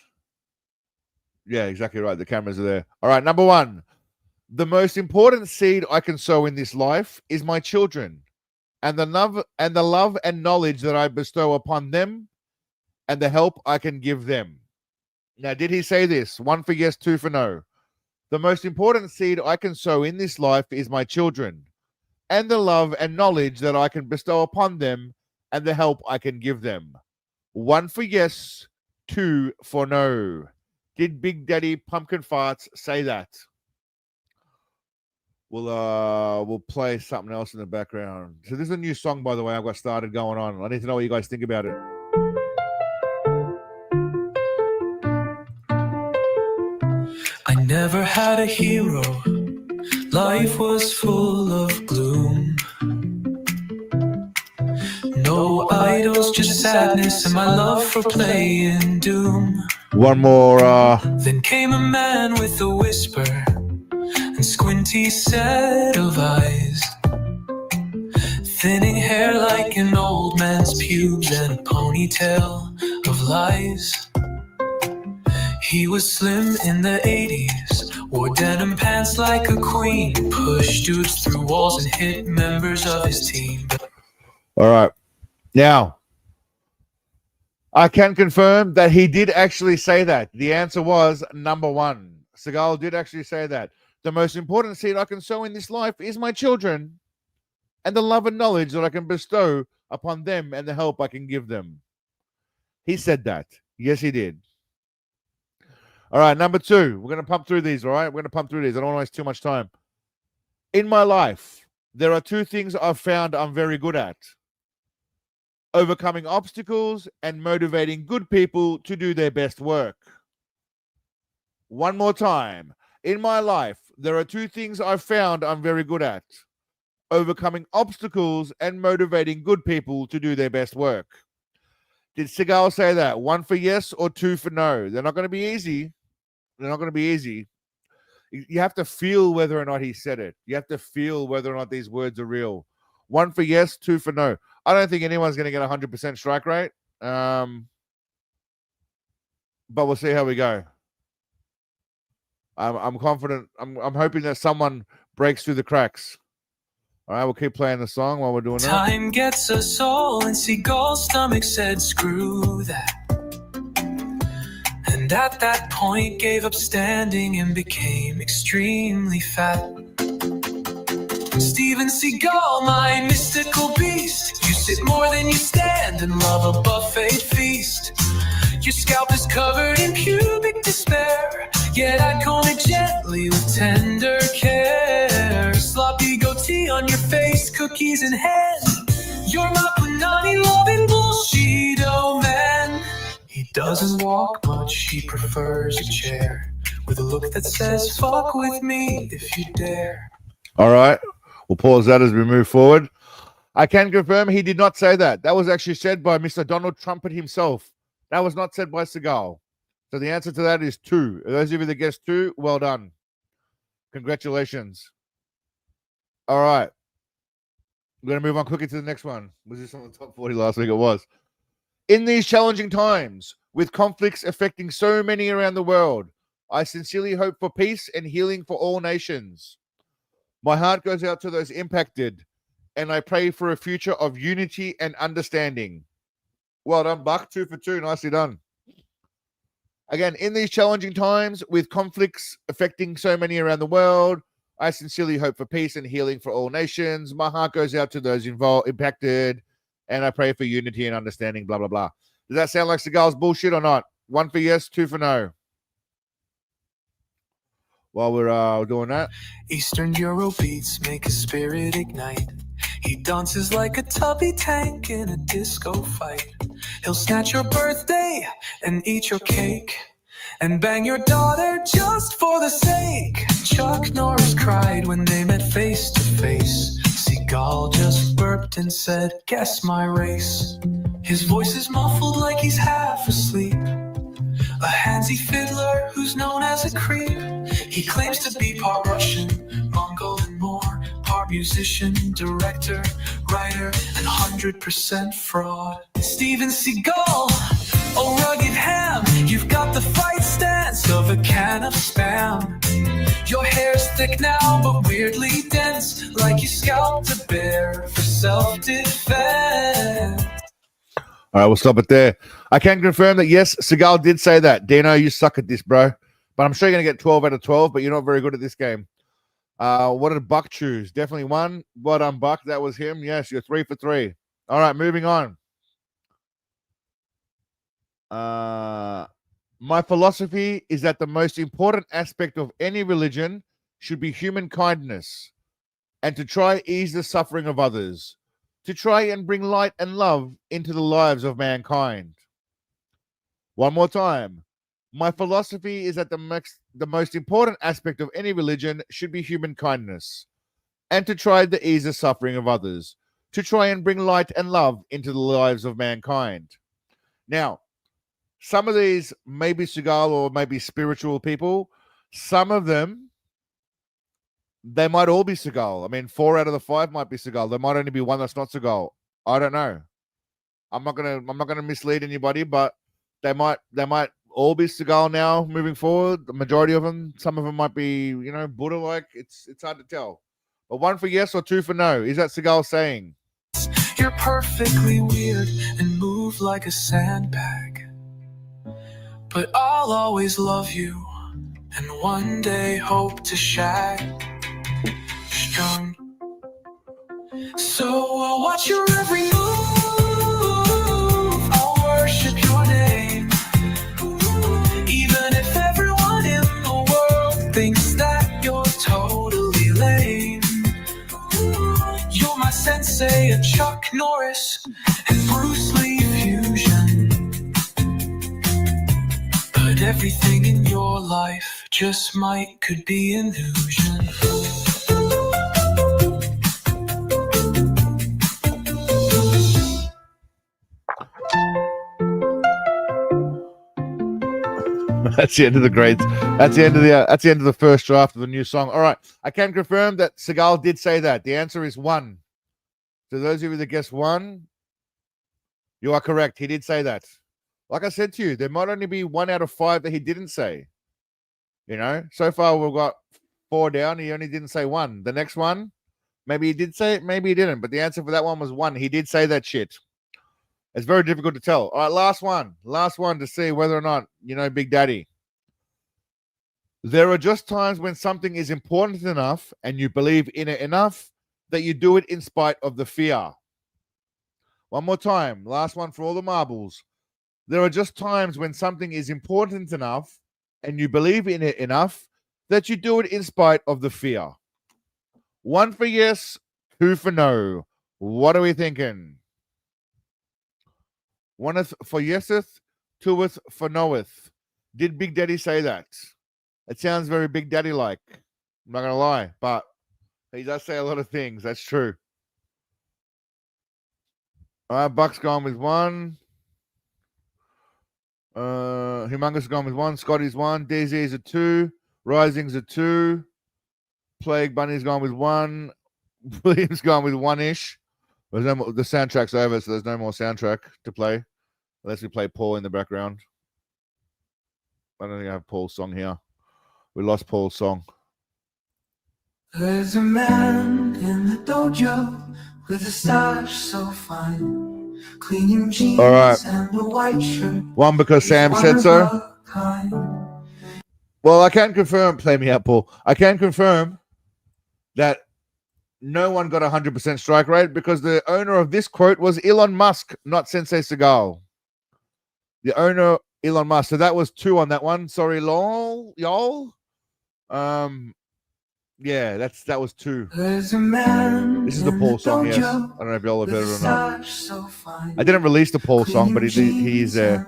Yeah, exactly right. The cameras are there. All right. Number 1. The most important seed I can sow in this life is my children, and the love and knowledge that I bestow upon them, and the help I can give them. Now, did he say this? 1 for yes, 2 for no. The most important seed I can sow in this life is my children, and the love and knowledge that I can bestow upon them, and the help I can give them. 1 for yes, 2 for no. Did Big Daddy Pumpkin Farts say that? We'll play something else in the background. So this is a new song, by the way, I've got started going on. I need to know what you guys think about it. I never had a hero. Life was full of gloom. No idols, just sadness and my love for playing doom. One more. Then came a man with a whisper and squinty set of eyes, thinning hair like an old man's pubes and a ponytail of lies. He was slim in the 80s, wore denim pants like a queen, pushed dudes through walls and hit members of his team. All right. Now, I can confirm that he did actually say that. The answer was number 1. Seagal did actually say that. The most important seed I can sow in this life is my children, and the love and knowledge that I can bestow upon them, and the help I can give them. He said that. Yes, he did. All right, number 2. We're going to pump through these, all right? We're going to pump through these. I don't want to waste too much time. In my life, there are 2 things I've found I'm very good at: overcoming obstacles and motivating good people to do their best work. One more time. In my life, there are 2 things I've found I'm very good at: overcoming obstacles and motivating good people to do their best work. Did Seagal say that? 1 for yes or 2 for no? They're not going to be easy. They're not going to be easy. You have to feel whether or not he said it. You have to feel whether or not these words are real. 1 for yes, 2 for no. I don't think anyone's going to get 100% strike rate. But we'll see how we go. I'm confident. I'm hoping that someone breaks through the cracks. All right, we'll keep playing the song while we're doing that. Time gets us all, and Seagal's stomach said, screw that. And at that point, gave up standing and became extremely fat. Steven Seagal, my mystical beast. You sit more than you stand and love a buffet feast. Your scalp is covered in pubic despair, yet I comb it gently with tender care. Sloppy goatee on your face, cookies in hand. You're my punani loving bullshit-o man. He doesn't walk much, he prefers a chair with a look that says, fuck with me if you dare. All right. We'll pause that as we move forward. I can confirm he did not say that. That was actually said by Mr. Donald Trumpet himself. That was not said by Seagal. So the answer to that is 2. Those of you that guessed 2, well done. Congratulations. All right. We're going to move on quickly to the next one. Was this on the top 40 last week? It was. In these challenging times, with conflicts affecting so many around the world, I sincerely hope for peace and healing for all nations. My heart goes out to those impacted, and I pray for a future of unity and understanding. Well done, Buck. 2 for 2. Nicely done. Again, in these challenging times, with conflicts affecting so many around the world, I sincerely hope for peace and healing for all nations. My heart goes out to those impacted, and I pray for unity and understanding, blah, blah, blah. Does that sound like Seagal's bullshit or not? 1 for yes, 2 for no. While we're doing that. Eastern Euro beats make a spirit ignite. He dances like a tubby tank in a disco fight. He'll snatch your birthday and eat your cake and bang your daughter just for the sake. Chuck Norris cried when they met face to face. Seagal just burped and said, guess my race. His voice is muffled like he's half asleep. A handsy fiddler who's known as a creep. He claims to be part Russian, Mongol and more, part musician, director, writer, and 100% fraud. Steven Seagal, oh rugged ham, you've got the fight stance of a can of Spam. Your hair's thick now, but weirdly dense, like you scalped a bear for self-defense. All right, we'll stop it there. I can confirm that, yes, Seagal did say that. Dino, you suck at this, bro. But I'm sure you're going to get 12 out of 12, but you're not very good at this game. What did Buck choose? Definitely 1. Well done, Buck. That was him. Yes, you're 3 for 3. All right, moving on. My philosophy is that the most important aspect of any religion should be human kindness and to try ease the suffering of others, to try and bring light and love into the lives of mankind. One more time. My philosophy is that the most important aspect of any religion should be human kindness and to try to ease the suffering of others, to try and bring light and love into the lives of mankind. Now, some of these may be Seagal or maybe spiritual people. Some of them, they might all be Seagal. I mean, 4 out of the 5 might be Seagal. There might only be 1 that's not Seagal. I don't know. I'm not gonna mislead anybody, but they might all be Seagal now moving forward. The majority of them, some of them might be, Buddha-like. It's hard to tell. But 1 for yes or 2 for no. Is that Seagal saying? You're perfectly weird and move like a sandbag. But I'll always love you and one day hope to shag. Strung. So I'll watch your every move. I'll worship your name. Even if everyone in the world thinks that you're totally lame. You're my sensei, a Chuck Norris and Bruce Lee fusion. But everything in your life just could be an illusion. That's the end of the grades. That's the end of the first draft of the new song. All right, I can confirm that Seagal did say that. The answer is 1. So those of you that guessed 1, you are correct. He did say that. Like I said to you, there might only be 1 out of 5 that he didn't say. So far we've got 4 down. He only didn't say 1. The next one, maybe he did say it, maybe he didn't. But the answer for that one was 1. He did say that shit. It's very difficult to tell. All right, last one to see whether or not Big Daddy. There are just times when something is important enough and you believe in it enough that you do it in spite of the fear. One more time. Last one for all the marbles. There are just times when something is important enough and you believe in it enough that you do it in spite of the fear. 1 for yes, 2 for no. What are we thinking? 1th for yeseth, 2th for knoweth. Did Big Daddy say that? It sounds very Big Daddy-like. I'm not going to lie, but he does say a lot of things. That's true. All right, Buck's gone with 1. Humongous gone with 1. Scotty's 1. DZ's a 2. Rising's a 2. Plague Bunny's gone with 1. William's gone with 1-ish. There's no more, the soundtrack's over, so there's no more soundtrack to play. Unless we play Paul in the background. I don't think I have Paul's song here. We lost Paul's song. There's a man in the dojo with a stash so fine, cleaning jeans All right. and a white shirt. 1 because Sam said so. Well, I can confirm, play me out, Paul. I can confirm that no one got 100% strike rate because the owner of this quote was Elon Musk, not Sensei Seagal. The owner, Elon Musk. So that was 2 on that one. Sorry, lol, y'all. Yeah, that was 2. This is the Paul song, yes. I don't know if y'all have heard it or not. I didn't release the Paul song, but he's there.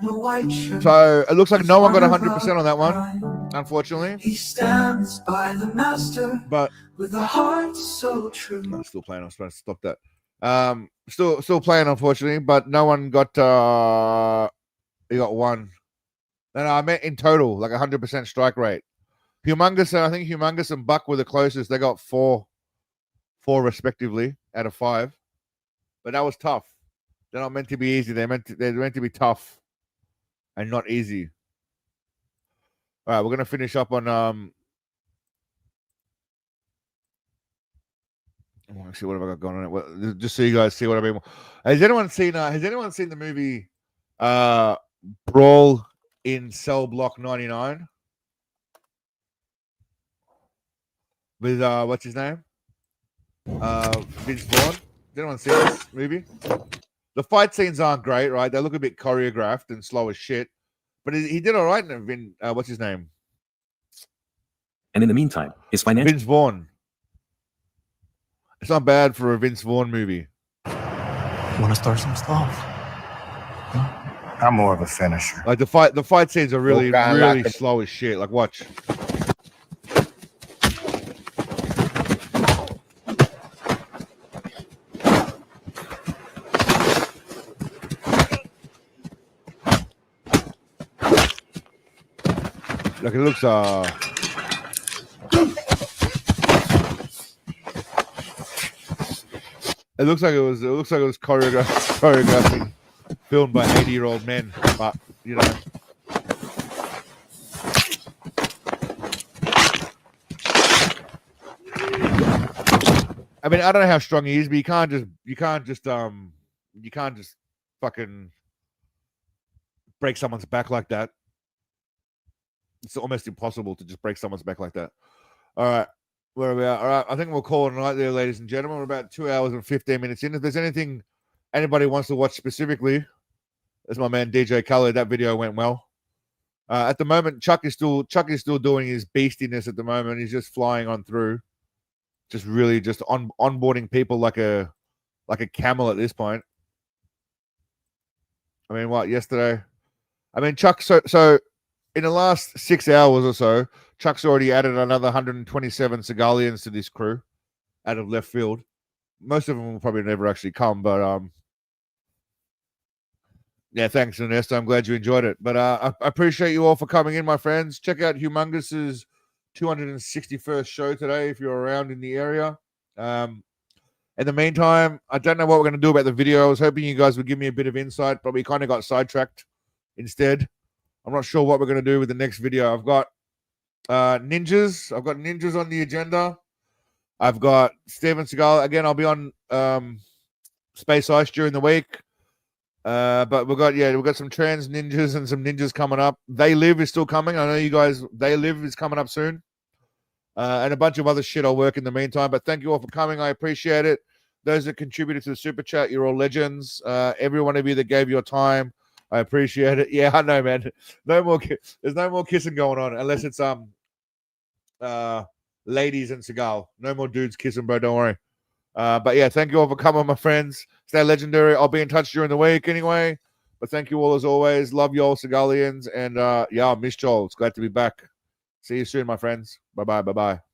So it looks like no one got 100% on that one, unfortunately. He stands by the master, but with a heart so true. I'm still playing. I was supposed to stop that. Still playing, unfortunately, but no one got. He got 1. No, I meant in total, like 100% strike rate. Humongous, I think Humongous and Buck were the closest. They got 4 respectively out of 5. But that was tough. They're not meant to be easy. They're meant to be tough and not easy. All right, we're gonna finish up on let's see what have I got going on it. Well, just so you guys see what I mean. Has anyone seen the movie Brawl in Cell Block 99? With what's his name? Vince Vaughn. Did anyone see this movie? The fight scenes aren't great, right? They look a bit choreographed and slow as shit. But he did all right in it. What's his name? And in the meantime, his financial Vince Vaughn. It's not bad for a Vince Vaughn movie. Want to start some stuff? I'm more of a finisher. Like the fight scenes are really slow as shit. Like watch. Like it looks it looks like it was choreographing, filmed by 80-year-old men, but you know. I mean, I don't know how strong he is, but you can't just fucking break someone's back like that. It's almost impossible to just break someone's back like that. All right. Where are we at? All right. I think we'll call it a night there, ladies and gentlemen. We're about 2 hours and 15 minutes in. If there's anything anybody wants to watch specifically, as my man DJ Khaled, that video went well. At the moment, Chuck is still doing his beastiness at the moment. He's just flying on through. Just really just onboarding people like a camel at this point. I mean, what, yesterday? I mean, Chuck, so in the last 6 hours or so, Chuck's already added another 127 Seagalians to this crew out of left field. Most of them will probably never actually come, but yeah, thanks, Ernesto. I'm glad you enjoyed it. But I appreciate you all for coming in, my friends. Check out Humongous's 261st show today if you're around in the area. In the meantime, I don't know what we're going to do about the video. I was hoping you guys would give me a bit of insight, but we kind of got sidetracked instead. I'm not sure what we're going to do with the next video. I've got ninjas. I've got ninjas on the agenda. I've got Steven Seagal. Again, I'll be on Space Ice during the week. But we've got some trans ninjas and some ninjas coming up. They Live is still coming. I know you guys, They Live is coming up soon. and a bunch of other shit I'll work in the meantime. But thank you all for coming. I appreciate it. Those that contributed to the super chat, you're all legends. Every one of you that gave your time, I appreciate it. Yeah, I know, man. No more. There's no more kissing going on unless it's ladies and Seagal. No more dudes kissing, bro. Don't worry. But yeah, thank you all for coming, my friends. Stay legendary. I'll be in touch during the week anyway. But thank you all as always. Love you all, Seagalians. And yeah, I missed y'all. It's glad to be back. See you soon, my friends. Bye-bye. Bye-bye.